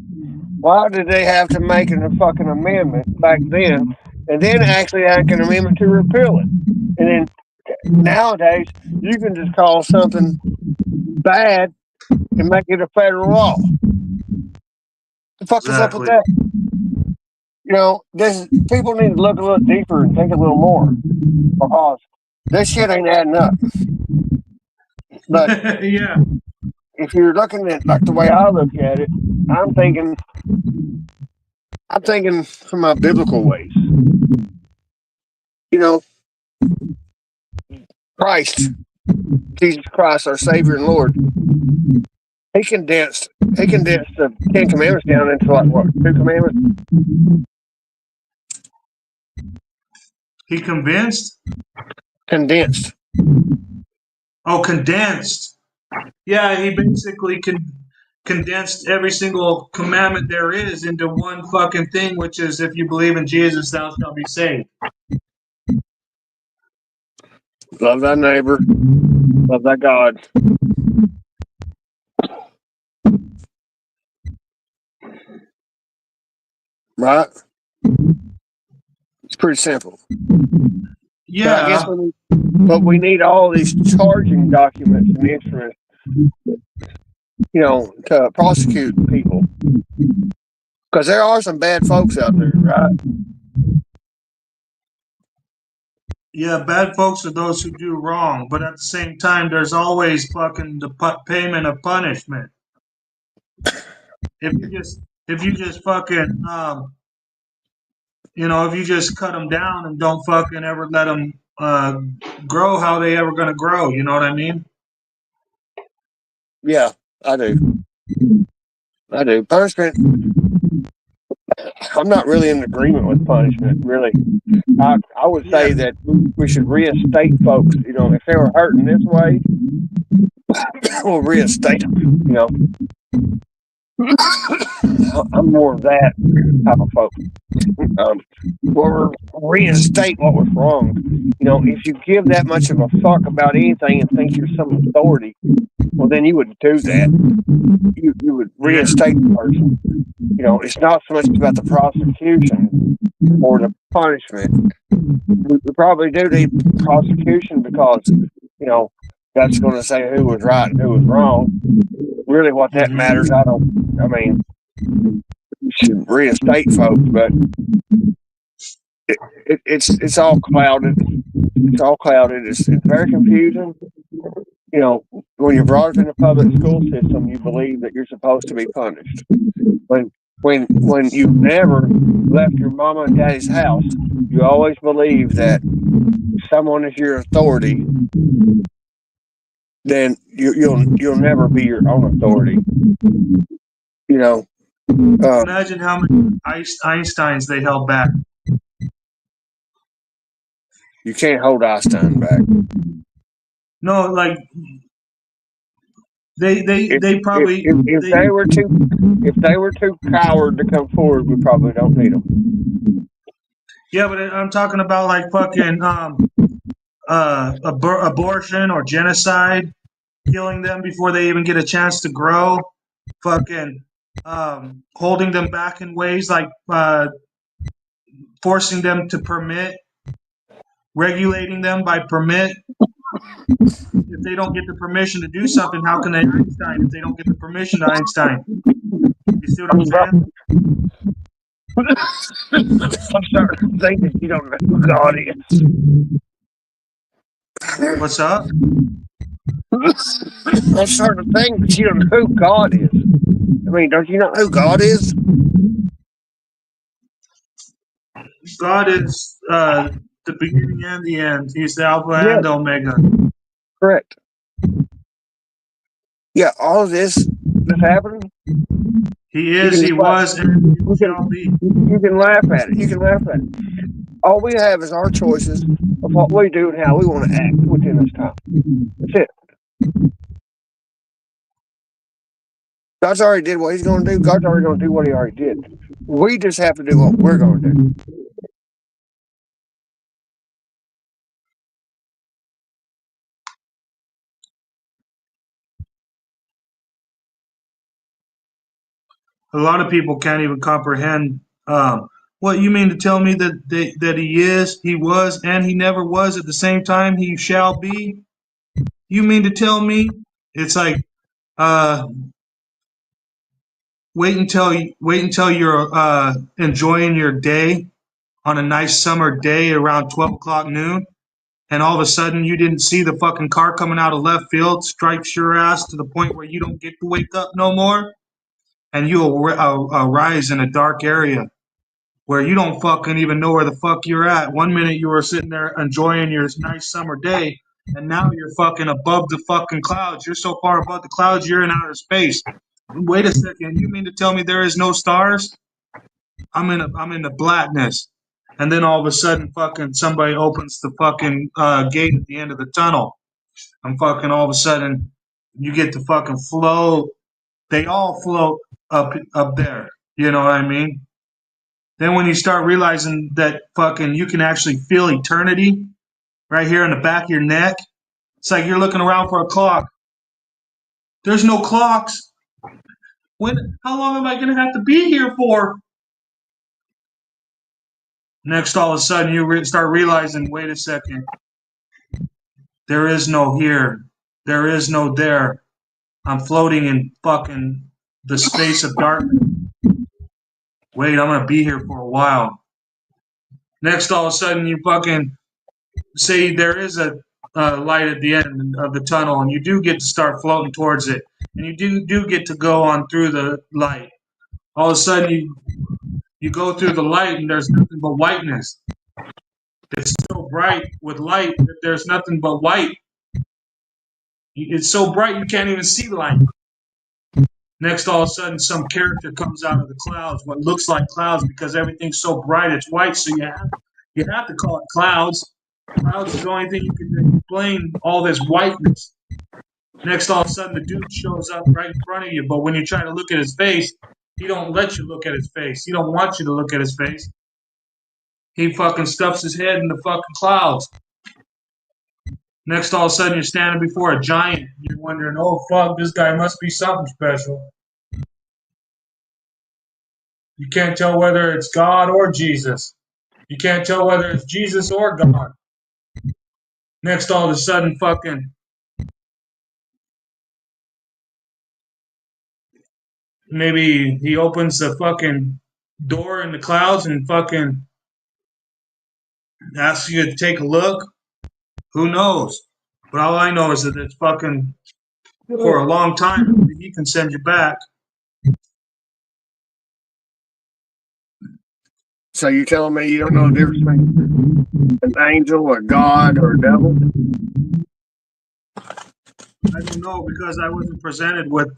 Why did they have to make a fucking amendment back then, and then actually make an amendment to repeal it? And then nowadays, you can just call something bad and make it a federal law. The fuck is up with that? People need to look a little deeper and think a little more, because this shit ain't adding up. But yeah, if you're looking at like the way I look at it, I'm thinking from my biblical ways. Christ, Jesus Christ, our Savior and Lord. He condensed the 10 Commandments down into like what, 2 commandments? He convinced? Condensed. Oh, condensed. Yeah, he basically condensed every single commandment there is into one fucking thing, which is if you believe in Jesus, thou shalt be saved. Love thy neighbor. Love thy God. Right? It's pretty simple. Yeah. But we need all these charging documents and instruments, to prosecute people. Because there are some bad folks out there, right? Yeah, bad folks are those who do wrong, but at the same time, there's always fucking the payment of punishment. If you just fucking if you just cut them down and don't fucking ever let them grow how they ever going to grow. You know what I mean? Yeah, I do. Punishment. I'm not really in agreement with punishment. Really, I would say that we should reinstate folks. You know, if they were hurting this way, we'll reinstate them. You know, I'm more of that type of folk. Or reinstate what was wrong. You know, if you give that much of a fuck about anything and think you're some authority, well, then you would do that. You would reinstate the person. You know, it's not so much about the prosecution or the punishment. We probably do need prosecution because, you know, that's going to say who was right and who was wrong. Really, what that matters, I mean, you should reinstate folks, but it's all clouded. It's all clouded. It's very confusing. You know, when you're brought up in the public school system, you believe that you're supposed to be punished. When you've never left your mama and daddy's house, you always believe that someone is your authority. Then you'll never be your own authority. You know. Imagine how many Einsteins they held back. You can't hold Einstein back. No, like they probably if they were too coward to come forward, we probably don't need them. Yeah, but I'm talking about like fucking abortion or genocide, killing them before they even get a chance to grow, fucking holding them back in ways like forcing them to permit, regulating them by permit. If they don't get the permission to do something, how can they Einstein if they don't get the permission to Einstein? You see what I'm saying? I'm starting to think that you don't know who God is. What's up? I'm starting to think that you don't know who God is. I mean, don't you know who God is? God is the beginning and the end. He's the Alpha and Omega. Correct. Yeah, all of this that's happening. He is, he was, and he shall be. You can laugh at it. You can laugh at it. All we have is our choices of what we do and how we want to act within this time. That's it. God's already did what he's going to do. God's already going to do what he already did. We just have to do what we're going to do. A lot of people can't even comprehend. What you mean to tell me that he is, he was, and he never was at the same time? He shall be. You mean to tell me? It's like wait until you're enjoying your day on a nice summer day around 12 o'clock noon, and all of a sudden you didn't see the fucking car coming out of left field, strikes your ass to the point where you don't get to wake up no more, and you arise in a dark area where you don't fucking even know where the fuck you're at. One minute you were sitting there enjoying your nice summer day, and now you're fucking above the fucking clouds. You're so far above the clouds, you're in outer space. Wait a second, you mean to tell me there is no stars? I'm in the blackness. And then all of a sudden, fucking somebody opens the fucking gate at the end of the tunnel. And fucking all of a sudden, you get to fucking float. They all float up there. You know what I mean? Then when you start realizing that fucking you can actually feel eternity right here in the back of your neck, it's like you're looking around for a clock. There's no clocks. How long am I gonna have to be here for? Next, all of a sudden, you start realizing, wait a second, there is no here, there is no there. I'm floating in fucking the space of darkness. Wait, I'm gonna be here for a while. Next, all of a sudden, you fucking say there is a light at the end of the tunnel, and you do get to start floating towards it, and you do get to go on through the light. All of a sudden, you go through the light, and there's nothing but whiteness. It's so bright with light that there's nothing but white. It's so bright you can't even see the light. Next, all of a sudden, some character comes out of the clouds, what looks like clouds, because everything's so bright, it's white. So you have to call it clouds. Clouds is the only thing you can explain all this whiteness. Next, all of a sudden, the dude shows up right in front of you. But when you try to look at his face, he don't let you look at his face. He don't want you to look at his face. He fucking stuffs his head in the fucking clouds. Next, all of a sudden, you're standing before a giant. You're wondering, oh, fuck, this guy must be something special. You can't tell whether it's God or Jesus. You can't tell whether it's Jesus or God. Next, all of a sudden, fucking maybe he opens the fucking door in the clouds and fucking asks you to take a look. Who knows? But all I know is that it's fucking for a long time. He can send you back. So you telling me you don't know the difference between an angel, a god, or a devil? I don't know because I wasn't presented with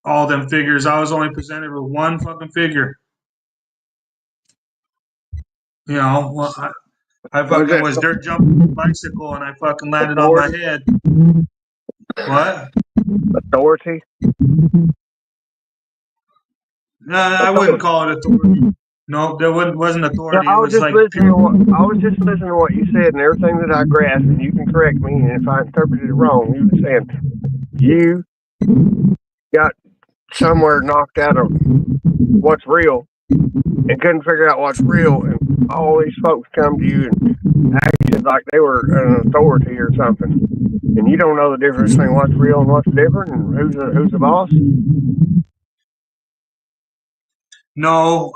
all them figures. I was only presented with one fucking figure. You know, well, I fucking was dirt jumping a bicycle and I fucking landed on my head. What? Authority? No, I wouldn't call it authority. No, there wasn't authority. No, I It was was just like listening. I was just listening to what you said and everything that I grasped, and you can correct me. And if I interpreted it wrong, you were saying you got somewhere knocked out of what's real and couldn't figure out what's real, and all these folks come to you and acted like they were an authority or something, and you don't know the difference between what's real and what's different, and who's the boss. no.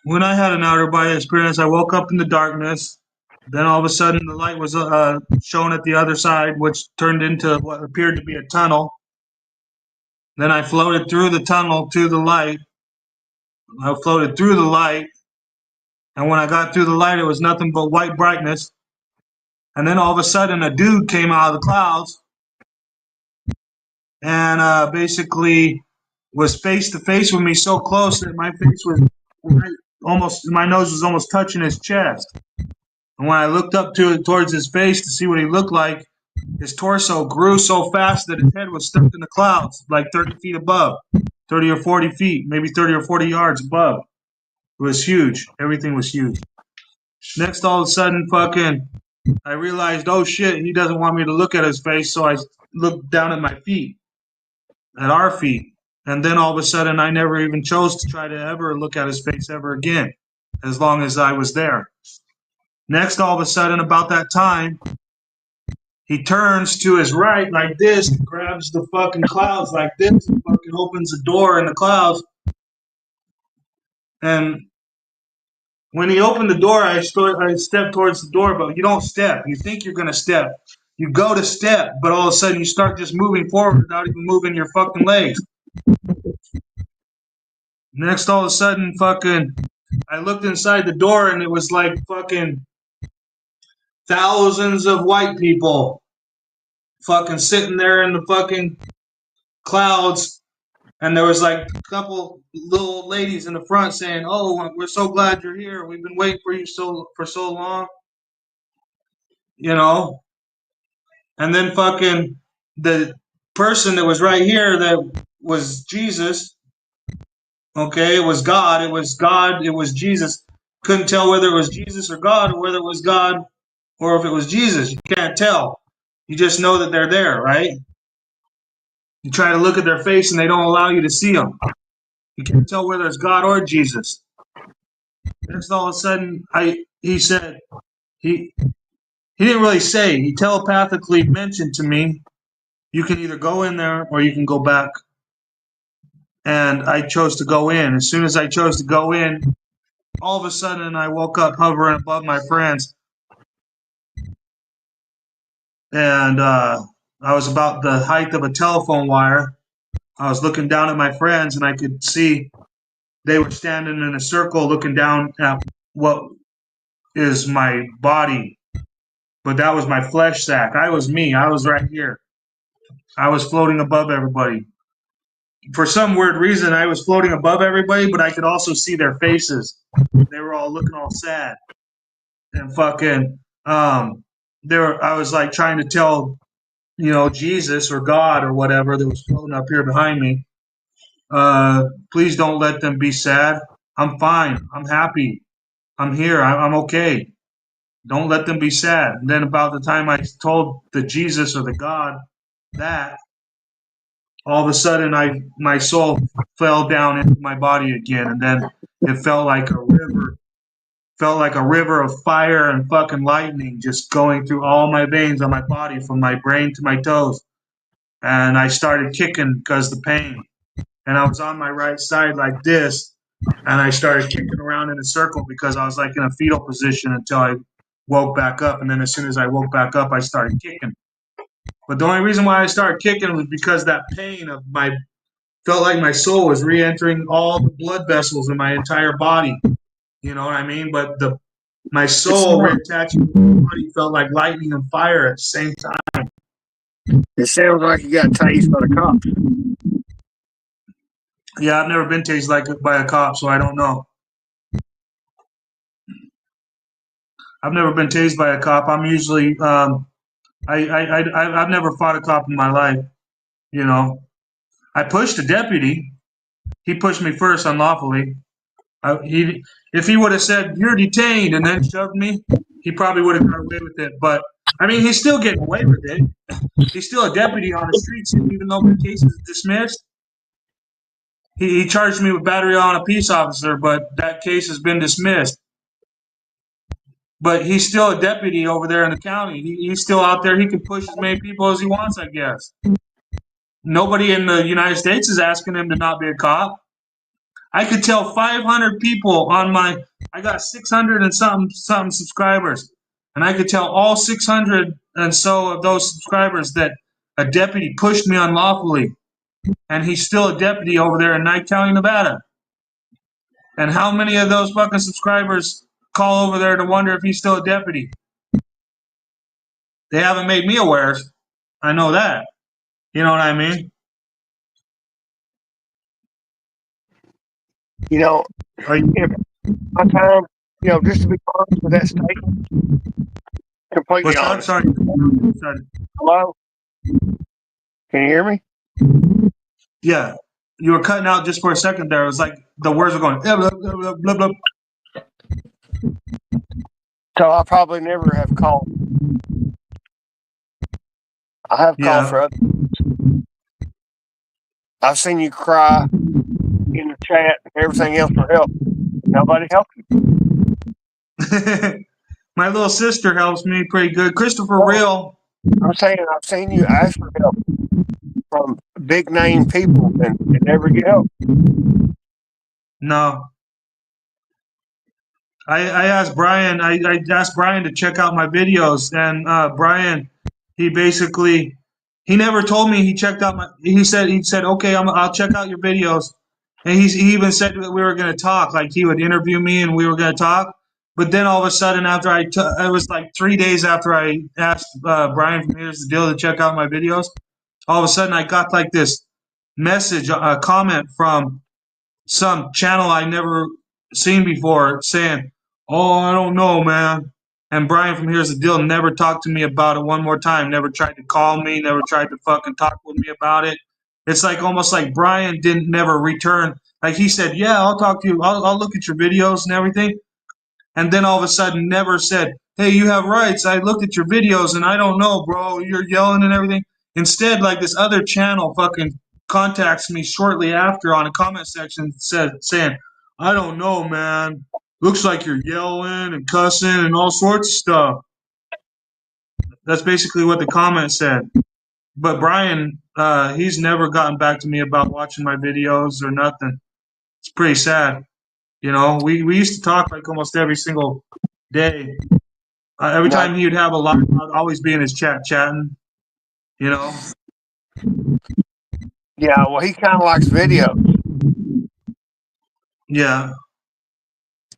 When I had an outer body experience, I woke up in the darkness. Then all of a sudden, the light was shown at the other side, which turned into what appeared to be a tunnel. Then I floated through the tunnel to the light. I floated through the light, and when I got through the light, it was nothing but white brightness. And then all of a sudden, a dude came out of the clouds and basically was face to face with me, so close that my face was my nose was almost touching his chest. And when I looked up towards his face to see what he looked like, his torso grew so fast that his head was stuck in the clouds, like 30 feet above, 30 or 40 feet, maybe 30 or 40 yards above. It was huge. Everything was huge. Next, all of a sudden, fucking, I realized, oh shit, he doesn't want me to look at his face, so I looked down at my feet, at our feet. And then all of a sudden, I never even chose to try to ever look at his face ever again, as long as I was there. Next, all of a sudden, about that time, he turns to his right like this, and grabs the fucking clouds like this, and fucking opens the door in the clouds. And when he opened the door, I stepped towards the door, but you don't step. You think you're gonna step. You go to step, but all of a sudden you start just moving forward without even moving your fucking legs. Next, all of a sudden, fucking, I looked inside the door and it was like fucking thousands of white people fucking sitting there in the fucking clouds. And there was like a couple little ladies in the front saying, "Oh, we're so glad you're here. We've been waiting for you for so long." You know? And then fucking the person that was right here that was Jesus, okay, it was God, it was Jesus. Couldn't tell whether it was Jesus or God, or whether it was God or if it was Jesus. You can't tell. You just know that they're there, right? You try to look at their face and they don't allow you to see them. You can't tell whether it's God or Jesus. Then all of a sudden, he said, he didn't really say, he telepathically mentioned to me, you can either go in there or you can go back. And I chose to go in. As soon as I chose to go in, all of a sudden I woke up hovering above my friends. And I was about the height of a telephone wire. I was looking down at my friends and I could see they were standing in a circle looking down at what is my body, but that was my flesh sack. I was me. I was right here. I was floating above everybody. For some weird reason, I was floating above everybody, but I could also see their faces. They were all looking all sad and fucking. I was like trying to tell, Jesus or God or whatever that was floating up here behind me. Please don't let them be sad. I'm fine. I'm happy. I'm here. I'm okay. Don't let them be sad. And then about the time I told the Jesus or the God that, all of a sudden my soul fell down into my body again, and then it felt like a river of fire and fucking lightning just going through all my veins on my body from my brain to my toes. And I started kicking because the pain. And I was on my right side like this, and I started kicking around in a circle because I was like in a fetal position until I woke back up. And then as soon as I woke back up, I started kicking. But the only reason why I started kicking was because that pain of my felt like my soul was re-entering all the blood vessels in my entire body. You know what I mean? But my soul reattaching to my body felt like lightning and fire at the same time. It sounds like you got tased by the cops. Yeah, I've never been tased by a cop, so I don't know. I've never been tased by a cop. I'm usually I've never fought a cop in my life. You know, I pushed a deputy. He pushed me first unlawfully. If he would have said you're detained and then shoved me, he probably would have got away with it. But I mean, he's still getting away with it. He's still a deputy on the streets, even though the case is dismissed. He charged me with battery on a peace officer, but that case has been dismissed. But he's still a deputy over there in the county. He's still out there. He can push as many people as he wants, I guess. Nobody in the United States is asking him to not be a cop. I could tell 500 people I got 600 and something subscribers. And I could tell all 600 and so of those subscribers that a deputy pushed me unlawfully. And he's still a deputy over there in Knight County, Nevada. And how many of those fucking subscribers call over there to wonder if he's still a deputy? They haven't made me aware. I know that. You know what I mean? If my time, just to be honest with that statement, completely honest. Sorry. Hello? Can you hear me? Yeah. You were cutting out just for a second there. It was like the words were going, blah, blah, blah, blah, blah. So I probably never have called. I have called for others. I've seen you cry in the chat and everything else for help. Nobody helped you. My little sister helps me pretty good. Christopher Real. I'm saying I've seen you ask for help from big name people and never get help. No. I asked Brian. I asked Brian to check out my videos, and Brian, he never told me he checked out my. He said okay, I'll check out your videos, and he even said that we were going to talk, like he would interview me and we were going to talk. But then all of a sudden, it was like 3 days after I asked Brian from Here's the Deal to check out my videos. All of a sudden, I got like this message, a comment from some channel I never seen before saying, "Oh, I don't know, man." And Brian from Here's the Deal never talked to me about it one more time. Never tried to call me. Never tried to fucking talk with me about it. It's like almost like Brian didn't never return. Like he said, "Yeah, I'll talk to you. I'll look at your videos and everything." And then all of a sudden never said, "Hey, you have rights. I looked at your videos and I don't know, bro. You're yelling and everything." Instead, like this other channel fucking contacts me shortly after on a comment section saying, "I don't know, man. Looks like you're yelling and cussing and all sorts of stuff." That's basically what the comment said. But Brian, he's never gotten back to me about watching my videos or nothing. It's pretty sad. You know, we used to talk like almost every single day. Every time he would have a live, I'd always be in his chat chatting. You know. Yeah, well, he kind of likes video. Yeah.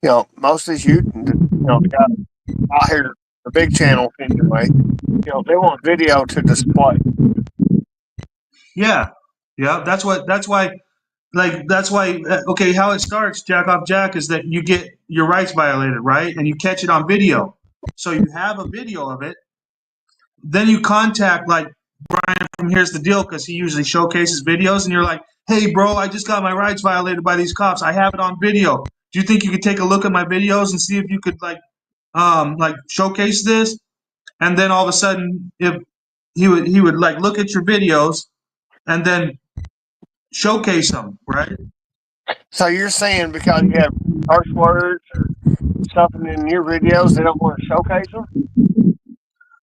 You know, most of these you know, the guys out here, the big channels anyway, you know, they want video to display. Yeah, yeah. That's why. Like that's why. Okay, how it starts, Jack Off Jack, is that you get your rights violated, right? And you catch it on video. So you have a video of it. Then you contact like Brian from Here's the Deal because he usually showcases videos, and you're like, "Hey, bro, I just got my rights violated by these cops. I have it on video. Do you think you could take a look at my videos and see if you could like showcase this?" And then all of a sudden, if he would like look at your videos and then showcase them, right? So you're saying because you have harsh words or something in your videos, they don't want to showcase them?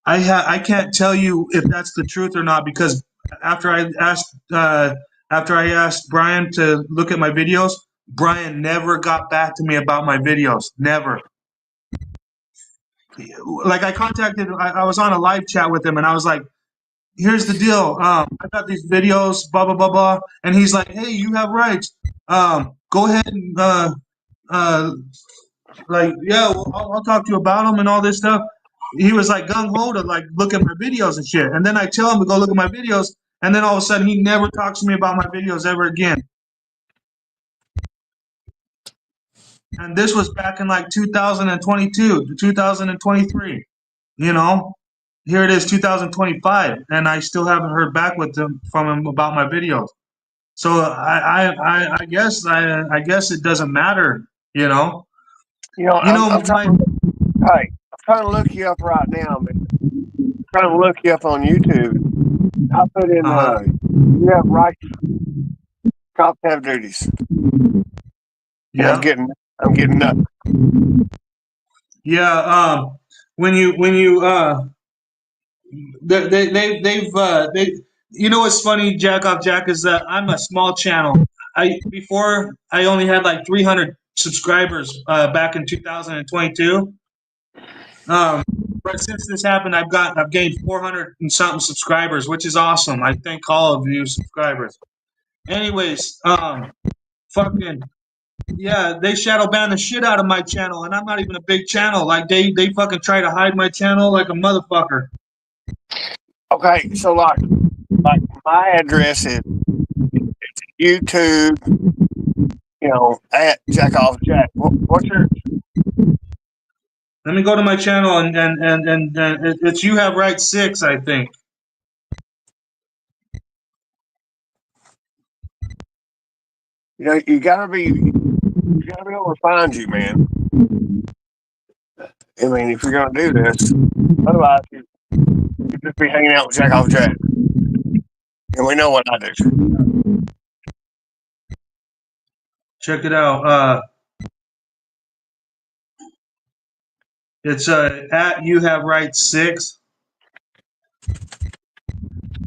I can't tell you if that's the truth or not because after I asked Brian to look at my videos, Brian never got back to me about my videos. Never. Like I was on a live chat with him and I was like, here's the deal. I got these videos, blah blah blah blah, and he's like, hey, you have rights. Go ahead and uh, like, yeah, well, I'll talk to you about them and all this stuff. He was like gung ho to like look at my videos and shit, and then I tell him to go look at my videos, and then all of a sudden he never talks to me about my videos ever again. And this was back in like 2022 to 2023. You know, here it is 2025, and I still haven't heard back from him about my videos. So I guess it doesn't matter. You know. You know, You know I'm trying. Hey, I'm trying to look you up right now, man. I'm trying to look you up on YouTube. I put in you have rights. Cops have duties. And yeah. I'm getting nothing. Yeah. When you they you know what's funny, Jack Off Jack, is that I'm a small channel. Before I only had like 300 subscribers back in 2022. But since this happened, I've gained 400 and something subscribers, which is awesome. I thank all of you subscribers. Anyways, fucking yeah, they shadow ban the shit out of my channel, and I'm not even a big channel. Like they fucking try to hide my channel like a motherfucker. Okay, so like my address is YouTube, you know, at Jack Off Jack. What's your? Let me go to my channel and it's You Have Right 6, I think. You know, you gotta be able to find you, man. I mean, if you're gonna do this, otherwise you just be hanging out with Jack Off Jack. And we know what I do. Check it out. It's at You Have Right 6.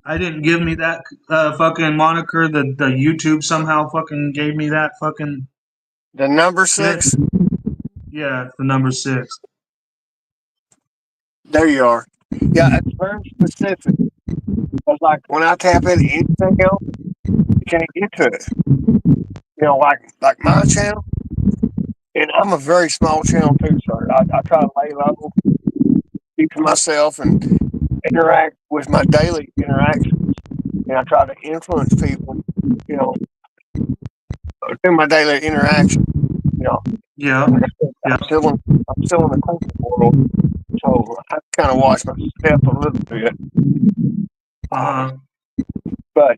I didn't give me that fucking moniker. The YouTube somehow fucking gave me that fucking. The number 6? Yeah, the number 6. There you are. Yeah, it's very specific. Because like when I tap into anything else, you can't get to it. You know, like my channel, and I'm a very small channel too, sir. I try to lay level, keep to myself, and interact with my daily interactions. And I try to influence people, you know, through my daily interaction. You know, Yeah. I'm still in the corporate world, so I kind of watch my step a little bit. But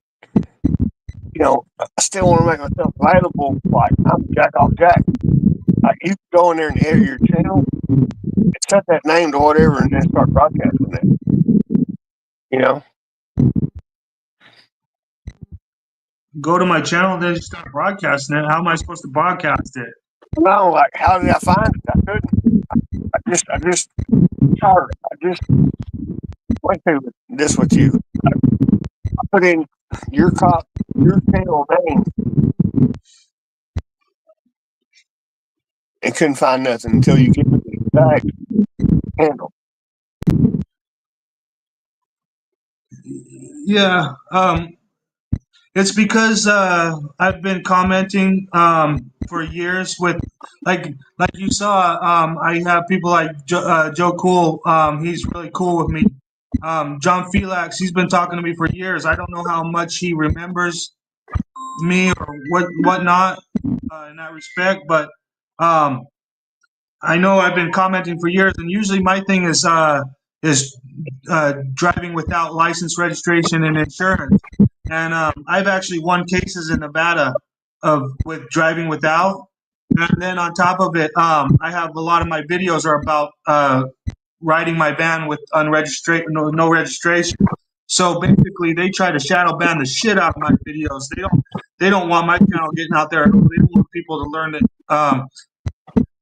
you know, I still want to make myself available. Like I'm Jack Off Jack. Like you can go in there and edit your channel, and set that name to whatever, and then start broadcasting it. You know. Go to my channel, then start broadcasting it. How am I supposed to broadcast it? No, like how did I find it? I couldn't. I just went through this with you. I put in your channel name and couldn't find nothing until you give me the exact handle. Yeah. It's because I've been commenting for years with like you saw. I have people like Joe Cool. He's really cool with me. John Filax. He's been talking to me for years. I don't know how much he remembers me or whatnot in that respect, but I know I've been commenting for years, and usually my thing is driving without license, registration, and insurance. And I've actually won cases in Nevada with driving without. And then on top of it, I have a lot of my videos are about riding my van with unregistered, no registration. So basically, they try to shadow ban the shit out of my videos. They don't want my channel getting out there. They don't want people to learn that.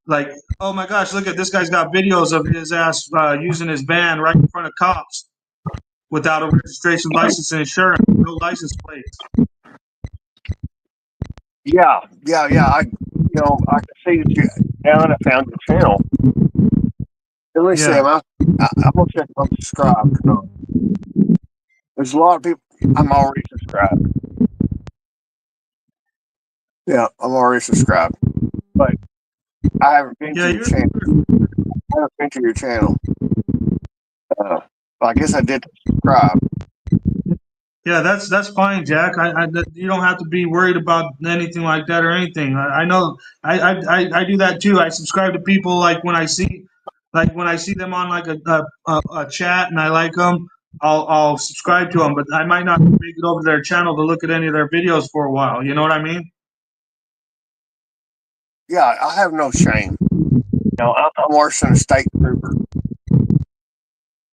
Like, oh my gosh, look at this guy's got videos of his ass using his van right in front of cops without a registration, license, and insurance, no license plates. Yeah. I can see that you now that I found your channel. Let me see. I'm gonna check if I'm subscribed or not. There's a lot of people. I'm already subscribed. Yeah, I'm already subscribed, but I haven't been to your channel. I haven't been to your channel. I guess I did subscribe. Yeah, that's fine, Jack. You don't have to be worried about anything like that or anything. I know I do that too. I subscribe to people like when I see them on like a chat and I like them, I'll subscribe to them. But I might not make it over to their channel to look at any of their videos for a while. You know what I mean? Yeah, I have no shame. I'm worse than a state trooper.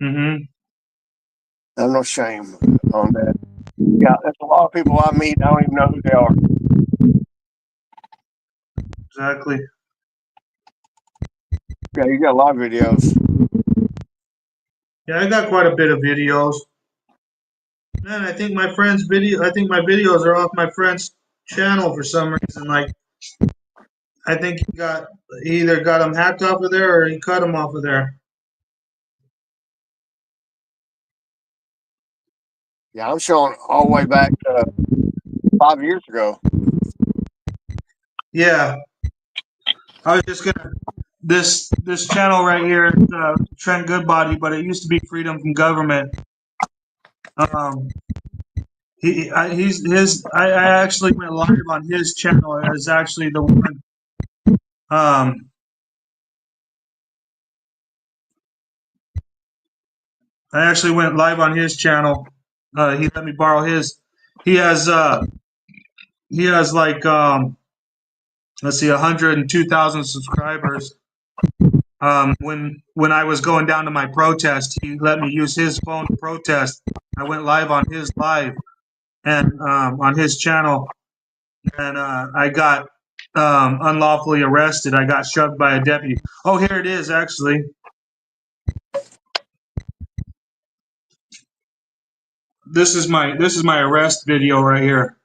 Mm-hmm. I have no shame on that. Yeah, there's a lot of people I meet. I don't even know who they are. Exactly. Yeah, you got a lot of videos. Yeah, I got quite a bit of videos. Man, I think my videos are off my friend's channel for some reason. Like, I think he either got them hacked off of there or he cut them off of there. Yeah, I'm showing all the way back to 5 years ago. Yeah, I was just gonna this channel right here, Trent Goodbody, but it used to be Freedom from Government. I actually went live on his channel as actually the one. I actually went live on his channel. He let me borrow his. He has like let's see, 102,000 subscribers. When I was going down to my protest, he let me use his phone to protest. I went live on his live and on his channel, and I got unlawfully arrested. I got shoved by a deputy. Oh, here it is, actually. This is my arrest video right here.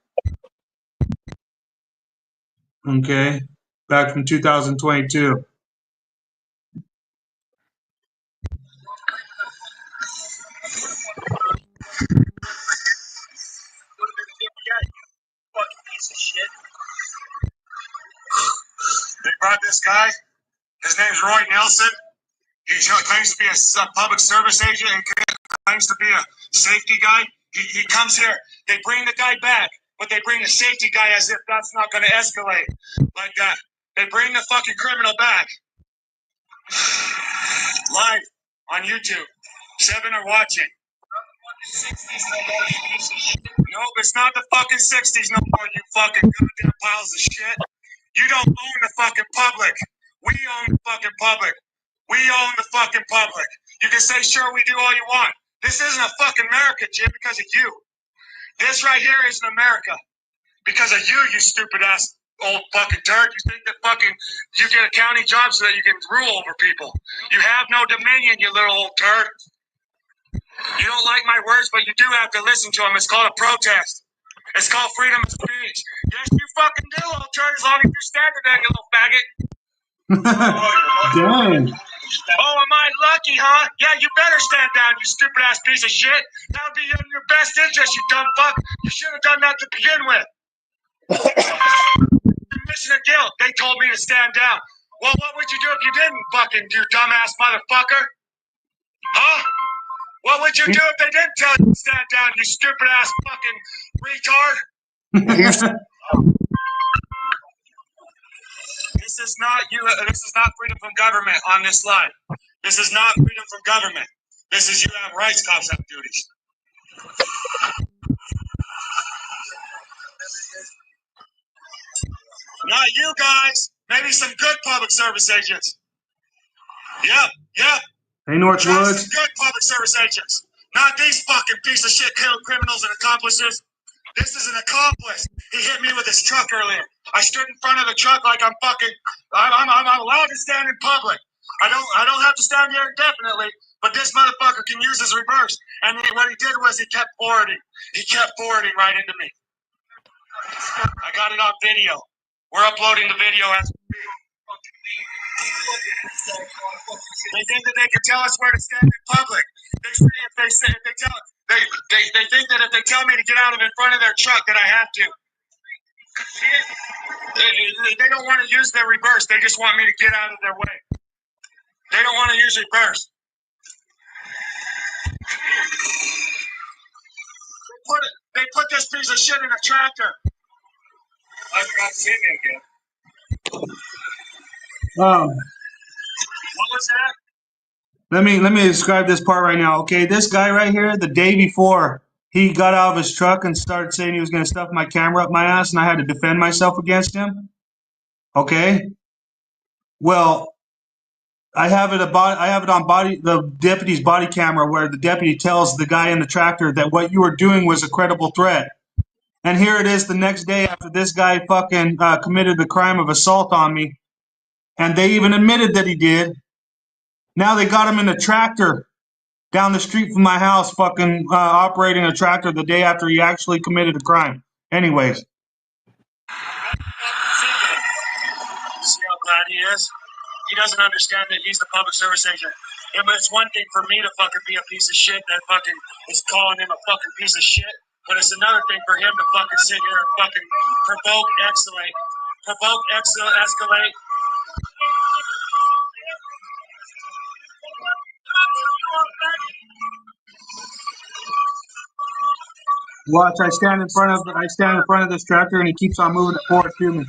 Okay, back from 2022. They brought this guy. His name's Roy Nelson. He claims to be a public service agent and claims to be a safety guy. He comes here. They bring the guy back, but they bring the safety guy as if that's not going to escalate like that. They bring the fucking criminal back. Live on YouTube. 7 are watching. Nope, it's not the fucking 60s no more, you fucking goddamn piles of shit. You don't own the fucking public. We own the fucking public. We own the fucking public. You can say, sure, we do all you want. This isn't a fucking America, Jim, because of you. This right here isn't America. Because of you, you stupid ass old fucking turd. You think that fucking you get a county job so that you can rule over people. You have no dominion, you little old turd. You don't like my words, but you do have to listen to them. It's called a protest. It's called freedom of speech. Yes, you fucking do, old turd, as long as you're standing there, you little faggot. Dang. Oh, am I lucky, huh? Yeah, you better stand down, you stupid ass piece of shit. That would be in your best interest, you dumb fuck. You should have done that to begin with. Mission guilt. They told me to stand down. Well, what would you do if you didn't, fucking, you dumbass motherfucker? Huh? What would you do if they didn't tell you to stand down, you stupid ass fucking retard? This is not freedom from government on this line. This is not freedom from government. This is you have rights, cops have duties. Not you guys. Maybe some good public service agents. Yep. Hey, Northwoods. Some good public service agents. Not these fucking piece of shit criminals and accomplices. This is an accomplice. He hit me with his truck earlier. I stood in front of the truck like I'm allowed to stand in public. I don't have to stand here indefinitely, but this motherfucker can use his reverse. And what he did was he kept forwarding. He kept forwarding right into me. I got it on video. We're uploading the video as we speak. They think that they can tell us where to stand in public. They think that if they tell me to get out of in front of their truck, that I have to. They don't want to use their reverse. They just want me to get out of their way. They don't want to use reverse. They put this piece of shit in a tractor. I forgot to see me again. What was that? Let me describe this part right now. Okay, this guy right here, the day before he got out of his truck and started saying he was going to stuff my camera up my ass, and I had to defend myself against him. Okay, well, I have it on the deputy's body camera where the deputy tells the guy in the tractor that what you were doing was a credible threat. And here it is the next day after this guy fucking committed the crime of assault on me, and they even admitted that he did. Now they got him in a tractor down the street from my house, fucking operating a tractor the day after he actually committed a crime. Anyways. See how glad he is? He doesn't understand that he's the public service agent. It's one thing for me to fucking be a piece of shit that fucking is calling him a fucking piece of shit, but it's another thing for him to fucking sit here and fucking escalate. Watch, I stand in front of this tractor and he keeps on moving it forward to me.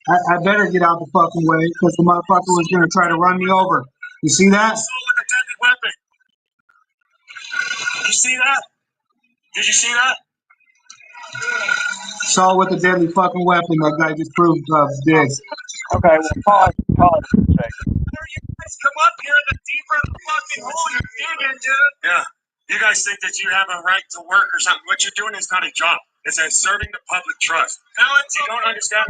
I better get out the fucking way because the motherfucker was going to try to run me over. You see that? Assault with a deadly weapon. You see that? Did you see that? Assault with a deadly fucking weapon. That guy just proved did. Okay, well, pause for a second. You guys come up here, the deeper the fucking hole you're digging, dude. Yeah. You guys think that you have a right to work or something. What you're doing is not a job. It's serving the public trust. No, you don't understand.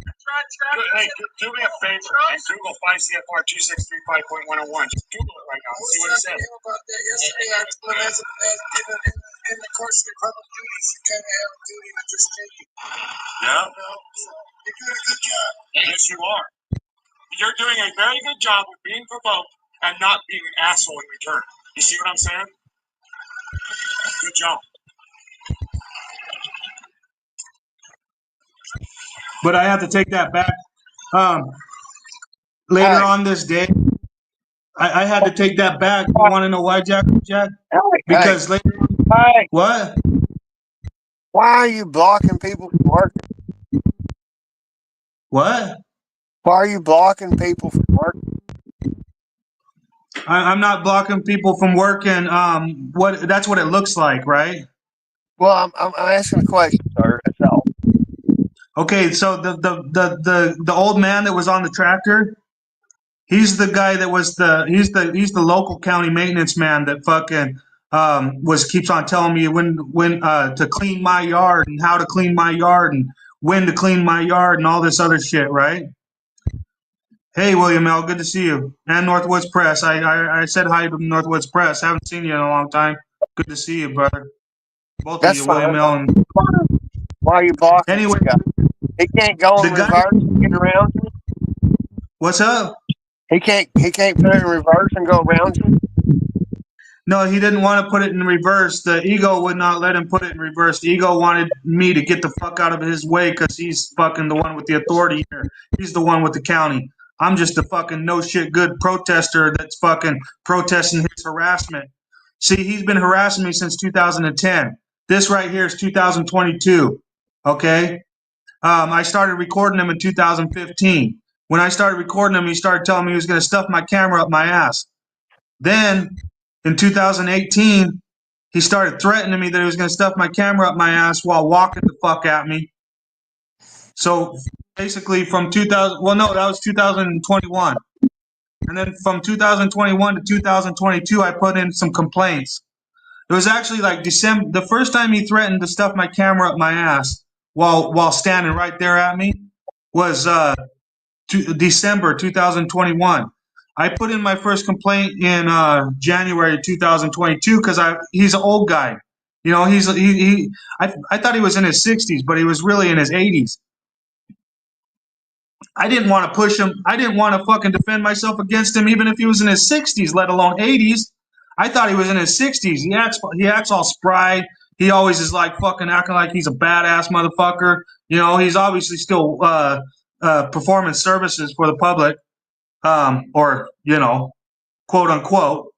Hey, do me a favor and Google 5 CFR 2635.101. Just Google it right now and see what it says. About that yesterday, I told him in the course of your public duties, you kind of have a duty to just take it. Yeah. So you're doing a good job. Yes, you are. You're doing a very good job of being provoked and not being an asshole in return. You see what I'm saying? Good job. But I have to take that back. Later on this day, I had to take that back. You want to know why, Jack? Because later. What? Why are you blocking people from working? What? Why are you blocking people from working? I'm not blocking people from working. That's what it looks like, right? Well, I'm asking a question, sir. That's all. Okay, so the old man that was on the tractor, he's the guy that was he's the local county maintenance man that fucking keeps on telling me when to clean my yard and how to clean my yard and when to clean my yard and all this other shit, right? Hey, William L., good to see you. And Northwoods Press. I said hi to Northwoods Press. Haven't seen you in a long time. Good to see you, brother. Both That's of you, William L. And why are you blocking? Anyway, he can't go in reverse and get around you. What's up? He can't put it in reverse and go around you. No, he didn't want to put it in reverse. The ego would not let him put it in reverse. The ego wanted me to get the fuck out of his way because he's fucking the one with the authority here. He's the one with the county. I'm just a fucking no shit good protester that's fucking protesting his harassment. See, he's been harassing me since 2010. This right here is 2022. Okay? I started recording him in 2015. When I started recording him, he started telling me he was going to stuff my camera up my ass. Then in 2018, he started threatening me that he was going to stuff my camera up my ass while walking the fuck at me. So basically from 2000, well, no, that was 2021. And then from 2021 to 2022, I put in some complaints. It was actually like December. The first time he threatened to stuff my camera up my ass while standing right there at me was December 2021. I put in my first complaint in January 2022 because he's an old guy. You know, I thought he was in his 60s, but he was really in his 80s. I didn't want to push him. I didn't want to fucking defend myself against him, even if he was in his 60s, let alone 80s. I thought he was in his 60s. He acts all spry. He always is like fucking acting like he's a badass motherfucker. You know, he's obviously still performing services for the public, or you know, quote unquote.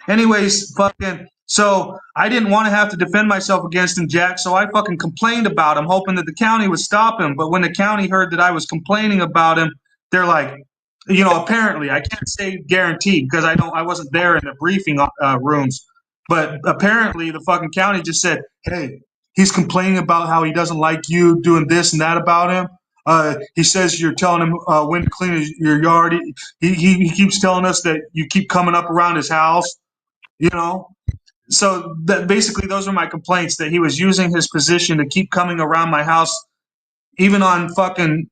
Anyways, fucking. So I didn't want to have to defend myself against him, Jack. So I fucking complained about him, hoping that the county would stop him. But when the county heard that I was complaining about him, they're like, you know, apparently I can't say guaranteed because I wasn't there in the briefing rooms. But apparently the fucking county just said, hey, he's complaining about how he doesn't like you doing this and that about him. He says you're telling him when to clean your yard. He keeps telling us that you keep coming up around his house. You know, so that basically those are my complaints, that he was using his position to keep coming around my house, even on fucking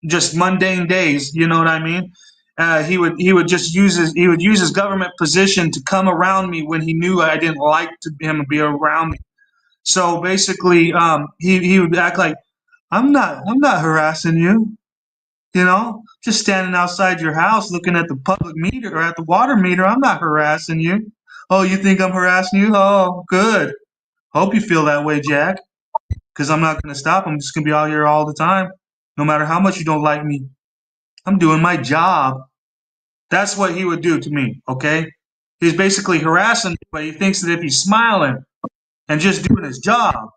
just mundane days. You know what I mean? He would use his government position to come around me when he knew I didn't like him to be around me. So basically, he would act like I'm not harassing you. You know, just standing outside your house looking at the public meter or at the water meter. I'm not harassing you. Oh, you think I'm harassing you? Oh, good. Hope you feel that way, Jack. Because I'm not going to stop. I'm just going to be out here all the time. No matter how much you don't like me. I'm doing my job. That's what he would do to me, okay? He's basically harassing me, but he thinks that if he's smiling and just doing his job,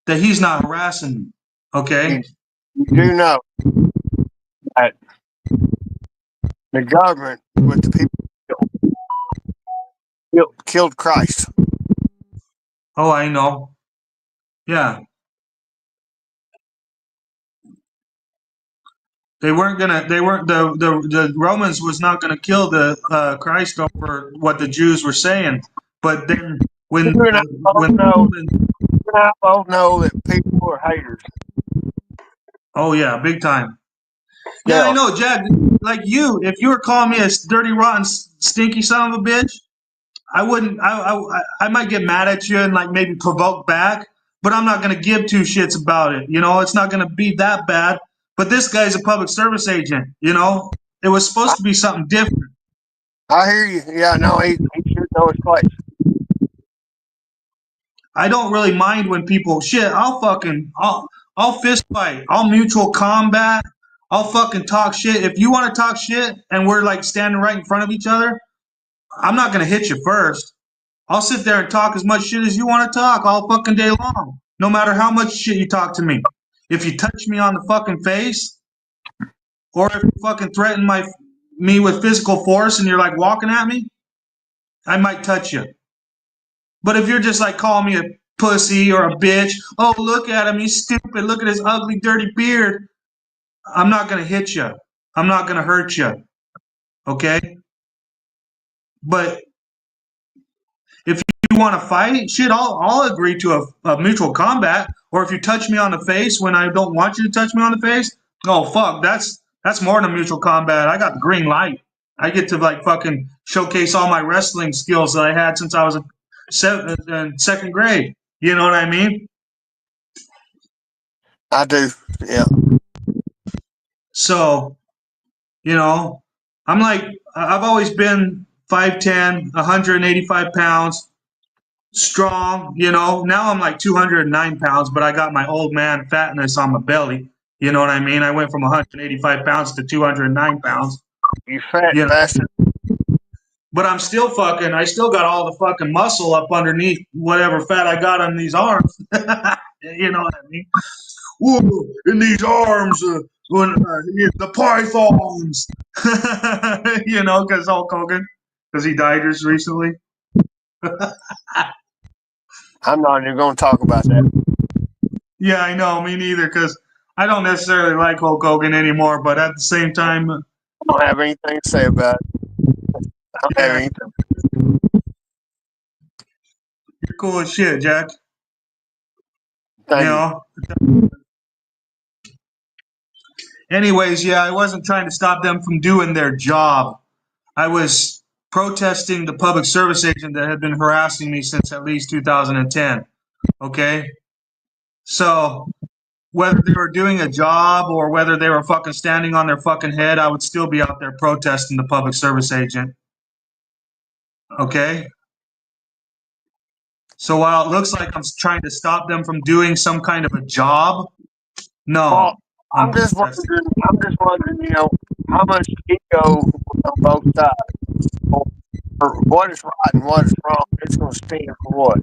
that he's not harassing me, okay? You do know that the government with the people killed Christ. Oh, I know. Yeah. They weren't the Romans was not gonna kill the Christ over what the Jews were saying. But then when You and I both know, that people are haters. oh yeah, big time. Yeah, I know, Jack. Like you, if you were calling me a dirty, rotten, stinky son of a bitch, I wouldn't. I might get mad at you and like maybe provoke back, but I'm not gonna give two shits about it. You know, it's not gonna be that bad. But this guy's a public service agent. You know, it was supposed to be something different. I hear you. Yeah, no, he should know his place. I don't really mind when people shit. I'll fist fight. I'll mutual combat. I'll fucking talk shit. If you want to talk shit and we're like standing right in front of each other, I'm not gonna hit you first. I'll sit there and talk as much shit as you want to talk all fucking day long. No matter how much shit you talk to me. If you touch me on the fucking face, or if you fucking threaten me with physical force and you're like walking at me, I might touch you. But if you're just like calling me a pussy or a bitch, oh, look at him, he's stupid, look at his ugly, dirty beard, I'm not going to hit you. I'm not going to hurt you. Okay? But if you want to fight, shit, I'll agree to a mutual combat. Or if you touch me on the face when I don't want you to touch me on the face, oh, fuck, that's more than a mutual combat. I got the green light. I get to like fucking showcase all my wrestling skills that I had since I was in second grade. You know what I mean? I do. Yeah. So, you know, I've always been 5'10", 185 pounds. strong, you know. Now I'm like 209 pounds, but I got my old man fatness on my belly. You know what I mean? I went from 185 pounds to 209 pounds. You fat You know, bastard. but I'm still fucking. I still got all the fucking muscle up underneath whatever fat I got on these arms. You know what I mean? Ooh, in these arms, the pythons. You know, because Hulk Hogan, because he died just recently. I'm not even going to talk about that. Yeah, I know. Me neither, because I don't necessarily like Hulk Hogan anymore. But at the same time, I don't have anything to say about it. I don't have yeah, anything. you're cool as shit, Jack. You Thank you. know. Anyways, yeah, I wasn't trying to stop them from doing their job. I was protesting the public service agent that had been harassing me since at least 2010. Okay, so whether they were doing a job or whether they were fucking standing on their fucking head, I would still be out there protesting the public service agent. Okay? So while it looks like I'm trying to stop them from doing some kind of a job, Well, no, I'm I'm just protesting. wondering. How much ego on both sides, for what is right and what is wrong. It's going to stand for what.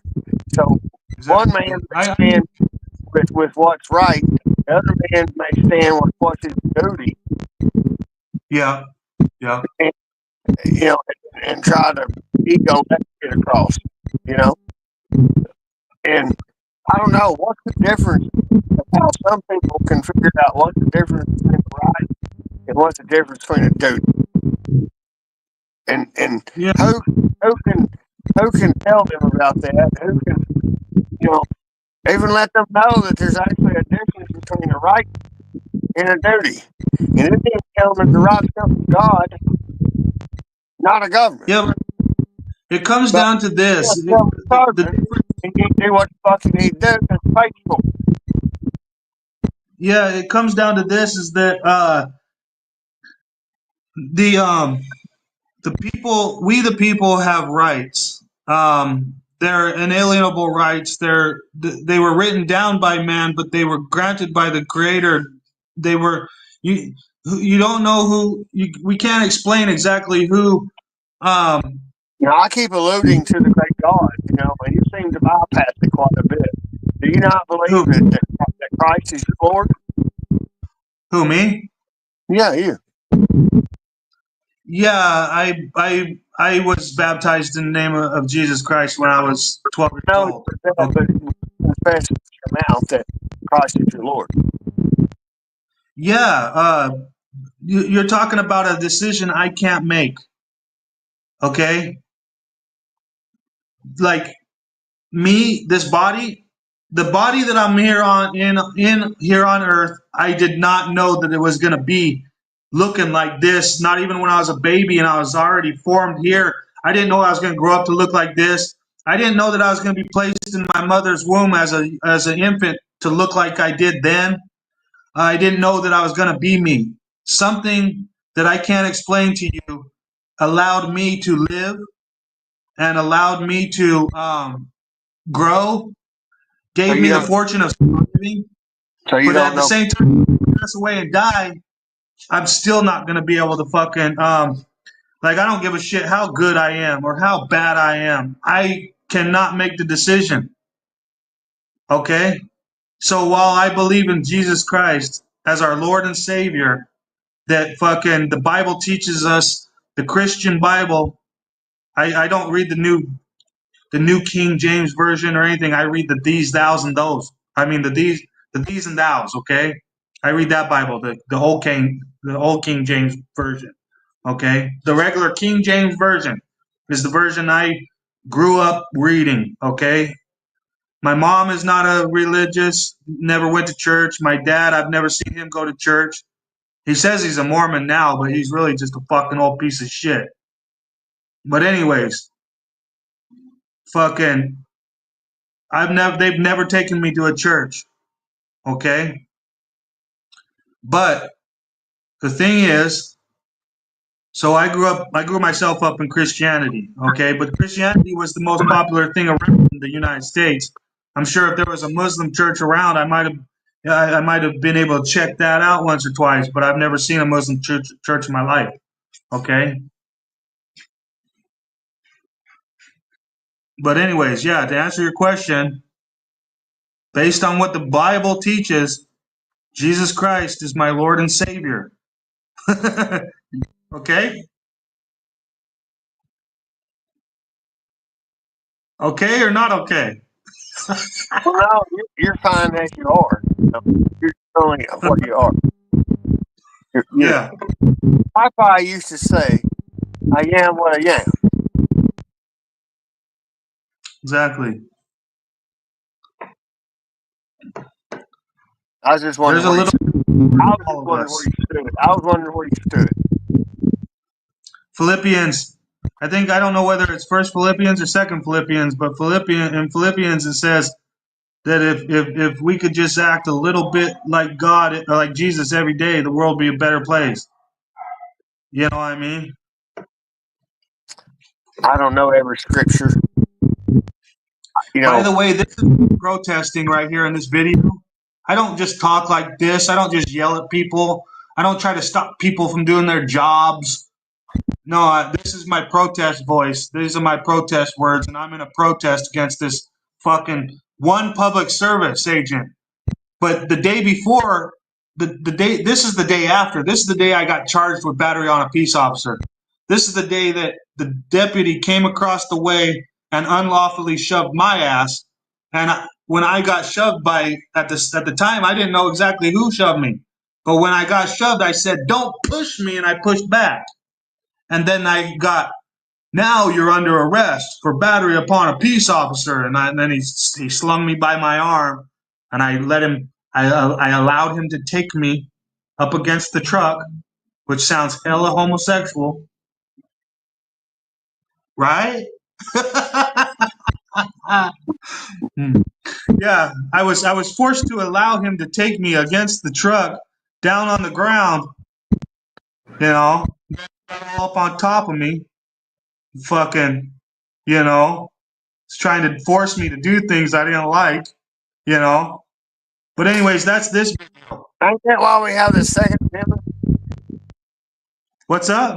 So one man Exactly. may stand with what's right. The other man may stand with what's his duty, Yeah, yeah. and you know, and try to ego that shit across. You know, and I don't know what's the difference. How some people can figure out what's the difference between the right and what's the difference between a duty, and Yeah. who can tell them about that? Who can even let them know that there's actually a difference between a right and a duty, and it didn't tell them that the right's come from God, not a government. Yeah, it comes But down to this. just tell the servant, and you do what the fuck you need to do because it's faithful. Yeah, it comes down to this is that the the people, we the people have rights. They're inalienable rights. They were written down by man, but they were granted by the Creator. They were you. You don't know who. We can't explain exactly who. Um, I keep alluding to the great God, and you seem to bypass it quite a bit. Do you not believe who? that Christ is your Lord? Who, me? Yeah, you. Yeah, I was baptized in the name of Jesus Christ when I was 12 years No, old. that, Okay. but confess with your mouth that Christ is your Lord. Yeah, you're talking about a decision I can't make. Okay, like me, this body, the body that I'm here on in here on Earth, I did not know that it was gonna be looking like this. Not even when I was a baby and I was already formed here. I didn't know I was gonna grow up to look like this. I didn't know that I was gonna be placed in my mother's womb as an infant to look like I did then. I didn't know that I was gonna be me. Something that I can't explain to you allowed me to live and allowed me to grow, So gave you me the don't. fortune of surviving. So you But at don't the know. same time, if I pass away and die, I'm still not gonna be able to fucking like I don't give a shit how good I am or how bad I am. I cannot make the decision. Okay? So while I believe in Jesus Christ as our Lord and Savior, that fucking the Bible teaches us, the Christian Bible, I don't read the new King James version or anything. I read the these, thous, and those. I mean the these and thous. Okay, I read that Bible, the old King James version. Okay, the regular King James version is the version I grew up reading. Okay, my mom is not a religious, never went to church. My dad, I've never seen him go to church. He says he's a Mormon now, but he's really just a fucking old piece of shit. But anyways, fucking they've never taken me to a church. Okay. But the thing is, So I grew myself up in Christianity, okay? But Christianity was the most popular thing around in the United States. I'm sure if there was a Muslim church around, I might have been able to check that out once or twice, but I've never seen a Muslim church in my life, okay? But anyways, yeah, to answer your question, based on what the Bible teaches, Jesus Christ is my Lord and Savior. Okay? Okay or not okay? Well, no, you're fine as you are. You're only what you are. Yeah, Popeye used to say, "I am what I am." exactly. I was just There's wondering a where you. little I was just all of wondering where us. you stood. I was wondering where you stood. Philippians. I think I don't know whether it's first Philippians or second Philippians, but in Philippians it says that if we could just act a little bit like God, like Jesus every day, the world would be a better place. You know what I mean? I don't know every scripture. By the way, this is protesting right here in this video. I don't just talk like this. I don't just yell at people. I don't try to stop people from doing their jobs. No, this is my protest voice. These are my protest words, and I'm in a protest against this fucking one public service agent. But the day before, the day, this is the day after. This is the day I got charged with battery on a peace officer. This is the day that the deputy came across the way and unlawfully shoved my ass. And when I got shoved at the time, I didn't know exactly who shoved me. But when I got shoved, I said, "Don't push me," and I pushed back. And then I got, "Now you're under arrest for battery upon a peace officer." And then he slung me by my arm, and I let him. I allowed him to take me up against the truck, which sounds hella homosexual, right? Yeah, I was forced to allow him to take me against the truck, down on the ground, you know, all up on top of me, fucking, you know, trying to force me to do things I didn't like, you know. But anyways, that's this. Ain't that why we have the Second Amendment? What's up?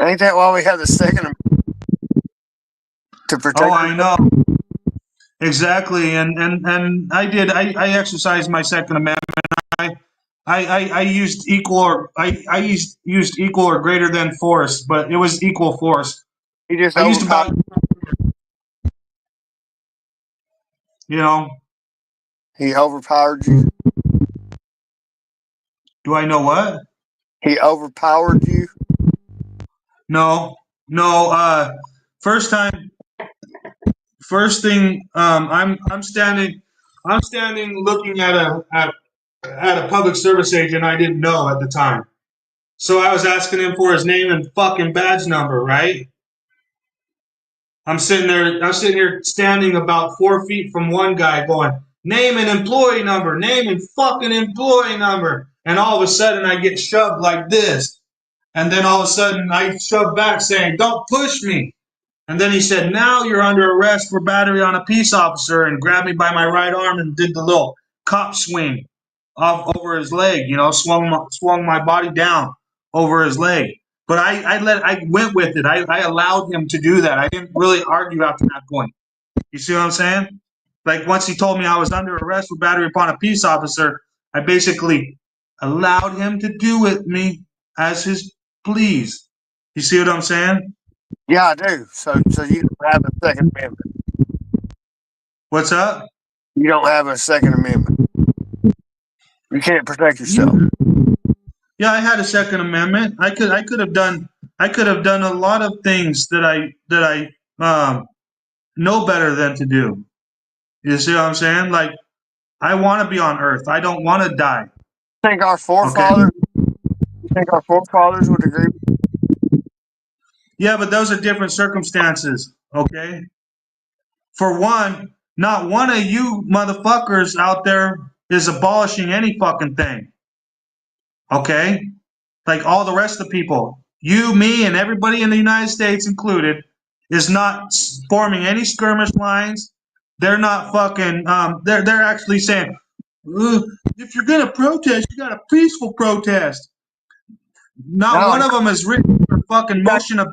Ain't that why we have the Second Amendment? To Oh, protect I know ourselves? exactly, and I exercised my Second Amendment. I used equal or I used equal or greater than force, but it was equal force. He just I used overpowered. about, you know, He overpowered you. do I know what? He overpowered you. No, no. First time, first thing. I'm standing looking at a public service agent I didn't know at the time. So I was asking him for his name and fucking badge number, right? I'm sitting there, I'm sitting here standing about 4 feet from one guy going, "Name and employee number, name and fucking employee number." And all of a sudden I get shoved like this. And then all of a sudden I shove back saying, "Don't push me." And then he said, "Now you're under arrest for battery on a peace officer," and grabbed me by my right arm and did the little cop swing off over his leg, you know, swung my body down over his leg. But I went with it. I allowed him to do that. I didn't really argue after that point. You see what I'm saying? Like once he told me I was under arrest for battery upon a peace officer, I basically allowed him to do with me as his please. You see what I'm saying? Yeah, I do. So you don't have a Second Amendment. What's up? You don't have a Second Amendment. You can't protect yourself. Yeah, I had a Second Amendment. I could have done a lot of things that I know better than to do. You see what I'm saying? Like I want to be on Earth. I don't want to die. Think our Okay. forefathers? You think our forefathers would agree? Yeah, but those are different circumstances. Okay. For one, not one of you motherfuckers out there is abolishing any fucking thing. Okay. Like all the rest of the people. you, me, and everybody in the United States included, is not forming any skirmish lines. They're not fucking. They're actually saying, if you're gonna protest, you got a peaceful protest. Not No, one of them has written a fucking you got motion of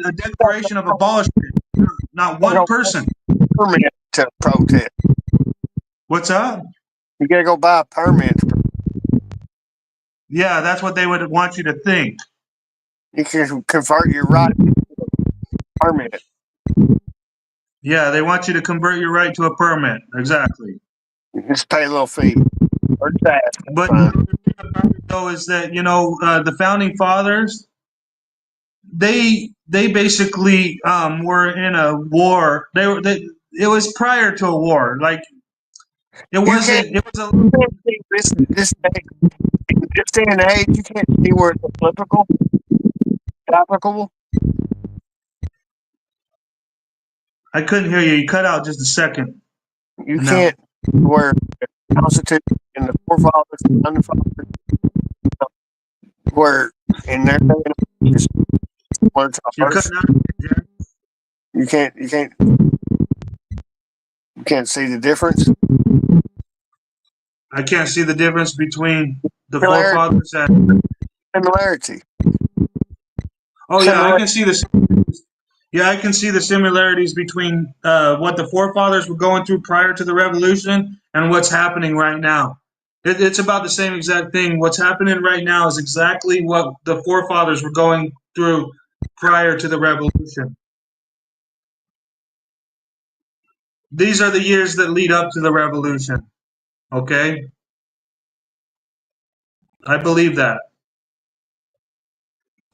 a declaration of abolishment. Not to one go person. permit to protest. What's up? You got to go buy a permit. Yeah, that's what they would want you to think. You can convert your right to a permit. Yeah, they want you to convert your right to a permit. Exactly. You just pay a little fee or tax. But Fine. the thing about it, though, is that the founding fathers, they basically were in a war. It was prior to a war. Like it You can't, wasn't. It was a. you can't see this day and age. You can't see where it's applicable. I couldn't hear you. You cut out just a second. You And can't where the Constitution and the forefathers, the underfathers, where in their day and age, you're cutting out. Jared. you can't see the difference. I can't see the difference between the Similarity. forefathers and. Similarity. Oh yeah, I can see the. Yeah, I can see the similarities between what the forefathers were going through prior to the revolution and what's happening right now. It's about the same exact thing. What's happening right now is exactly what the forefathers were going through prior to the revolution. These are the years that lead up to the revolution. Okay? I believe that.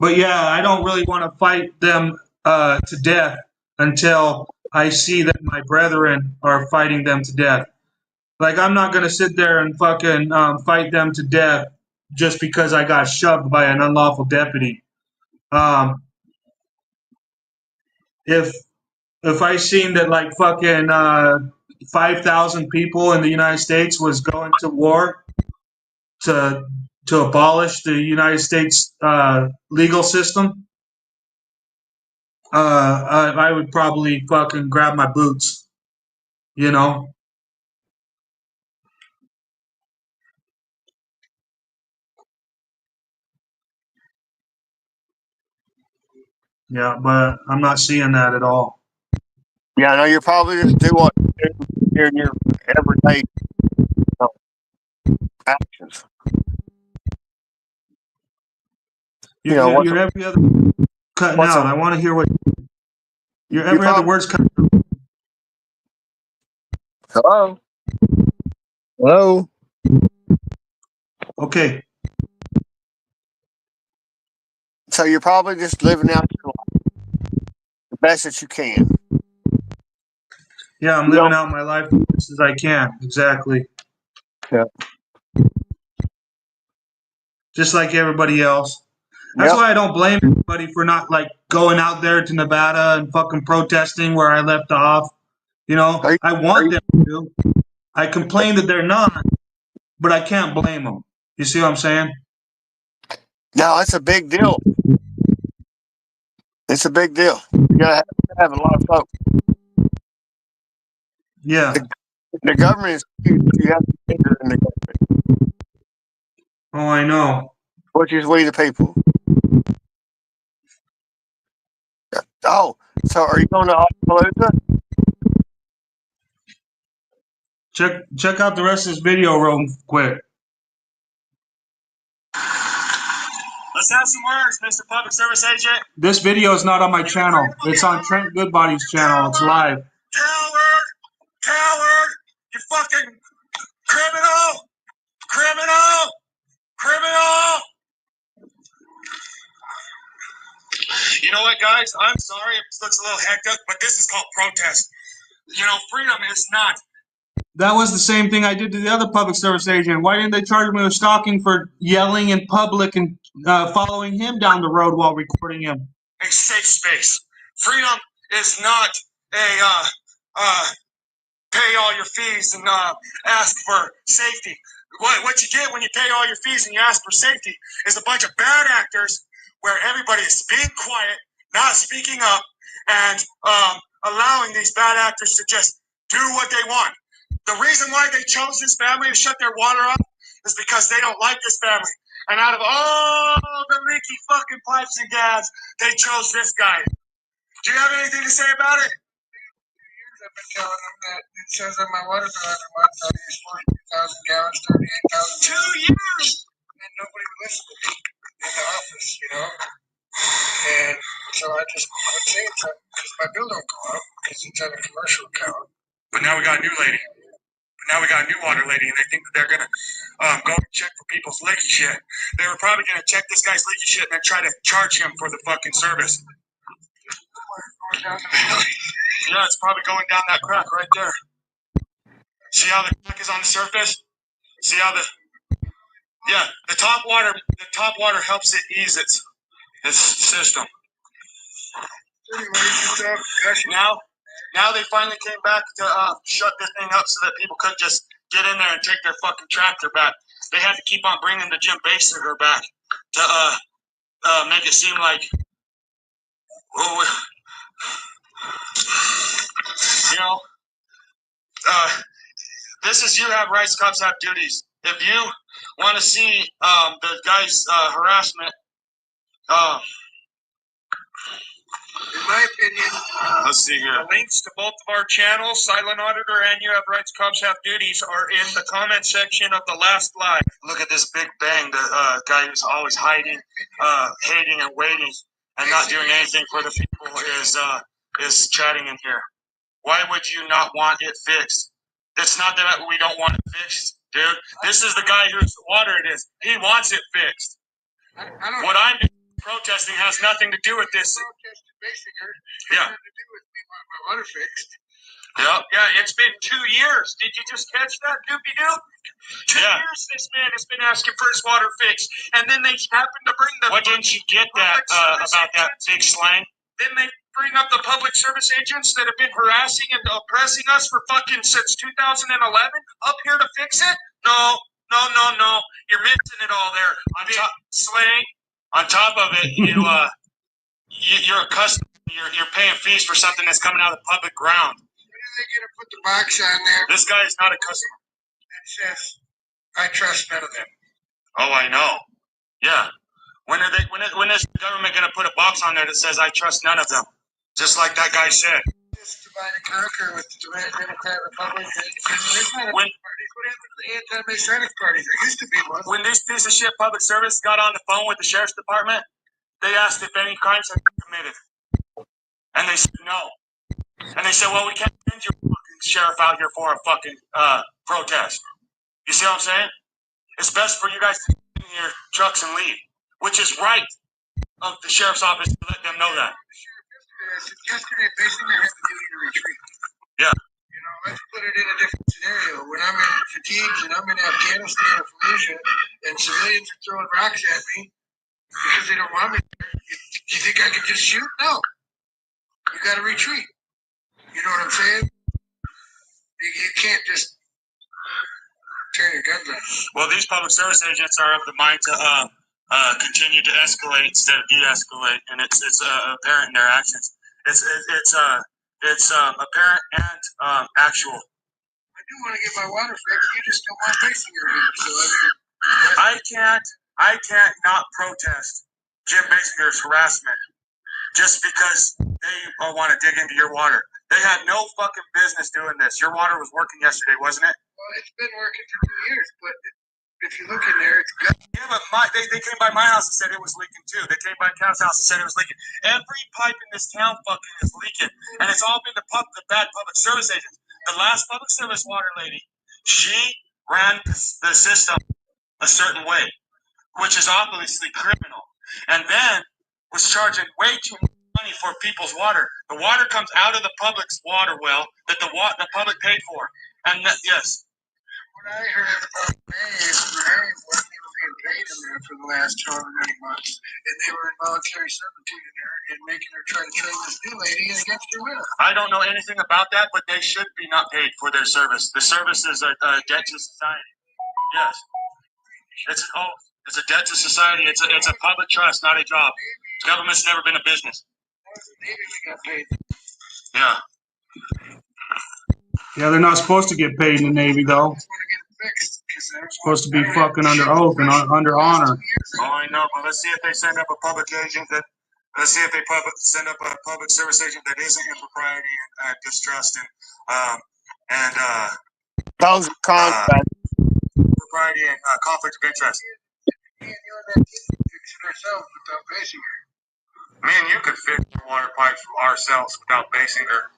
But yeah, I don't really want to fight them to death until I see that my brethren are fighting them to death. Like, I'm not going to sit there and fucking fight them to death just because I got shoved by an unlawful deputy. Um, if I seen that like fucking 5,000 people in the United States was going to war to abolish the United States legal system, I would probably fucking grab my boots, you know. Yeah, but I'm not seeing that at all. Yeah, I know you're probably just do what you do here in your everyday actions. You're every other cutting out. I want to hear what your every other word's cutting out. Hello? Hello? Okay. So you're probably just living out your life the best that you can. Yeah, I'm living out my life as best as I can. Exactly. Yeah. Just like everybody else. That's why I don't blame anybody for not like going out there to Nevada and fucking protesting where I left off. You know, I want them to. I complain that they're not, but I can't blame them. You see what I'm saying? No, it's a big deal. It's a big deal. You gotta have a lot of folks. Yeah. The government is huge. You have to be bigger than the government. Oh, I know. Which is we the people. Oh, so are you going to Appaloosa? Check out the rest of this video real quick. Let's have some words, Mr. Public Service Agent. This video is not on my channel. It's on Trent Goodbody's channel. It's live. Coward, you fucking criminal. You know what, guys? I'm sorry if it looks a little hectic, but this is called protest. Freedom is not. That was the same thing I did to the other public service agent. Why didn't they charge me with stalking for yelling in public and following him down the road while recording him? A safe space. Freedom is not pay all your fees and ask for safety. What you get when you pay all your fees and you ask for safety is a bunch of bad actors where everybody is being quiet, not speaking up, and allowing these bad actors to just do what they want. The reason why they chose this family to shut their water off is because they don't like this family. And out of all the leaky fucking pipes and gas, they chose this guy. Do you have anything to say about it? I've been telling them that it says on my water bill every month I use 42,000 gallons, 38,000 2 years. and nobody would listen to me in the office, you know. And so I just quit saying something because my bill don't go up because it's on a commercial account. But now we got a new lady. Now we got a new water lady, and they think that they're gonna go and check for people's leaky shit. They were probably gonna check this guy's leaky shit and then try to charge him for the fucking service. Yeah, it's probably going down that crack right there. See how the crack is on the surface? See how the top water helps it ease its system. Now they finally came back to shut this thing up so that people couldn't just get in there and take their fucking tractor back. They had to keep on bringing the Jim Basinger back to make it seem like, you know, this is you have rights, cops have duties. If you want to see the guy's harassment, in my opinion, let's see here. The links to both of our channels, Silent Auditor and You Have Rights, Cops Have Duties, are in the comment section of the last live. Look at this big bang, the guy who's always hiding, hating and waiting and not doing anything for the people is chatting in here. Why would you not want it fixed? It's not that we don't want it fixed, dude. This is the guy whose water it is. He wants it fixed. What I'm doing protesting has nothing to do with this. Yeah. to do with me wanting my water fixed. Yep. Yeah, it's been 2 years. Did you just catch that, Doopy Doop? 2 Yeah. years this man has been asking for his water fixed. And then they happen to bring the... Why didn't you get that about that big slang? Then they bring up the public service agents that have been harassing and oppressing us for fucking since 2011 up here to fix it? No. You're mixing it all there. Slang. On top of it, you're a customer. You're paying fees for something that's coming out of the public ground. When are they going to put the box on there This guy is not a customer. that says, I trust none of them? Oh, I know. Yeah. When is the government going to put a box on there that says I trust none of them? Just like that guy said. Just divide and conquer with the Democrat Republic. There's not a When- party. What happened to the anti-Masonic party? There used to be one. When these piece of shit public service got on the phone with the sheriff's department, they asked if any crimes had been committed. And they said no. And they said, well, we can't send you a fucking sheriff out here for a fucking protest. You see what I'm saying? It's best for you guys to get in your trucks and leave, which is right of the sheriff's office to let them know that. Yesterday, basically, I had the duty to retreat. Yeah. You know, let's put it in a different scenario. When I'm in fatigues and I'm in Afghanistan or Fallujah and civilians are throwing rocks at me because they don't want me there, you think I could just shoot? No. You got to retreat. You know what I'm saying? You can't just turn your guns on. Well, these public service agents are of the mind to continue to escalate instead of de-escalate, and it's apparent in their actions. It's apparent and actual. I do want to get my water fixed. You just don't want Basinger here. So I can't not protest Jim Basinger's harassment just because they want to dig into your water. They had no fucking business doing this. Your water was working yesterday, wasn't it? well, it's been working for 2 years, but if you look in there, it's good. Yeah, but they came by my house and said it was leaking too. They came by Cal's house and said it was leaking. Every pipe in this town fucking is leaking. And it's all been the bad public service agents. The last public service water lady, she ran the system a certain way, which is obviously criminal. And then was charging way too much money for people's water. The water comes out of the public's water well that the public paid for. And yes. What I heard about May wasn't even being paid in there for the last however many months. And they were in voluntary servitude in there and making her try to train this new lady against her will. I don't know anything about that, but they should be not paid for their service. The service is a debt to society. Yes. It's a debt to society. It's a public trust, not a job. Government's never been a business. Yeah. Yeah, they're not supposed to get paid in the Navy, though. Supposed to be fucking under oath and under honor. Oh, I know, but let's see if they send up a public agent that. Let's see if they send up a public service agent that isn't impropriety and distrust and Those are contracts. impropriety and conflict of interest. Me and you and that kid can fix it ourselves without basing her. Me and you could fix the water pipes ourselves without basing her.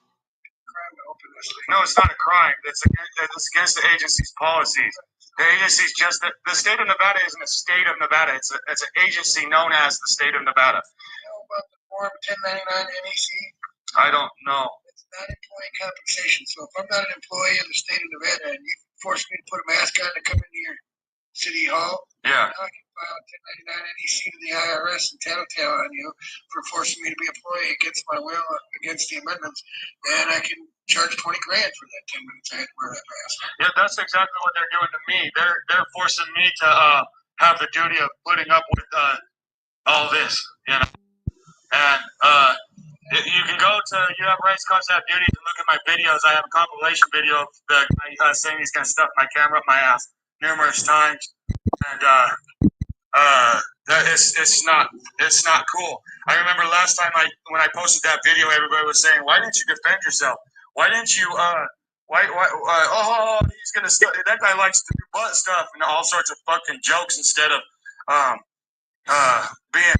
No, it's not a crime. It's against the agency's policies. The agency's just the state of Nevada isn't a state of Nevada. It's an agency known as the state of Nevada. You know about the Form 1099 NEC? I don't know. It's not employee compensation. So if I'm not an employee of the state of Nevada and you force me to put a mask on to come into your city hall, Yeah. I can file a 1099 NEC to the IRS and tattletale on you for forcing me to be an employee against my will, against the amendments, and I can charge $20,000 for that 10 minutes I had to wear that mask. Yeah, that's exactly what they're doing to me. They're forcing me to have the duty of putting up with all this, you know. And you can go to You Have Rights, Cause Have Duties and look at my videos. I have a compilation video of the guy saying he's going to stuff my camera up my ass numerous times, and it's not cool. I remember last time when I posted that video, everybody was saying, "Why didn't you defend yourself? Why didn't you he's gonna that guy likes to do butt stuff and all sorts of fucking jokes instead of being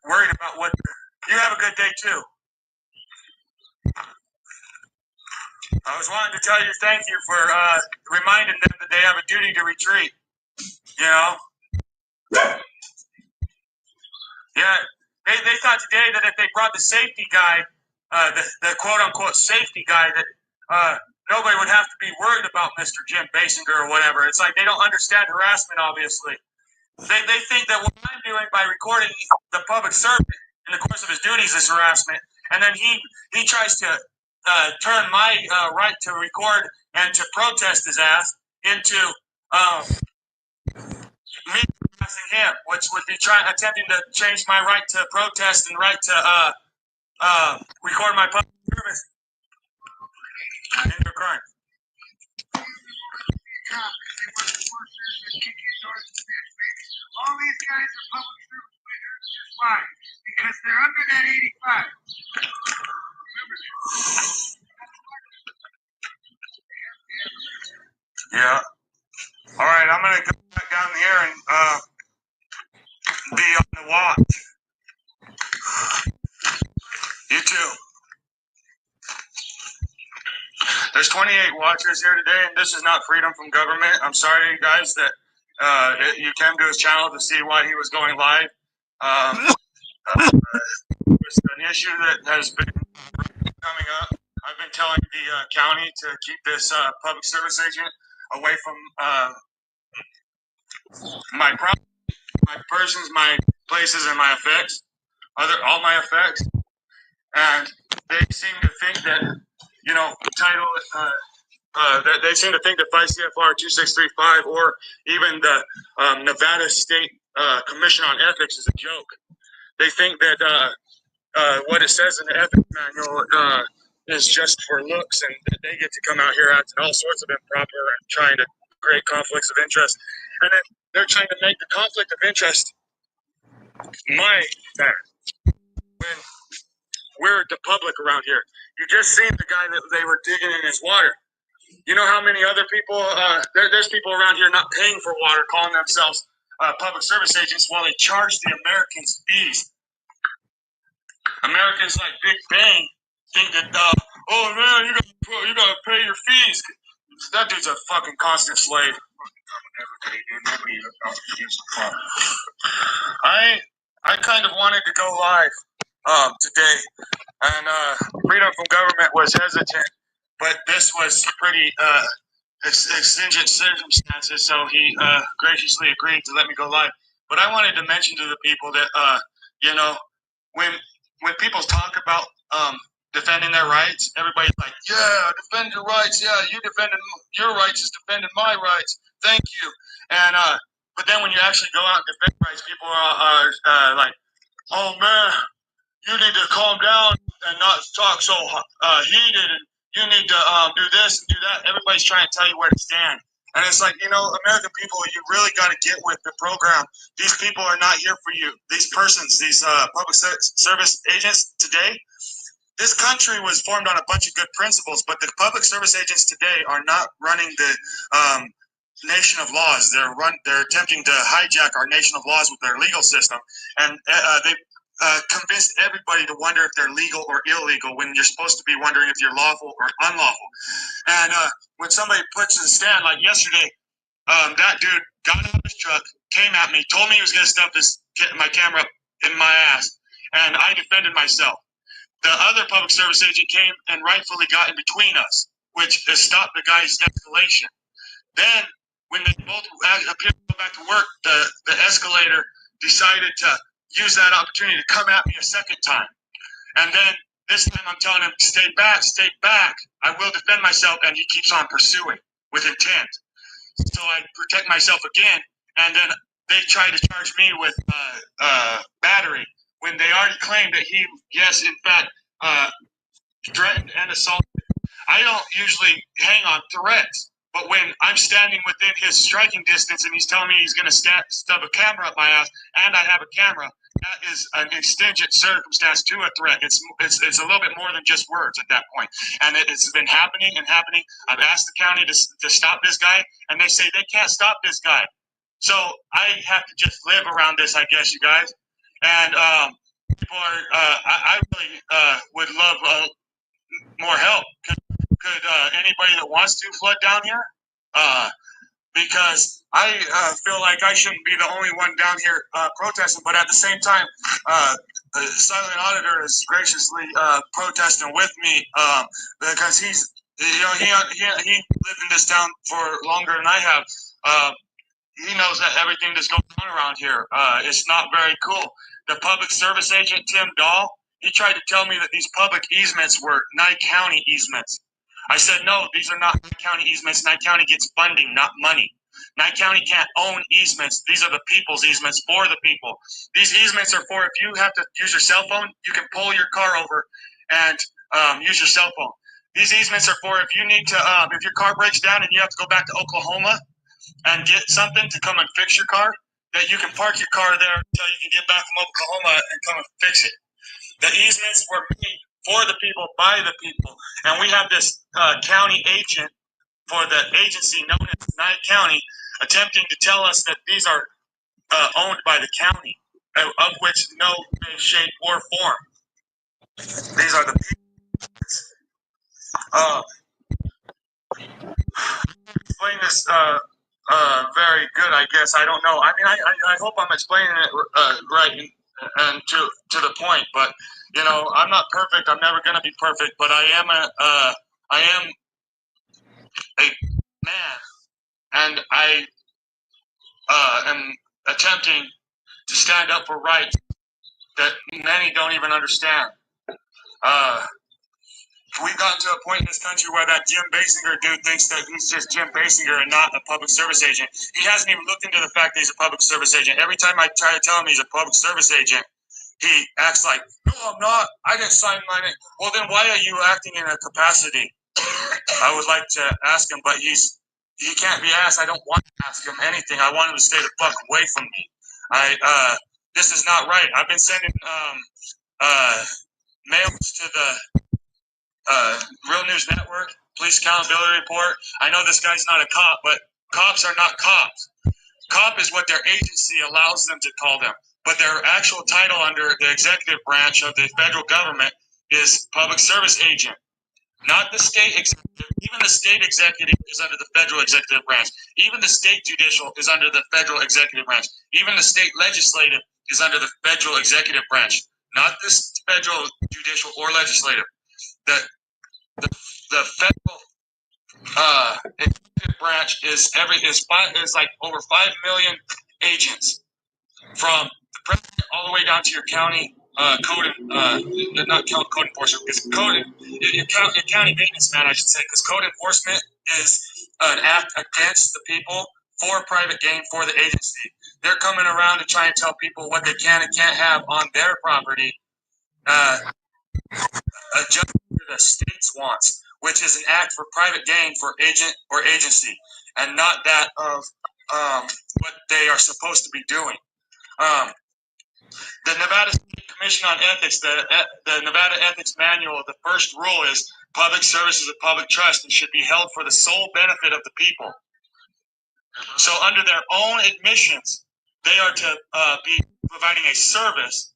worried about what." You have a good day too. I was wanting to tell you thank you for reminding them that they have a duty to retreat. You know? Yeah. They thought today that if they brought the safety guy, the quote unquote safety guy, that nobody would have to be worried about Mr. Jim Basinger or whatever. It's like they don't understand harassment, obviously. They think that what I'm doing by recording the public servant in the course of his duties is harassment, and then he tries to turn my right to record and to protest his ass into me harassing him, which would be attempting to change my right to protest and right to record my public service into a crime. All these guys are public service leaders. Why? Because they're under that 85. Yeah. All right, I'm gonna go back down here and be on the watch. You too. There's 28 watchers here today, and this is not freedom from government. I'm sorry, you guys, that you came to his channel to see why he was going live. It's an issue that has been coming up. I've been telling the county to keep this public service agent away from my property, my persons, my places, and my effects, all my effects. And they seem to think that, you know, title, they seem to think that 5 CFR 2635 or even the Nevada State Commission on Ethics is a joke. They think that what it says in the ethics manual is just for looks, and that they get to come out here acting all sorts of improper and trying to create conflicts of interest. And then they're trying to make the conflict of interest my matter. When we're the public around here. You just seen the guy that they were digging in his water. You know how many other people, there's people around here not paying for water, calling themselves public service agents while they charge the Americans fees. Americans like Big Bang think that, oh man, you gotta pay your fees. That dude's a fucking constant slave. I kind of wanted to go live today, and Freedom from Government was hesitant, but this was pretty exigent circumstances, so he graciously agreed to let me go live. But I wanted to mention to the people that you know, when people talk about defending their rights, everybody's like, yeah, defend your rights. Yeah, you defending your rights is defending my rights. Thank you. And but But then when you actually go out and defend rights, people are like, oh man, you need to calm down and not talk so heated, and you need to do this and do that. Everybody's trying to tell you where to stand. And it's like, American people, you really got to get with the program. These people are not here for you. These persons, these public service agents today, this country was formed on a bunch of good principles, but the public service agents today are not running the nation of laws. They're attempting to hijack our nation of laws with their legal system, and they convinced everybody to wonder if they're legal or illegal when you're supposed to be wondering if you're lawful or unlawful. And when somebody puts in a stand, like yesterday, that dude got out of his truck, came at me, told me he was going to stuff my camera up in my ass, and I defended myself. The other public service agent came and rightfully got in between us, which has stopped the guy's escalation. Then, when they both appeared to go back to work, the escalator decided to use that opportunity to come at me a second time. And then this time I'm telling him, stay back. I will defend myself, and he keeps on pursuing with intent. So I protect myself again, and then they try to charge me with battery when they already claimed that he, yes, in fact, threatened and assaulted. I don't usually hang on threats, but when I'm standing within his striking distance and he's telling me he's going to stub a camera up my ass, and I have a camera, that is an exigent circumstance to a threat. It's a little bit more than just words at that point. And it's been happening and happening. I've asked the county to stop this guy, and they say they can't stop this guy. So I have to just live around this, I guess, you guys. And people are, I really would love more help. Could anybody that wants to flood down here? Because I feel like I shouldn't be the only one down here protesting, but at the same time, the silent auditor is graciously protesting with me because he's, he lived in this town for longer than I have. He knows that everything that's going on around here, it's not very cool. The public service agent, Tim Dahl, he tried to tell me that these public easements were Nye County easements. I said, no, these are not Nye County easements. Nye County gets funding, not money. Nye County can't own easements. These are the people's easements for the people. These easements are for if you have to use your cell phone, you can pull your car over and use your cell phone. These easements are for if you need to, if your car breaks down and you have to go back to Oklahoma and get something to come and fix your car, that you can park your car there until you can get back from Oklahoma and come and fix it. The easements were made for the people, by the people. And we have this county agent for the agency known as Nye County attempting to tell us that these are owned by the county, of which no way, shape, or form. These are the people. Explain this very good, I guess. I don't know. I mean, I hope I'm explaining it right and to the point. But I'm not perfect. I'm never going to be perfect. But I am a man, and I am attempting to stand up for rights that many don't even understand. We've gotten to a point in this country where that Jim Basinger dude thinks that he's just Jim Basinger and not a public service agent. He hasn't even looked into the fact that he's a public service agent. Every time I try to tell him he's a public service agent, he acts like, no, I'm not. I didn't sign my name. Well, then why are you acting in a capacity? I would like to ask him, but he can't be asked. I don't want to ask him anything. I want him to stay the fuck away from me. This is not right. I've been sending mails to the Real News Network, Police Accountability Report. I know this guy's not a cop, but cops are not cops. Cop is what their agency allows them to call them, but their actual title under the executive branch of the federal government is public service agent, not the state executive. Even the state executive is under the federal executive branch. Even the state judicial is under the federal executive branch. Even the state legislative is under the federal executive branch, not the federal judicial or legislative. The federal executive branch is like over 5 million agents, from the president all the way down to your county not code enforcement, it's your county maintenance man, I should say, because code enforcement is an act against the people for private gain for the agency. They're coming around to try and tell people what they can and can't have on their property, just the state's wants, which is an act for private gain for agent or agency, and not that of what they are supposed to be doing. The Nevada State Commission on Ethics, the Nevada Ethics Manual, the first rule is public service is a public trust and should be held for the sole benefit of the people. So under their own admissions, they are to be providing a service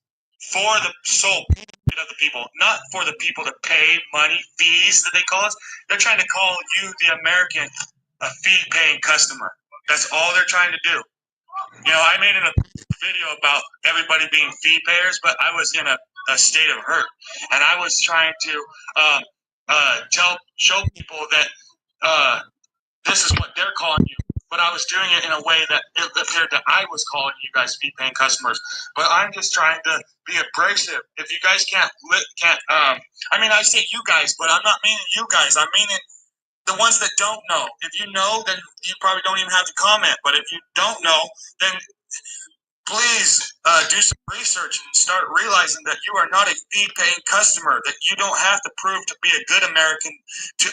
for the sole benefit of the people, not for the people to pay money, fees that they call us. They're trying to call you, the American, a fee-paying customer. That's all they're trying to do. You know, I made a video about everybody being fee payers, but I was in a state of hurt, and I was trying to show people that this is what they're calling you. But I was doing it in a way that it appeared that I was calling you guys fee-paying customers. But I'm just trying to be abrasive. If you guys can't, I mean, I say you guys, but I'm not meaning you guys. I'm meaning the ones that don't know. If you know, then you probably don't even have to comment. But if you don't know, then please do some research and start realizing that you are not a fee-paying customer, that you don't have to prove to be a good American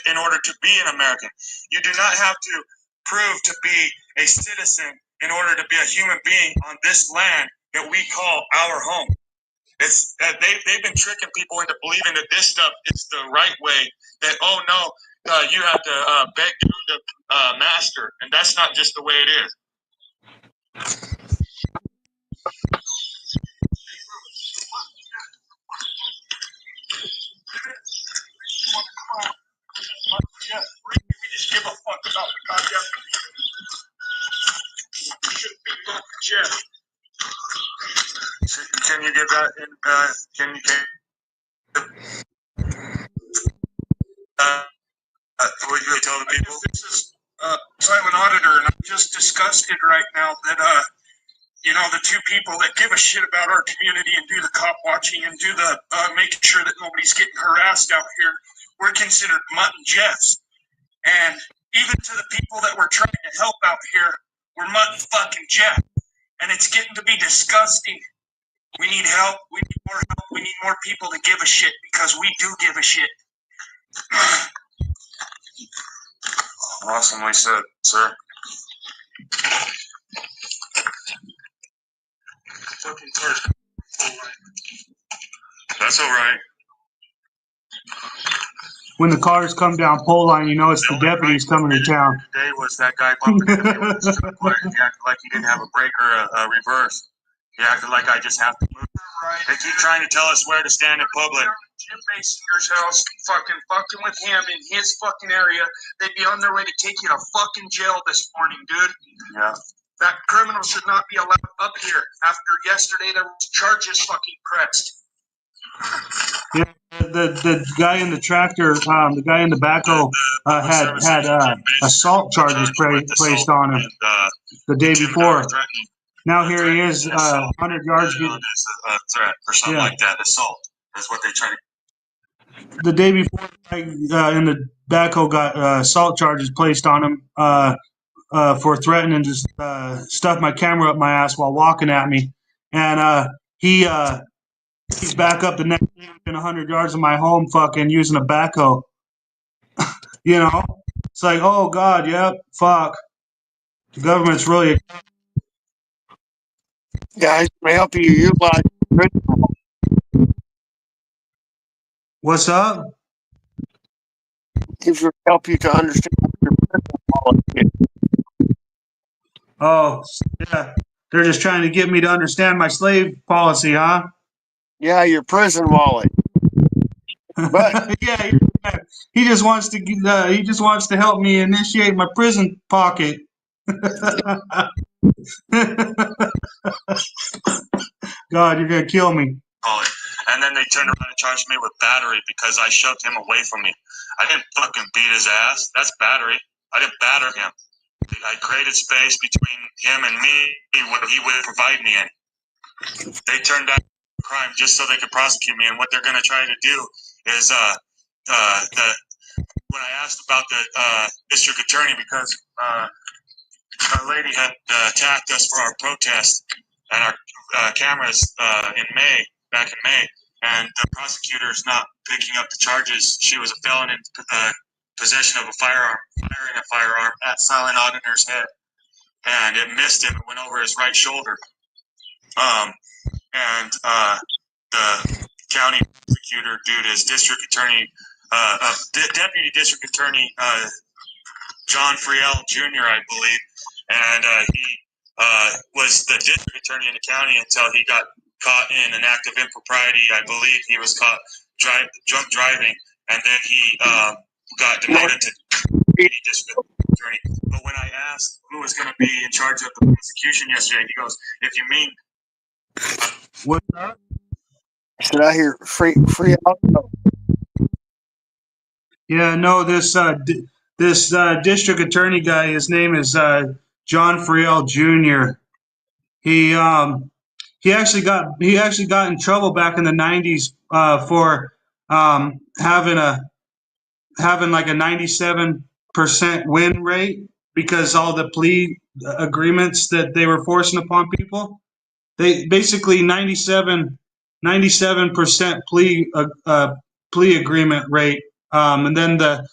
in order to be an American. You do not have to prove to be a citizen in order to be a human being on this land that we call our home. It's they've been tricking people into believing that this stuff is the right way, that, oh no, you have to beg through the master, and that's not just the way it is. We just give a fuck about the goddamn community. We should be fucking Jeff. Can you get that in? Can you what you tell the people? This is silent auditor, and I'm just disgusted right now that you know, the two people that give a shit about our community and do the cop watching and do the making sure that nobody's getting harassed out here, we're considered mutton Jeffs. And even to the people that we're trying to help out here, we're mutton fucking Jeff. And it's getting to be disgusting. We need help. We need more help. We need more people to give a shit, because we do give a shit. Awesomely said, sir. Fucking cars. That's all right. When the cars come down pole line, you know it's the deputies coming to town. Today was that guy bumping into me with his truck. He acted like he didn't have a brake or a reverse. He acted like I just have to move. They keep trying to tell us where to stand in public. Jim Basinger's house, fucking with him in his fucking area. They'd be on their way to take you to fucking jail this morning, dude. Yeah. That criminal should not be allowed up here. After yesterday, there was charges fucking pressed. Yeah, the guy in the tractor, the guy in the backhoe had assault charges placed on him the day before. Now here he is, 100 yards. A threat or something like that. Assault is what they try to. The day before, in the backhoe got assault charges placed on him for threatening to stuff my camera up my ass while walking at me, and he's back up the next day within 100 yards of my home, fucking using a backhoe. You know, it's like, oh God, yep, fuck. The government's really. Guys, may I help you utilize. What's up? It should help you to understand your prison policy. Oh, yeah. They're just trying to get me to understand my slave policy, huh? Yeah, your prison wallet. But yeah, he just wants to help me initiate my prison pocket. God, you're gonna kill me. And then they turned around and charged me with battery because I shoved him away from me. I didn't fucking beat his ass. That's battery. I didn't batter him. I created space between him and me when he would provide me any. They turned down crime just so they could prosecute me. And what they're going to try to do is when I asked about the district attorney, because a lady had attacked us for our protest and our cameras back in May, and the prosecutor's not picking up the charges. She was a felon in possession of a firearm, firing a firearm at Silent Auditor's head, and it missed him. It went over his right shoulder. And the county prosecutor, dude, is district attorney, deputy district attorney John Filax Jr., I believe, and he was the district attorney in the county until he got caught in an act of impropriety. I believe he was caught drunk driving, and then he got demoted to deputy district attorney. But when I asked who was going to be in charge of the prosecution yesterday, he goes, "If you mean What's that? Should I hear free out? Yeah, no, this district attorney guy, his name is John Filax Jr. He actually got in trouble back in the 90s for having like a 97% win rate because all the plea agreements that they were forcing upon people. They basically 97% plea agreement rate, and then the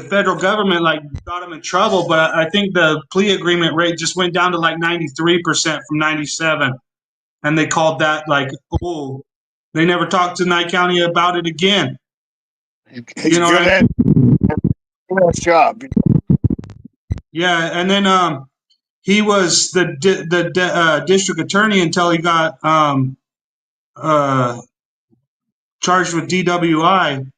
federal government like got them in trouble. But I think the plea agreement rate just went down to like 93% from 97, and they called that like, oh, they never talked to Nye County about it again. He's good at his job. Yeah, and then he was the district attorney until he got charged with DWI,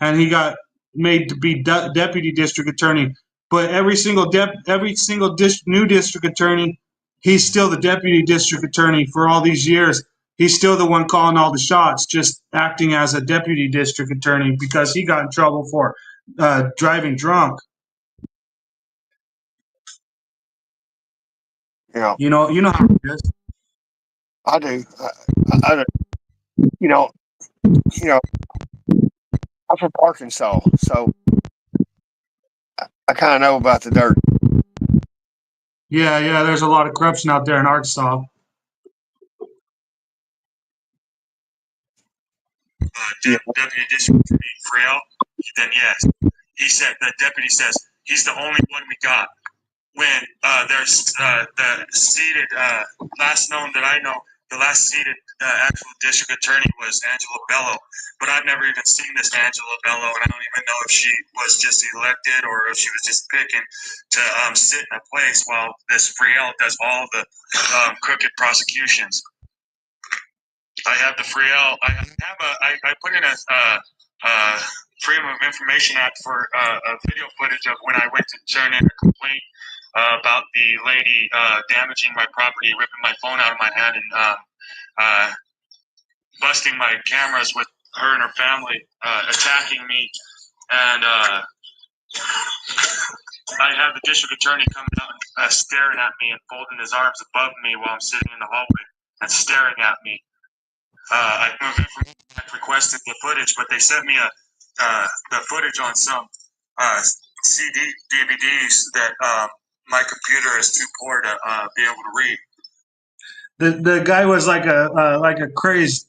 and he got made to be deputy district attorney. But every single new district attorney, he's still the deputy district attorney for all these years. He's still the one calling all the shots, just acting as a deputy district attorney because he got in trouble for driving drunk. Yeah, you know how it is. I do. I do. You know, I'm from Arkansas, so I kind of know about the dirt. Yeah, there's a lot of corruption out there in Arkansas. Deputy District Attorney Filax, then yes. He said, the deputy says, he's the only one we got. When there's the seated, last known that I know, the last seated actual district attorney was Angela Bello. But I've never even seen this Angela Bello, and I don't even know if she was just elected or if she was just picking to sit in a place while this Filax does all the crooked prosecutions. I have the Filax. I put in a Freedom of Information Act for a video footage of when I went to turn in a complaint about the lady damaging my property, ripping my phone out of my hand, and busting my cameras with her and her family, attacking me. And I have the district attorney coming out and staring at me and folding his arms above me while I'm sitting in the hallway and staring at me. I requested the footage, but they sent me the footage on some CD DVDs that my computer is too poor to be able to read. The guy was like a crazed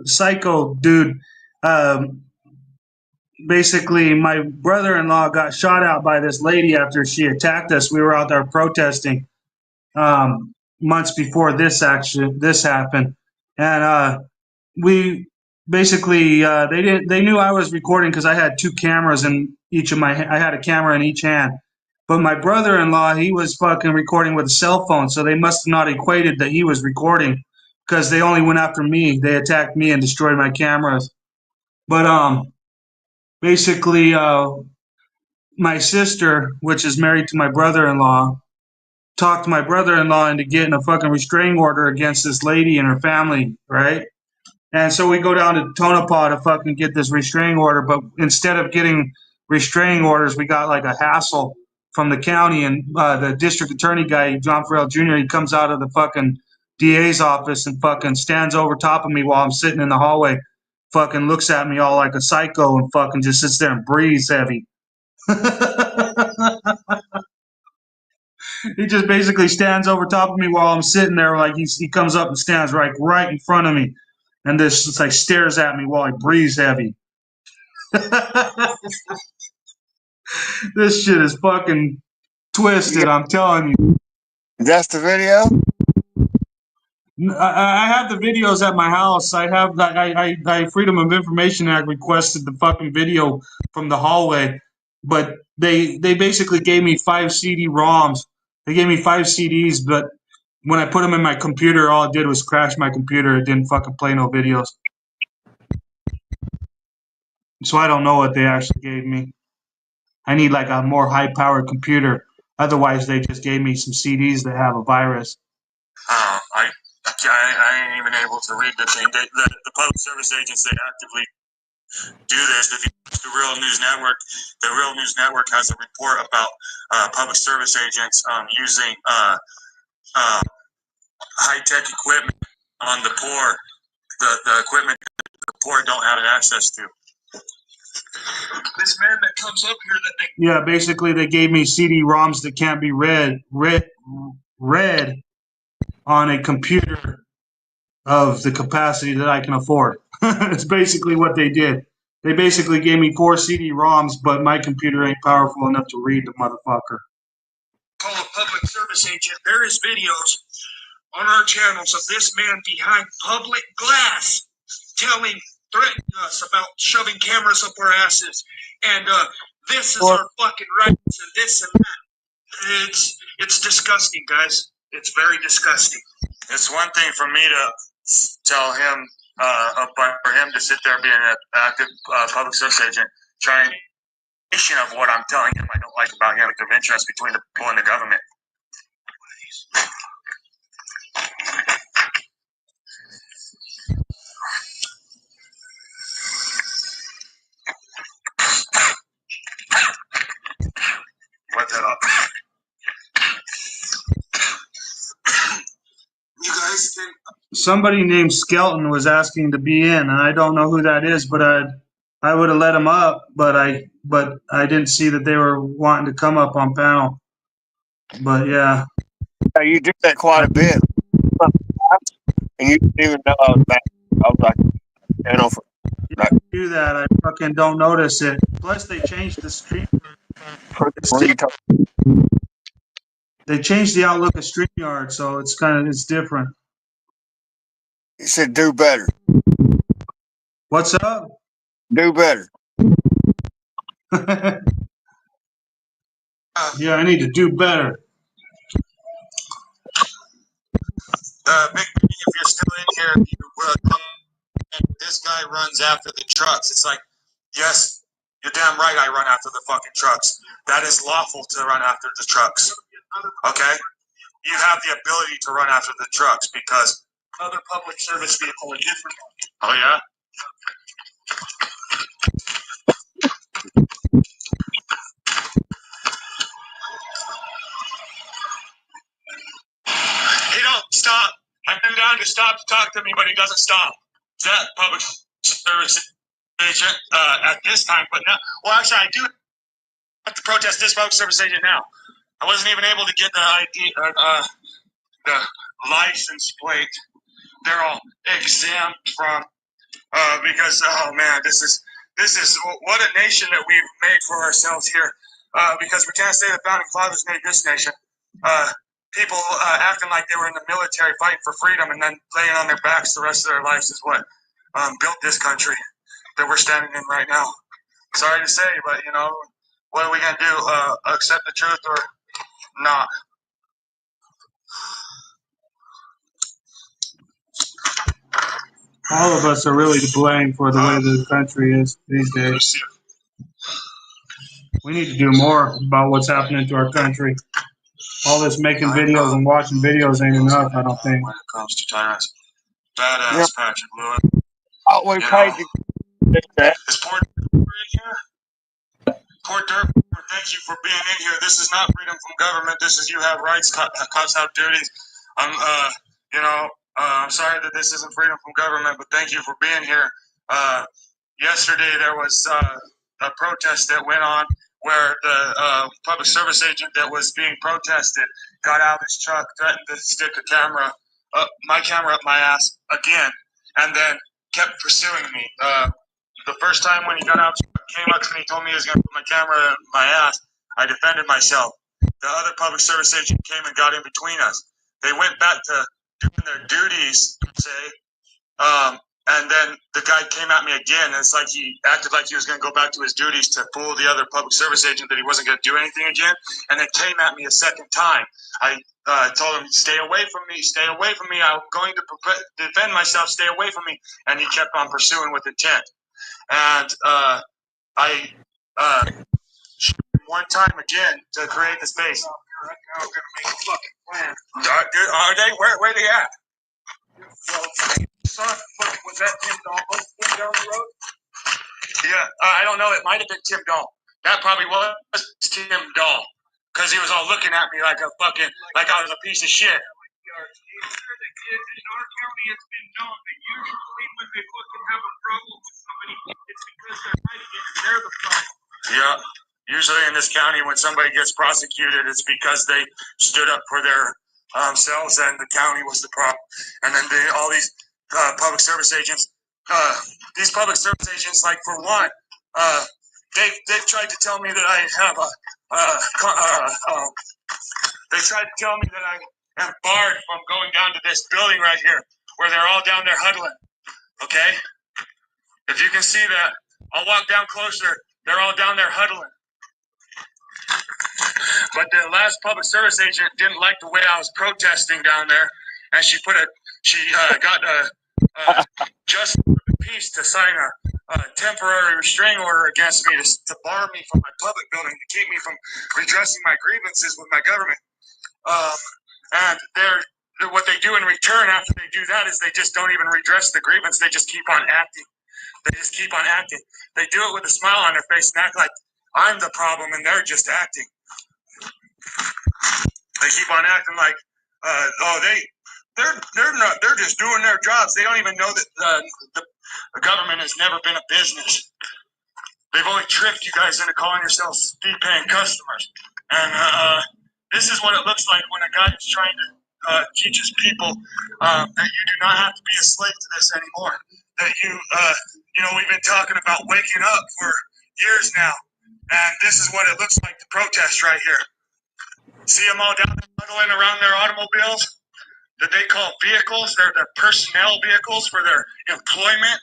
psycho dude. Basically, my brother-in-law got shot out by this lady after she attacked us. We were out there protesting months before this happened, and we basically they knew I was recording because I had two cameras in each of I had a camera in each hand. But my brother-in-law, he was fucking recording with a cell phone, so they must have not equated that he was recording because they only went after me. They attacked me and destroyed my cameras. But basically, my sister, which is married to my brother-in-law, talked my brother-in-law into getting a fucking restraining order against this lady and her family, right? And so we go down to Tonopah to fucking get this restraining order, but instead of getting restraining orders, we got like a hassle from the county, and the district attorney guy, John Filax Jr., he comes out of the fucking DA's office and fucking stands over top of me while I'm sitting in the hallway, fucking looks at me all like a psycho and fucking just sits there and breathes heavy. He just basically stands over top of me while I'm sitting there, like he comes up and stands right in front of me, and this just like stares at me while he breathes heavy. This shit is fucking twisted. I'm telling you. That's the video. I have the videos at my house. I have Freedom of Information Act requested the fucking video from the hallway, but they basically gave me 5 CD-ROMs. They gave me 5 CDs, but when I put them in my computer, all it did was crash my computer. It didn't fucking play no videos. So I don't know what they actually gave me. I need like a more high-powered computer. Otherwise, they just gave me some CDs that have a virus. I ain't even able to read the thing. The public service agents, they actively do this. If you watch the Real News Network has a report about public service agents using high-tech equipment on the poor, the equipment the poor don't have access to. This man that comes up here that they... Yeah, basically they gave me CD-ROMs that can't be read on a computer of the capacity that I can afford. It's basically what they did. They basically gave me 4 CD-ROMs, but my computer ain't powerful enough to read the motherfucker. Call a public service agent. There is videos on our channels of this man behind public glass threatening us about shoving cameras up our asses. And this is our fucking rights and this and that. It's disgusting, guys. It's very disgusting. It's one thing for me to tell him, but for him to sit there being an active public service agent, trying of what I'm telling him I don't like about him, of interest between the people and the government. What that up? You guys can... Somebody named Skelton was asking to be in, and I don't know who that is, but I would have let him up, but I didn't see that they were wanting to come up on panel. But yeah. You do that quite a bit, and you didn't even know I was back. I was like, do that. I fucking don't notice it. Plus, they changed the stream. They changed the outlook of StreamYard, so it's different. You said do better. What's up? Do better. Yeah, I need to do better. Big B, if you're still in here, this guy runs after the trucks. It's like, yes, you're damn right I run after the fucking trucks. That is lawful to run after the trucks. Okay? You have the ability to run after the trucks because other public service vehicles are different. Oh, yeah? He don't stop. I've been down to stop to talk to me, but he doesn't stop. That public service agent at this time, but now, well, actually, I do have to protest this public service agent now. I wasn't even able to get the ID, the license plate. They're all exempt from because oh man, this is what a nation that we've made for ourselves here. Because we can't say the founding fathers made this nation. People acting like they were in the military fighting for freedom and then laying on their backs the rest of their lives is what built this country that we're standing in right now. Sorry to say, but you know, what are we gonna do? Accept the truth or not? All of us are really to blame for the way the country is these days. We need to do more about what's happening to our country. All this making videos and watching videos ain't enough, I don't think. When it comes to tyrants, badass Patrick Lewis. Oh, we paid to do that. Is Port in here? Port Derby, thank you for being in here. This is not freedom from government. This is you have rights, cops have duties. I'm sorry that this isn't freedom from government, but thank you for being here. Yesterday there was a protest that went on where the public service agent that was being protested got out of his truck, threatened to stick a camera, my camera up my ass again, and then kept pursuing me. The first time when he got out, came up to me, told me he was going to put my camera in my ass. I defended myself. The other public service agent came and got in between us. They went back to doing their duties, say, and then the guy came at me again. And it's like he acted like he was going to go back to his duties to fool the other public service agent that he wasn't going to do anything again. And then came at me a second time. I told him, stay away from me, stay away from me. I'm going to defend myself, stay away from me. And he kept on pursuing with intent. And I one time again to create the space. I'm going to make a fucking plan. Are they? Where are they at? Well, was that Tim Dahl down the road? Yeah, I don't know. It might have been Tim Dahl. That probably was Tim Dahl. Because he was all looking at me like a fucking, like I was a piece of shit. In our county, it's been known that usually when they fucking have a problem with somebody, it's because they're fighting it and they're the problem. Yeah. Usually in this county, when somebody gets prosecuted, it's because they stood up for their selves and the county was the problem. And then all these public service agents, like for one, they've tried to tell me that I have they tried to tell me that I am barred from going down to this building right here, where they're all down there huddling. Okay? If you can see that, I'll walk down closer. They're all down there huddling. But the last public service agent didn't like the way I was protesting down there, and she got a justice of the peace to sign a temporary restraining order against me to bar me from my public building, to keep me from redressing my grievances with my government. And what they do in return after they do that is they just don't even redress the grievance. They just keep on acting. They do it with a smile on their face and act like I'm the problem and they're just acting. They keep on acting like, they're just doing their jobs. They don't even know that the government has never been a business. They've only tricked you guys into calling yourselves fee-paying customers. And this is what it looks like when a guy is trying to teach his people that you do not have to be a slave to this anymore. That we've been talking about waking up for years now. And this is what it looks like to protest right here. See them all down there huddling around their automobiles that they call vehicles. They're their personnel vehicles for their employment.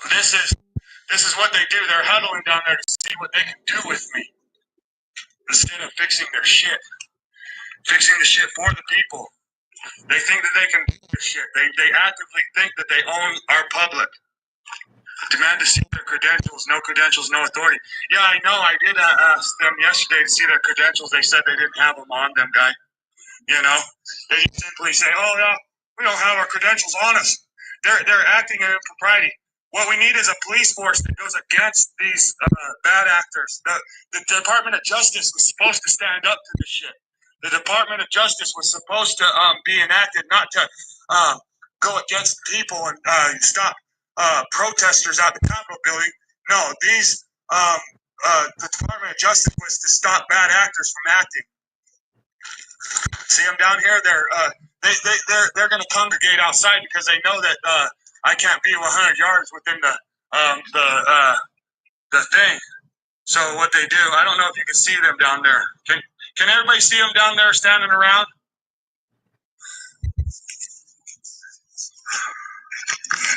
This is what they do. They're huddling down there to see what they can do with me instead of fixing their shit. Fixing the shit for the people. They think that they can do this shit. They actively think that they own our public. Demand to see their credentials. No credentials, no authority. Yeah, I know. I did ask them yesterday to see their credentials. They said they didn't have them on them, guy. They just simply say, "Oh yeah, we don't have our credentials on us." They're acting in impropriety. What we need is a police force that goes against these bad actors. The Department of Justice was supposed to stand up to this shit. The Department of Justice was supposed to be enacted, not to go against people and stop protesters out the Capitol building. No, the Department of Justice was to stop bad actors from acting. See them down here? They're going to congregate outside because they know that I can't be 100 yards within the thing. So what they do, I don't know if you can see them down there. Can everybody see them down there standing around?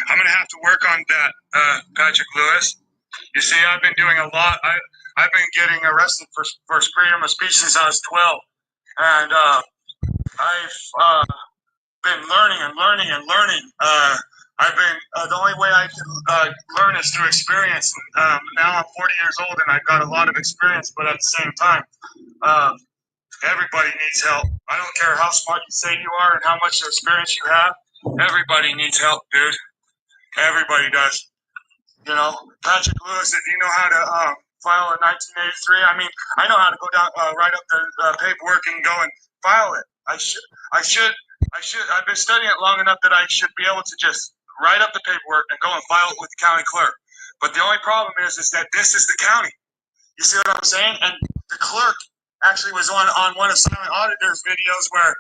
I'm going to have to work on that, Patrick Lewis. You see, I've been doing a lot. I've been getting arrested for freedom of speech since I was 12. And I've been learning and learning and learning. The only way I can learn is through experience. Now I'm 40 years old and I've got a lot of experience, but at the same time, everybody needs help. I don't care how smart you say you are and how much experience you have. Everybody needs help, dude. Everybody does. Patrick Lewis, if you know how to file a 1983, I know how to go down, write up the paperwork and go and file it. I should. I've been studying it long enough that I should be able to just write up the paperwork and go and file it with the county clerk. But the only problem is that this is the county. You see what I'm saying? And the clerk actually was on one of Silent Auditor's videos where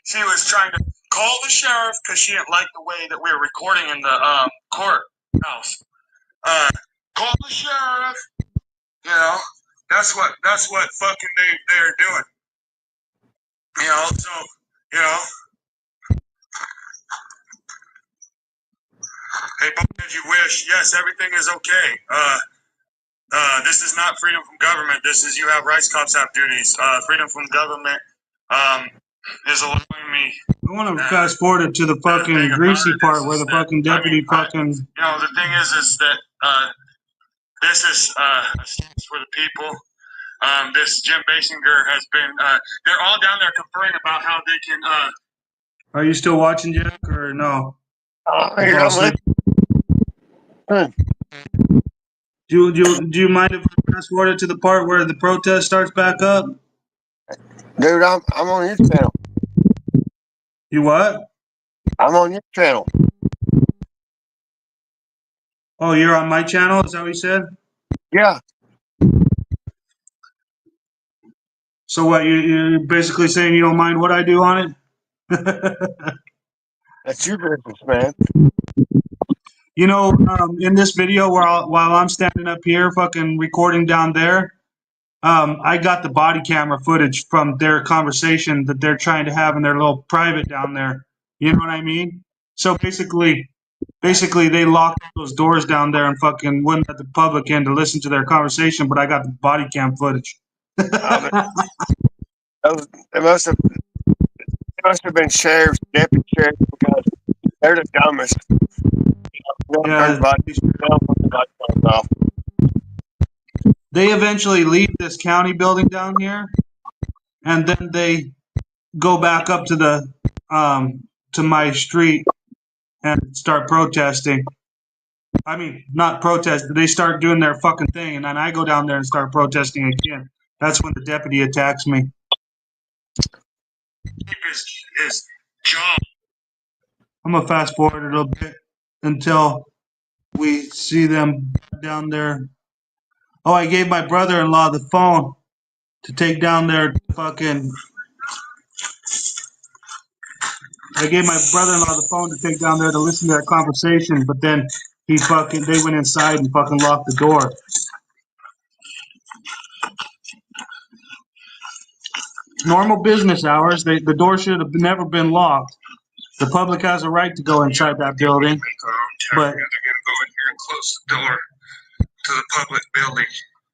she was trying to call the sheriff because she didn't like the way that we were recording in the courthouse. Call the sheriff. You know, that's what fucking they're doing. You know, so you know. Hey, as you wish. Yes, everything is okay. This is not freedom from government. This is you have rights, cops have duties. Freedom from government is allowing me. I want to fast forward it to the fucking greasy part where the fucking deputy fucking. You know, the thing is that this is a stance for the people. This Jim Basinger has been. They're all down there conferring about how they can. Are you still watching, Jack, or no? Here, I'm listening. Do you mind if I fast forward it to the part where the protest starts back up? Dude, I'm on your channel. You what? I'm on your channel. Oh, you're on my channel? Is that what you said? Yeah. So what? You're basically saying you don't mind what I do on it? That's your business, man. You know, in this video while I'm standing up here fucking recording down there, I got the body camera footage from their conversation that they're trying to have in their little private down there. You know what I mean? So basically they locked those doors down there and fucking wouldn't let the public in to listen to their conversation, but I got the body cam footage. It must have been sheriffs, deputy sheriffs, because they're the dumbest. Yeah, they eventually leave this county building down here, and then they go back up to the to my street and start protesting. I mean, not protest, but they start doing their fucking thing, and then I go down there and start protesting again. That's when the deputy attacks me. His job. I'm gonna fast forward a little bit until we see them down there. Oh, I gave my brother-in-law the phone to take down their fucking. I gave my brother-in-law the phone to take down there to listen to that conversation, but then they went inside and fucking locked the door. Normal business hours, the door should have never been locked. The public has a right to go inside that building, but they're gonna go in here and close the door to the public building.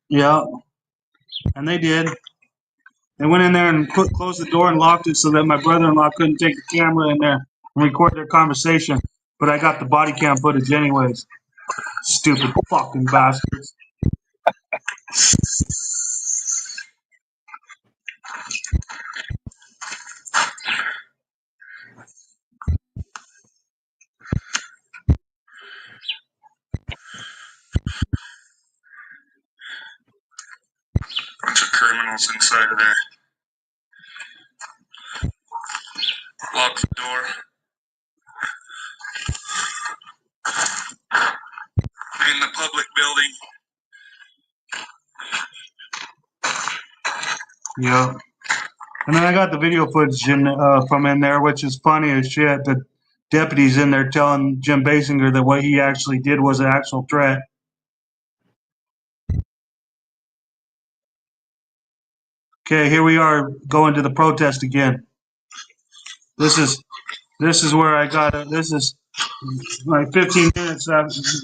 yeah, and they did. They went in there and closed the door and locked it so that my brother-in-law couldn't take the camera in there and record their conversation. But I got the body cam footage anyways. Stupid fucking bastards. Bunch of criminals inside of there. Lock the door. In the public building. Yeah. And then I got the video footage from in there, which is funny as shit. The deputy's in there telling Jim Basinger that what he actually did was an actual threat. Okay, here we are going to the protest again. This is where I got it. This is like 15 minutes.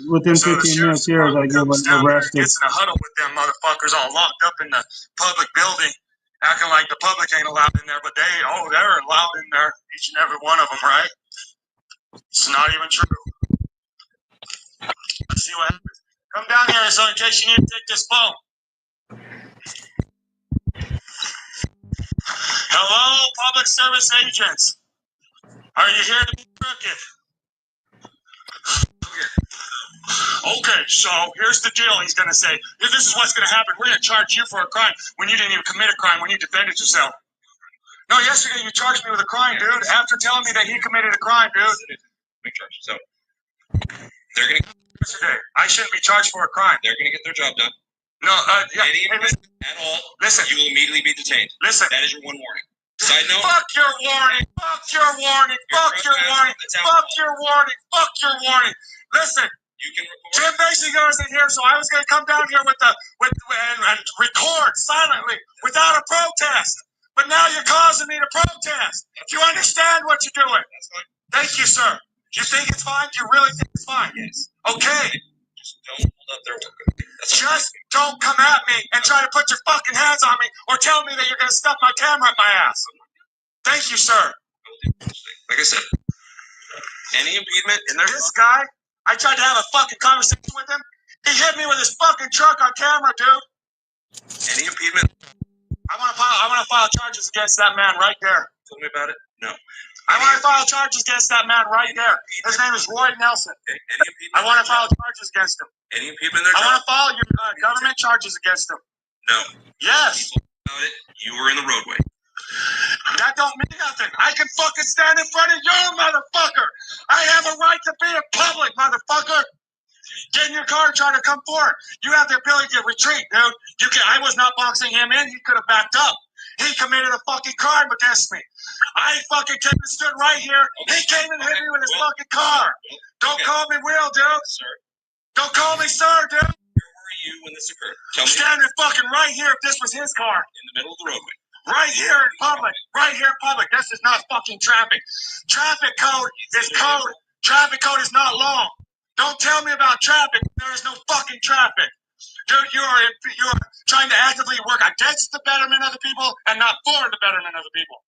Within 15 minutes here, I get arrested. Gets in a huddle with them motherfuckers all locked up in the public building, acting like the public ain't allowed in there, but they're allowed in there, each and every one of them, right? It's not even true. Let's see what happens. Come down here so in case you need to take this phone. Hello, public service agents. Are you here to be crooked? Okay, so here's the deal. He's going to say, this is what's going to happen. We're going to charge you for a crime when you didn't even commit a crime, when you defended yourself. No, yesterday you charged me with a crime, dude, after telling me that he committed a crime, dude. So they're going to yesterday. I shouldn't be charged for a crime. They're going to get their job done. No, yeah. Any Hey, listen, at all, listen. you will immediately be detained. Listen. That is your one warning. Side note. Fuck your warning. Fuck your warning. Fuck your warning. Fuck your warning. Fuck your warning. Listen. You can record. Jim Basinger isn't here, so I was going to come down here and record silently without a protest. But now you're causing me to protest. Do you understand what you're doing? That's fine. Thank you, sir. You think it's fine? Do you really think it's fine? Yes. Okay. Just don't hold up their work. Just don't come at me and try to put your fucking hands on me or tell me that you're going to stuff my camera up my ass. Thank you, sir. Like I said, any impediment in there. This guy, I tried to have a fucking conversation with him. He hit me with his fucking truck on camera, dude. Any impediment. I want to file charges against that man right there. Tell me about it. No. I want to file charges against that man right there. His name is Roy Nelson. Okay. Any impediment. I want to file charges against him. Any impediment there. I want to file your government charges against him. No. Yes. About it. You were in the roadway. That don't mean nothing. I can fucking stand in front of you, motherfucker. I have a right to be in public, motherfucker. Get in your car and try to come forward. You have the ability to retreat, dude. I was not boxing him in. He could have backed up. He committed a fucking crime against me. I fucking came and stood right here. He came and hit me with his fucking car. Don't call me Will, dude. Sir. Don't call me sir, dude. Where were you when this occurred? Tell me. Standing fucking right here if this was his car. In the middle of the roadway. Right here in public. Right here in public. This is not fucking traffic. Traffic code is code. Traffic code is not law. Don't tell me about traffic. There is no fucking traffic. Dude, you are trying to actively work against the betterment of the people and not for the betterment of the people.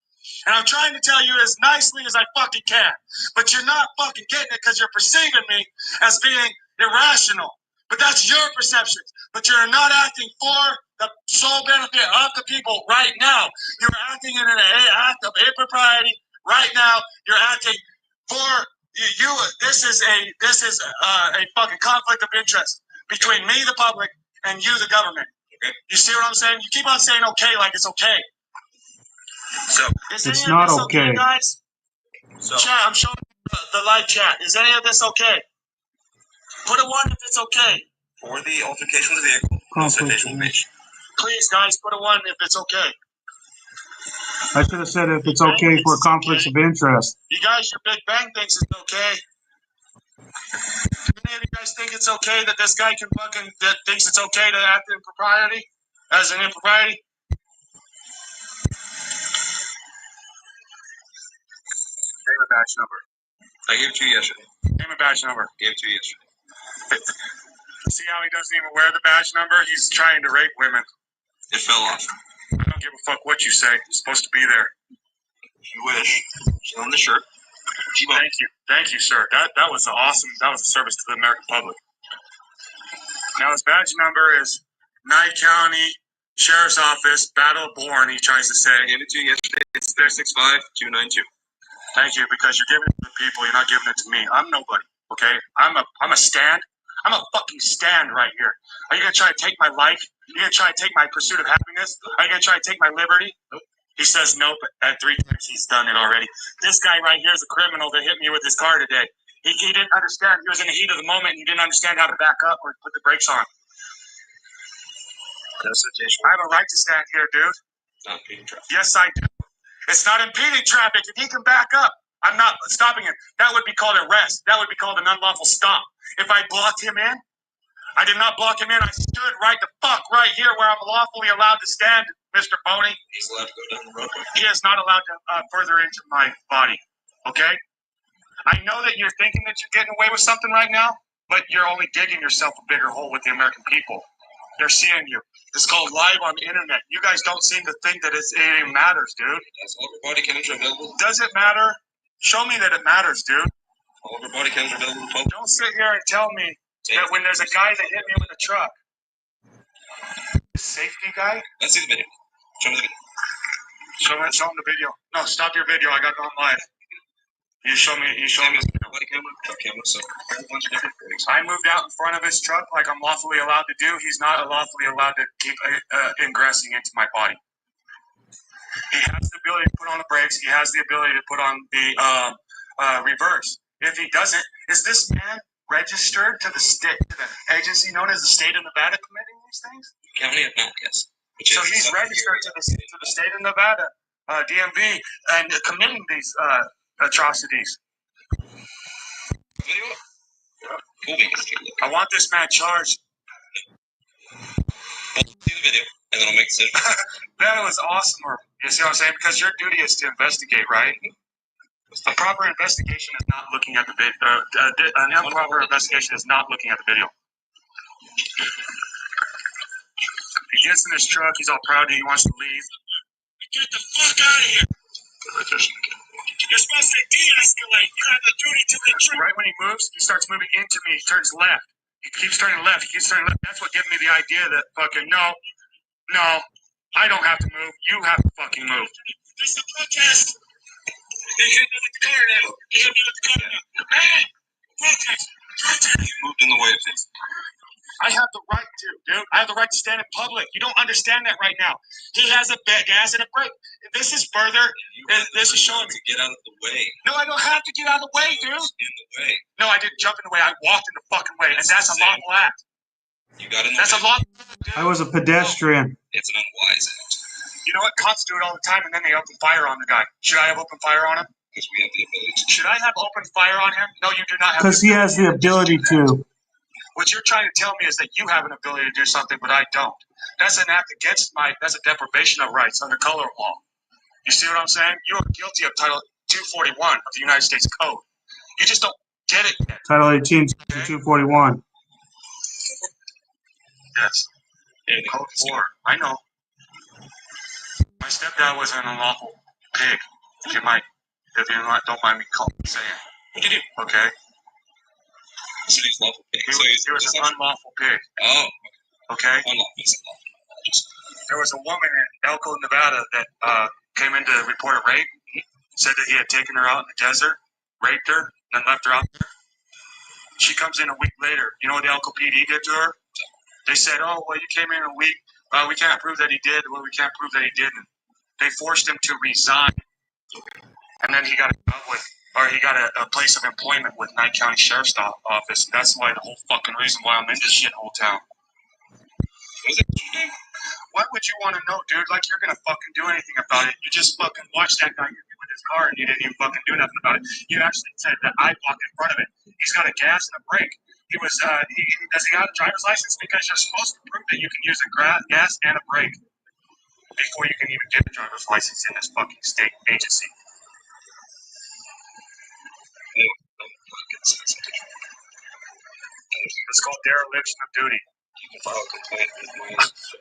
And I'm trying to tell you as nicely as I fucking can. But you're not fucking getting it because you're perceiving me as being irrational. But that's your perception. But you're not acting for the sole benefit of the people right now. You're acting in an act of impropriety right now. You're acting for you. This is a fucking conflict of interest between me, the public, and you, the government. Okay? You see what I'm saying? You keep on saying okay like it's okay. So it's not okay, guys. So chat, I'm showing the live chat. Is any of this okay? Put a 1 if it's okay. For the altercation of the vehicle, no citation will be issued. Please, guys, put a 1 if it's okay. I should have said if it's okay for conflicts of interest. You guys, your Big Bang thinks it's okay. Do any of you guys think it's okay that this guy thinks it's okay to act in propriety? As an impropriety? Name a badge number. I gave it to you yesterday. Name a badge number. Gave it to you yesterday. See how he doesn't even wear the badge number? He's trying to rape women. It fell off. I don't give a fuck what you say. It's supposed to be there. If you wish. It's on the shirt. Thank you. Thank you, sir. That was awesome. That was a service to the American public. Now his badge number is Nye County Sheriff's Office, Battle Born, he tries to say. I gave it to you yesterday. It's 365292. Thank you, because you're giving it to the people, you're not giving it to me. I'm nobody, okay? I'm a stand. I'm a fucking stand right here. Are you gonna try to take my life? Are you gonna try to take my pursuit of happiness? Are you gonna try to take my liberty? Nope. He says nope, at 3 times he's done it already. This guy right here is a criminal that hit me with his car today. He didn't understand. He was in the heat of the moment and he didn't understand how to back up or put the brakes on. No citation. I have a right to stand here, dude. Not impeding traffic. Yes, I do. It's not impeding traffic. If he can back up, I'm not stopping him. That would be called arrest. That would be called an unlawful stop. If I blocked him in, I did not block him in. I stood right the fuck right here where I'm lawfully allowed to stand, Mr. Boney. He's allowed to go down the roadway. He is not allowed to further into my body. Okay? I know that you're thinking that you're getting away with something right now, but you're only digging yourself a bigger hole with the American people. They're seeing you. It's called live on the internet. You guys don't seem to think that it even matters, dude. That's all of our body cameras are available. Does it matter? Show me that it matters, dude. All of our body cameras are available to public. Don't sit here and tell me that when there's a guy that hit me with a truck. Safety guy? Let's see the video. Show me the video. Show him the video. No, stop your video. I got it on live. You show me the video. Body camera, truck camera, so a bunch of different things. I moved out in front of his truck like I'm lawfully allowed to do. He's not lawfully allowed to keep ingressing into my body. He has the ability to put on the brakes. He has the ability to put on the reverse. If he doesn't, is this man registered to the agency known as the state of Nevada committing these things? County of not, yes. So he's registered to the state of Nevada, DMV, and committing these atrocities. Video? We'll make it. I want this man charged. We'll see the video, and then I'll make a decision. That was awesome. You see what I'm saying? Because your duty is to investigate, right? A proper investigation is not looking at the video. An improper investigation is not looking at the video. He gets in his truck. He's all proud that he wants to leave. Get the fuck out of here! You're supposed to de-escalate. You have the duty to control. Right when he moves, he starts moving into me. He turns left. He keeps turning left. He keeps turning left. That's what gave me the idea that fucking no, I don't have to move. You have to fucking move. This is a protest. They hit me with the car now. They hit me with the car now. Hey! Protest. You moved in the way of things. I have the right to, dude. I have the right to stand in public. You don't understand that right now. He has a gas and a brake. This is further. This is showing me. To get out of the way. No, I don't have to get out of the way, dude. In the way. No, I didn't jump in the way. I walked in the fucking way, and that's a lawful act. You got in the That's way. a lawful. I was a pedestrian. It's an unwise act. You know what? Cops do it all the time, and then they open fire on the guy. Should I have opened fire on him? Because we have the ability to. Should I have opened fire on him? No, you do not have. Because he has the ability to. What you're trying to tell me is that you have an ability to do something, but I don't. That's an act against that's a deprivation of rights under color law. You see what I'm saying? You are guilty of Title 241 of the United States Code. You just don't get it yet. Title 18, Section 241. Yes. Code 4. I know. My stepdad was an unlawful pig. If you don't mind me saying. What did you do? Okay. So he's lawful pig. He was an unlawful pig. Oh. Okay. Unlawful. There was a woman in Elko, Nevada that came in to report a rape. Said that he had taken her out in the desert, raped her, then left her out there. She comes in a week later. You know what the Elko PD did to her? They said, "Oh, well, you came in a week. We can't prove that he did. Well, we can't prove that he didn't." They forced him to resign, and then he got a place of employment with Knight County Sheriff's Office. That's why the whole fucking reason why I'm in this shithole town. What would you want to know, dude? Like you're gonna fucking do anything about it? You just fucking watched that guy with his car, and you didn't even fucking do nothing about it. You actually said that I walked in front of it. He's got a gas and a brake. Does he have a driver's license? Because you're supposed to prove that you can use a gas and a brake before you can even get a driver's license in this fucking state agency. It's called dereliction of duty.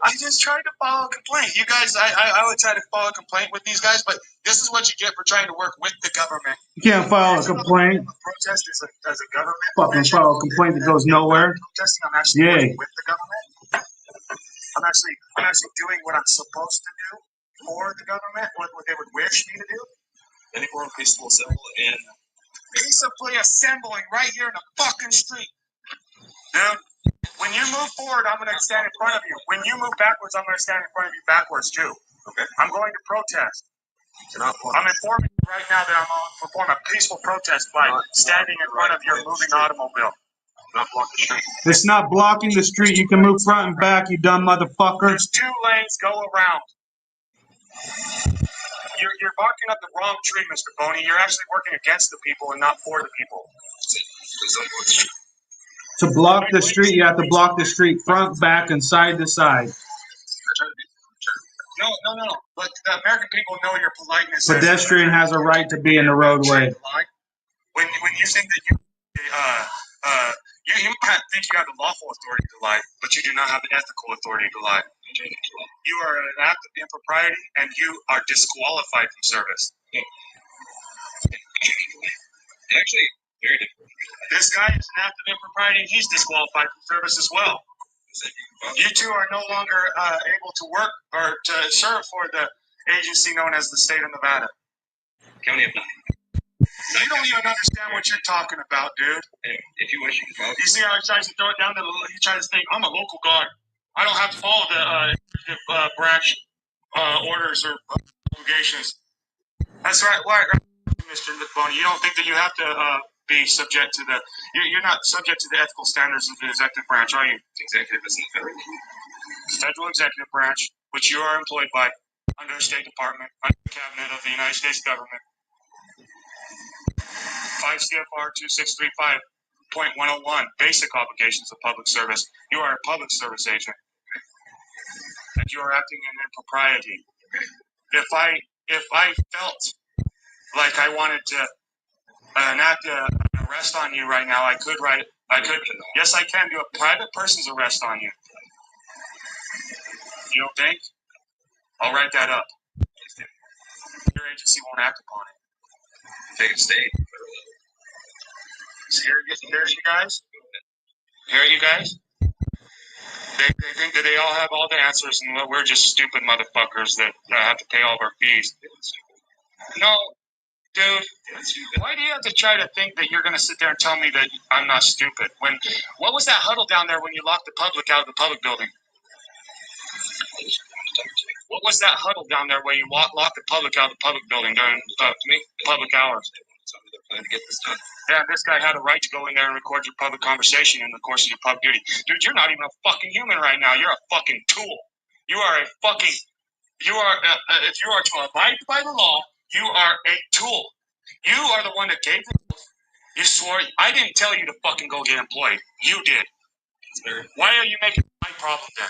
I just tried to file a complaint. You guys, I would try to file a complaint with these guys, but this is what you get for trying to work with the government. You can't file a complaint. Protest as a government. Fucking file a complaint that goes nowhere. Protesting, I'm actually working with the government. I'm actually doing what I'm supposed to do for the government, what they would wish me to do. Any more peaceful assembly and peaceably assembling right here in the fucking street. Dude, when you move forward, I'm going to stand in front of you. When you move backwards, I'm going to stand in front of you backwards too. Okay. I'm going to protest. I'm informing you right now that I'm going to perform a peaceful protest by standing in front of your moving automobile. Not block the street. It's not blocking the street. You can move front and back, you dumb motherfucker. There's 2 lanes, go around. You're barking up the wrong tree, Mr. Boney. You're actually working against the people and not for the people. To block the street, you have to block the street front, back, and side to side. No. But the American people know your politeness. Pedestrian has a right to be in the roadway. When you think that you can't think you have the lawful authority to lie, but you do not have the ethical authority to lie. You are an act of impropriety, and you are disqualified from service. Actually, very different. This guy is an act of impropriety, and he's disqualified from service as well. You two are no longer able to work or to serve for the agency known as the state of Nevada. County of Nothing. You don't even understand what you're talking about, dude. If you wish, you can follow. You see how he tries to throw it down to he tries to think, I'm a local guard. I don't have to follow the executive branch orders or obligations. That's right, Mr. Boney. You don't think that you have to be subject to you're not subject to the ethical standards of the executive branch, are you? Executive is in the federal. federal executive branch, which you are employed by under the State Department, under the Cabinet of the United States government. 5 CFR 2635.101, basic obligations of public service. You are a public service agent, and you are acting in impropriety. If I felt like I wanted to enact an arrest on you right now, I could. Yes, I can do a private person's arrest on you. You don't think? I'll write that up. Your agency won't act upon it. Take a state. So here you guys. Here you guys. They think that they all have all the answers, and we're just stupid motherfuckers that have to pay all of our fees. No, dude. Why do you have to try to think that you're going to sit there and tell me that I'm not stupid? What was that huddle down there when you locked the public out of the public building? What was that huddle down there where you locked the public out of the public building during public hours? To get this done. Yeah, this guy had a right to go in there and record your public conversation in the course of your public duty. Dude, you're not even a fucking human right now. You're a fucking tool. You are a fucking, if you are to abide by the law, you are a tool. You are the one that gave the oath. You swore. I didn't tell you to fucking go get employed. You did. Why are you making my problem then?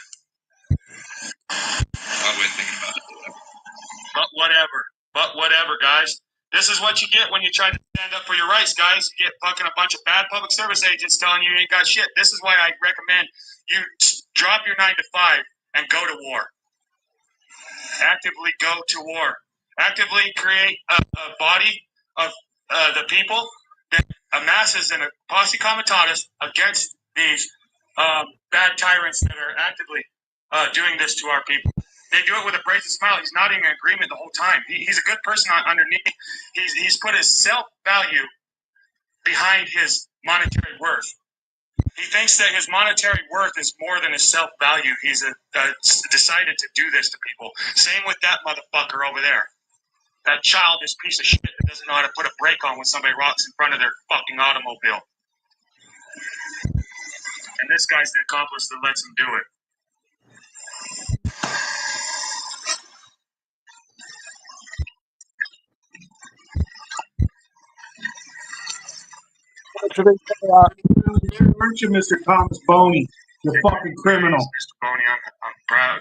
I'm thinking about it. But whatever, guys. This is what you get when you try to stand up for your rights, guys. You get fucking a bunch of bad public service agents telling you ain't got shit. This is why I recommend you drop your 9 to 5 and go to war. Actively go to war. Actively create a body of the people that amasses in a posse comitatus against these bad tyrants that are actively doing this to our people. They do it with a brazen smile. He's nodding in agreement the whole time. He's a good person underneath. He's put his self-value behind his monetary worth. He thinks that his monetary worth is more than his self-value. He's decided to do this to people. Same with that motherfucker over there. That childish piece of shit that doesn't know how to put a brake on when somebody rocks in front of their fucking automobile. And this guy's the accomplice that lets him do it. Aren't you, Mr. Thomas Boney? You fucking criminal. Mr. Boney, I'm proud,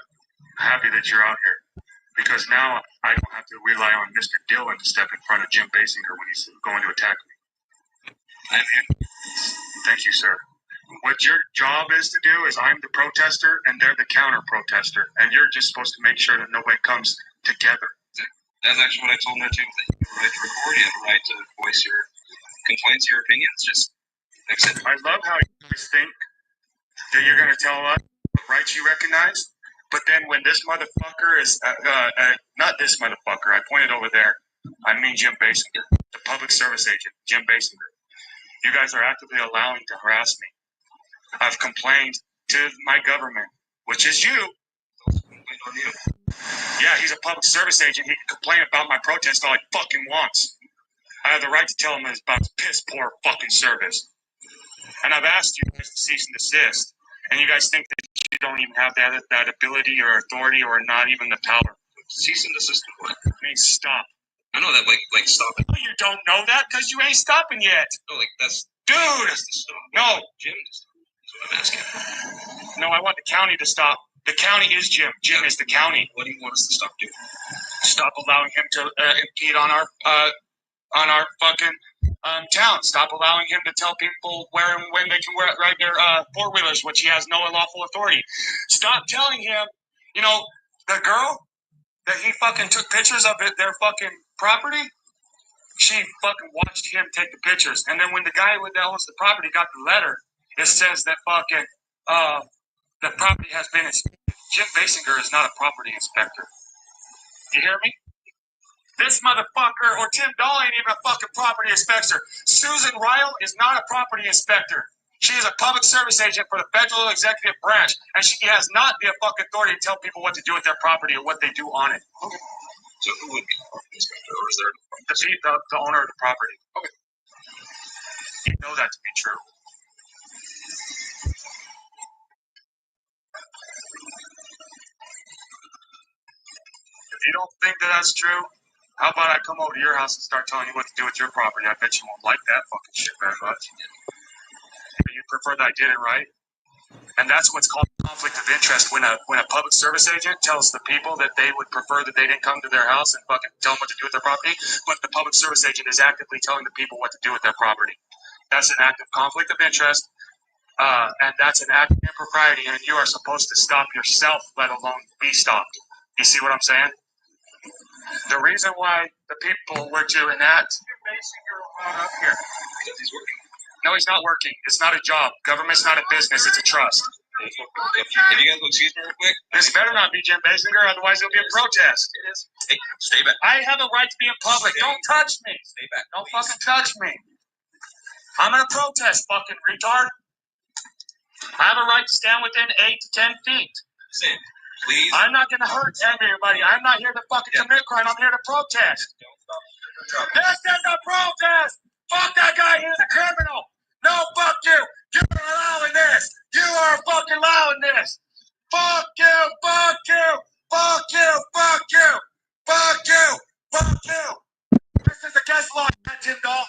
happy that you're out here. Because now I don't have to rely on Mr. Dillon to step in front of Jim Basinger when he's going to attack me. I'm in. Thank you, sir. What your job is to do is I'm the protester and they're the counter-protester. And you're just supposed to make sure that nobody comes together. That's actually what I told them too. That you have a right to record, you have a right to voice your complaints, your opinions. Just accept. I love how you guys think that you're going to tell us what rights you recognize. But then when this motherfucker is, not this motherfucker, I pointed over there, I mean Jim Basinger, the public service agent, Jim Basinger. You guys are actively allowing to harass me. I've complained to my government, which is you. Yeah, he's a public service agent. He can complain about my protest all he fucking wants. I have the right to tell him it's about piss poor fucking service. And I've asked you guys to cease and desist. And you guys think that you don't even have that ability or authority or not even the power. Cease and desist what? I mean, stop. I know that, like stop it. No, you don't know that because you ain't stopping yet. No, like that's... Dude! That's to stop. No. Jim to stop. That's what I'm asking. No, I want the county to stop. The county is Jim. Jim is the county. What do you want us to stop doing? Stop allowing him to impede on our fucking town. Stop allowing him to tell people where and when they can ride their four-wheelers, which he has no lawful authority. Stop telling him, you know, the girl that he fucking took pictures of their fucking property, she fucking watched him take the pictures. And then when the guy that owns the property got the letter, it says that fucking the property has been inspected. Jim Basinger is not a property inspector. You hear me? This motherfucker or Tim Dahl ain't even a fucking property inspector. Susan Ryle is not a property inspector. She is a public service agent for the federal executive branch, and she has not the fucking authority to tell people what to do with their property or what they do on it. Okay. So who would be the property inspector, or is there the owner of the property? Okay. You know that to be true. If you don't think that that's true, how about I come over to your house and start telling you what to do with your property? I bet you won't like that fucking shit very much. But you prefer that I did it right? And that's what's called conflict of interest when a public service agent tells the people that they would prefer that they didn't come to their house and fucking tell them what to do with their property, but the public service agent is actively telling the people what to do with their property. That's an act of conflict of interest, and that's an act of impropriety, and you are supposed to stop yourself, let alone be stopped. You see what I'm saying? The reason why the people were to enact up here. No, he's not working. It's not a job. Government's not a business. It's a trust. If you guys will excuse me real quick. This better not be Jim Basinger, otherwise it'll be a protest. It is. Hey, stay back. I have a right to be in public. Don't touch me. Stay back. Don't fucking touch me. I'm gonna protest, fucking retard. I have a right to stand within 8 to 10 feet. Sam, please. I'm not gonna hurt everybody. I'm not here to fucking commit crime. I'm here to protest. Don't stop. This is a protest. Fuck that guy. He's a criminal. No, fuck you. You're allowing this. You are fucking allowing this. Fuck you. Fuck you. Fuck you. Fuck you. Fuck you. Fuck you. This is against law, Tim Dahl.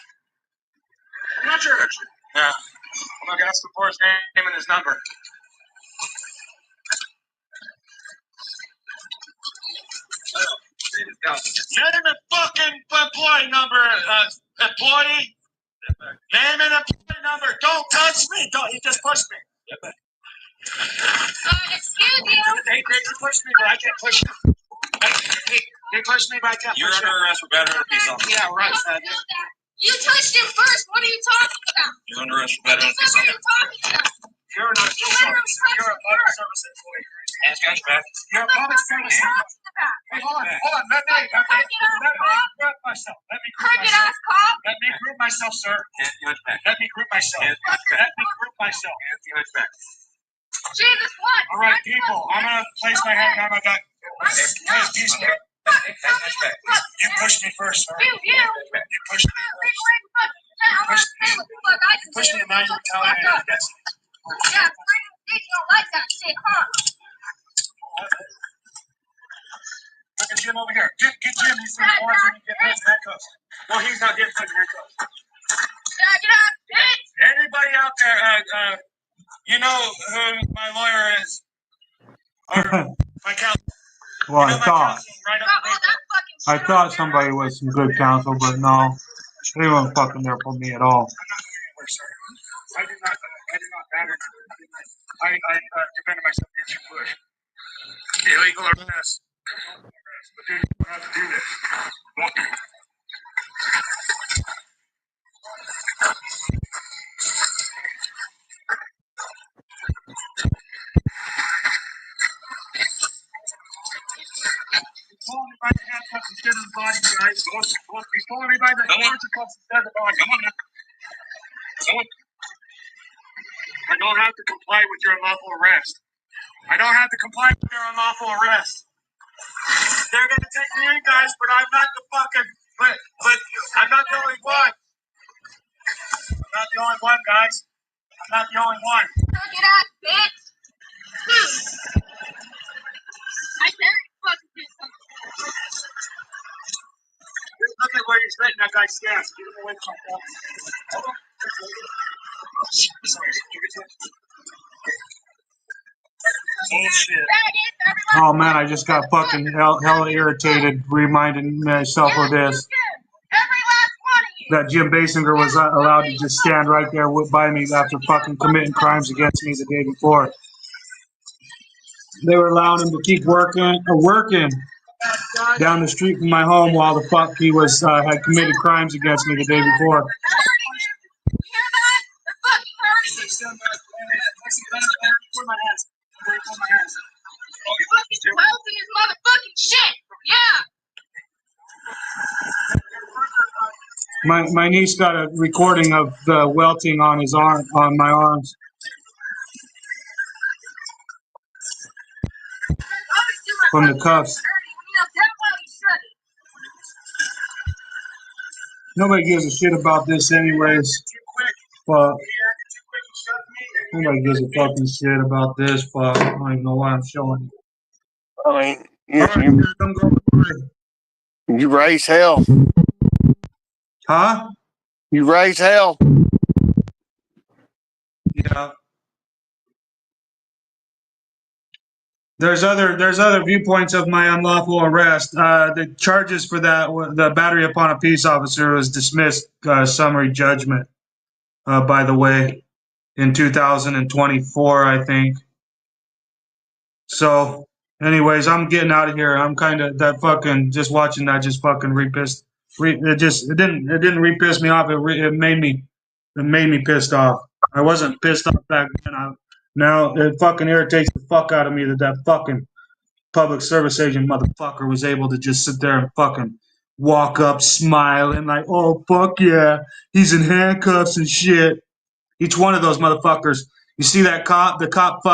I'm not sure, actually. Yeah. I'm not gonna ask him for his name and his number. Name and fucking employee number, employee. Name and employee number. Don't touch me. Don't. He just pushed me. Excuse you. He pushed me, but I can't push him. He pushed me, but I can't You're push him. under arrest for battery on a peace officer. Yeah, right, faggot. You touched him first. What are you talking about? You're under arrest for battery on a peace What are you officer. talking about? You're not a police officer. You're a public service employee. Hands got your back. You're a public service employee. Hey, hold on. Let me group myself. Let me group Crooked myself. ass cop. Let me group myself, sir. Hands behind your back. Let me group myself. Let me group myself. Hands behind your back. Jesus, what? All right, people. I'm gonna place my hand on my back. Please, peacefully. You pushed me first, sir. You. You pushed me first. You pushed me, and now you're retaliating against me. Yeah, you don't like that shit, huh? Look at Jim over here. Get Jim. He's in the orange and get his handcuffs. No, he's not getting his handcuffs. Get out, bitch. Anybody out there, you know who my lawyer is? Or my counsel. Well, You know my counsel right up Stop all there. that fucking shit. I thought somebody was some good counsel, but no, they weren't fucking there for me at all. I'm not going anywhere, sir. I did not batter you. I defended myself against your push. Illegal arrest. But dude, you don't have to do this. He's pulling me by the handcuffs instead of the body, guys. He's pulling me by the handcuffs instead of the body. Come on now. Come on. I don't have to comply with your unlawful arrest. I don't have to comply with your unlawful arrest. They're gonna take me in, guys, but I'm not the fucking. But I'm not the only one. I'm not the only one, guys. I'm not the only one. Crooked ass bitch. I dare you fucking do something. Look at where you're letting that guy stand. Get him away from him. Hold on. Sorry. Bullshit. Oh man, I just got fucking hella irritated reminding myself of this. Every last one of you. That Jim Basinger was allowed to just stand right there by me after fucking committing crimes against me the day before. They were allowing him to keep working down the street from my home while the fuck he was had committed crimes against me the day before. You hear that? They're fucking hurting you. You're fucking wealthy as motherfucking shit. Yeah. My niece got a recording of the welting on his arm, on my arms. From the cuffs. Nobody gives a shit about this anyways. But nobody gives a fucking shit about this, but I don't even know why I'm showing you. I mean, you You raise hell. Huh? You raise hell. Yeah. There's other viewpoints of my unlawful arrest. The charges for that, the battery upon a peace officer, was dismissed. Summary judgment. By the way, in 2024, I think. So, anyways, I'm getting out of here. I'm kind of that fucking just watching that just fucking repissed. It didn't repiss me off. It made me pissed off. I wasn't pissed off back then. Now it fucking irritates the fuck out of me that fucking public service agent motherfucker was able to just sit there and fucking walk up smiling like, oh fuck yeah, he's in handcuffs and shit. Each one of those motherfuckers. You see that cop? The cop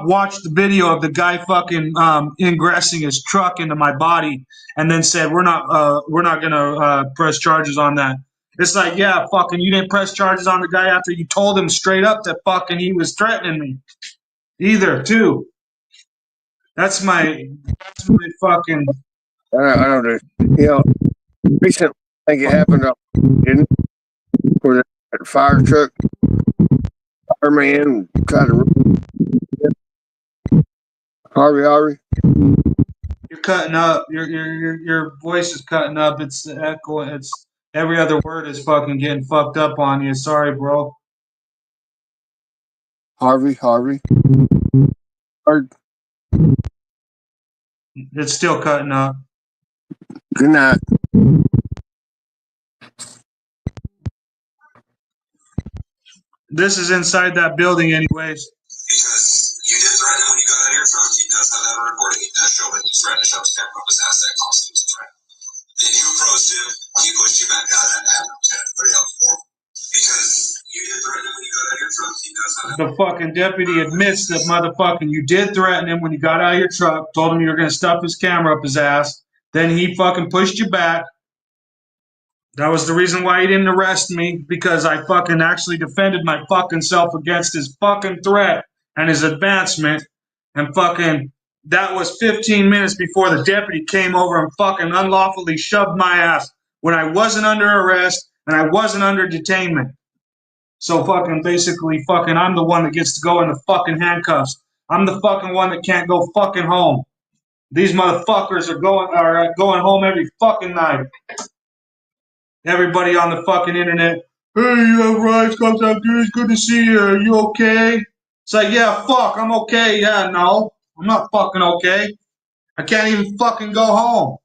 watched the video of the guy fucking ingressing his truck into my body, and then said, we're not gonna press charges on that. It's like, yeah, fucking, you didn't press charges on the guy after you told him straight up that fucking he was threatening me. Either, too. That's my fucking. I don't know. You know, recently, I think it happened, didn't it? Where that fire truck, fireman tried to Harvey. You're cutting up. Your voice is cutting up. It's echoing. It's every other word is fucking getting fucked up on you. Sorry, bro. Harvey. It's still cutting up. Good night. This is inside that building, anyways. Because you did threaten him when you got out of your truck. He does have that recording. He does show it. You threatened to shove his camera up his ass. That cost him some threat. Then you approached him. He pushed you back out. That happened. Pretty helpful. Because you did threaten him when you got out of your truck. He does have that. The fucking deputy admits that motherfucking you did threaten him when you got out of your truck. Told him you were gonna stuff his camera up his ass. Then he fucking pushed you back. That was the reason why he didn't arrest me, because I fucking actually defended my fucking self against his fucking threat and his advancement. And fucking, that was 15 minutes before the deputy came over and fucking unlawfully shoved my ass when I wasn't under arrest and I wasn't under detainment. So fucking basically fucking I'm the one that gets to go in the fucking handcuffs. I'm the fucking one that can't go fucking home. These motherfuckers are going home every fucking night. Everybody on the fucking internet, hey, you have rights, comes out good, it's good to see you, are you okay? It's like, yeah, fuck, I'm okay, yeah, no, I'm not fucking okay. I can't even fucking go home.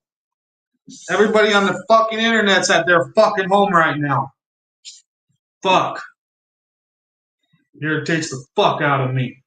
Everybody on the fucking internet's at their fucking home right now. Fuck. It irritates the fuck out of me.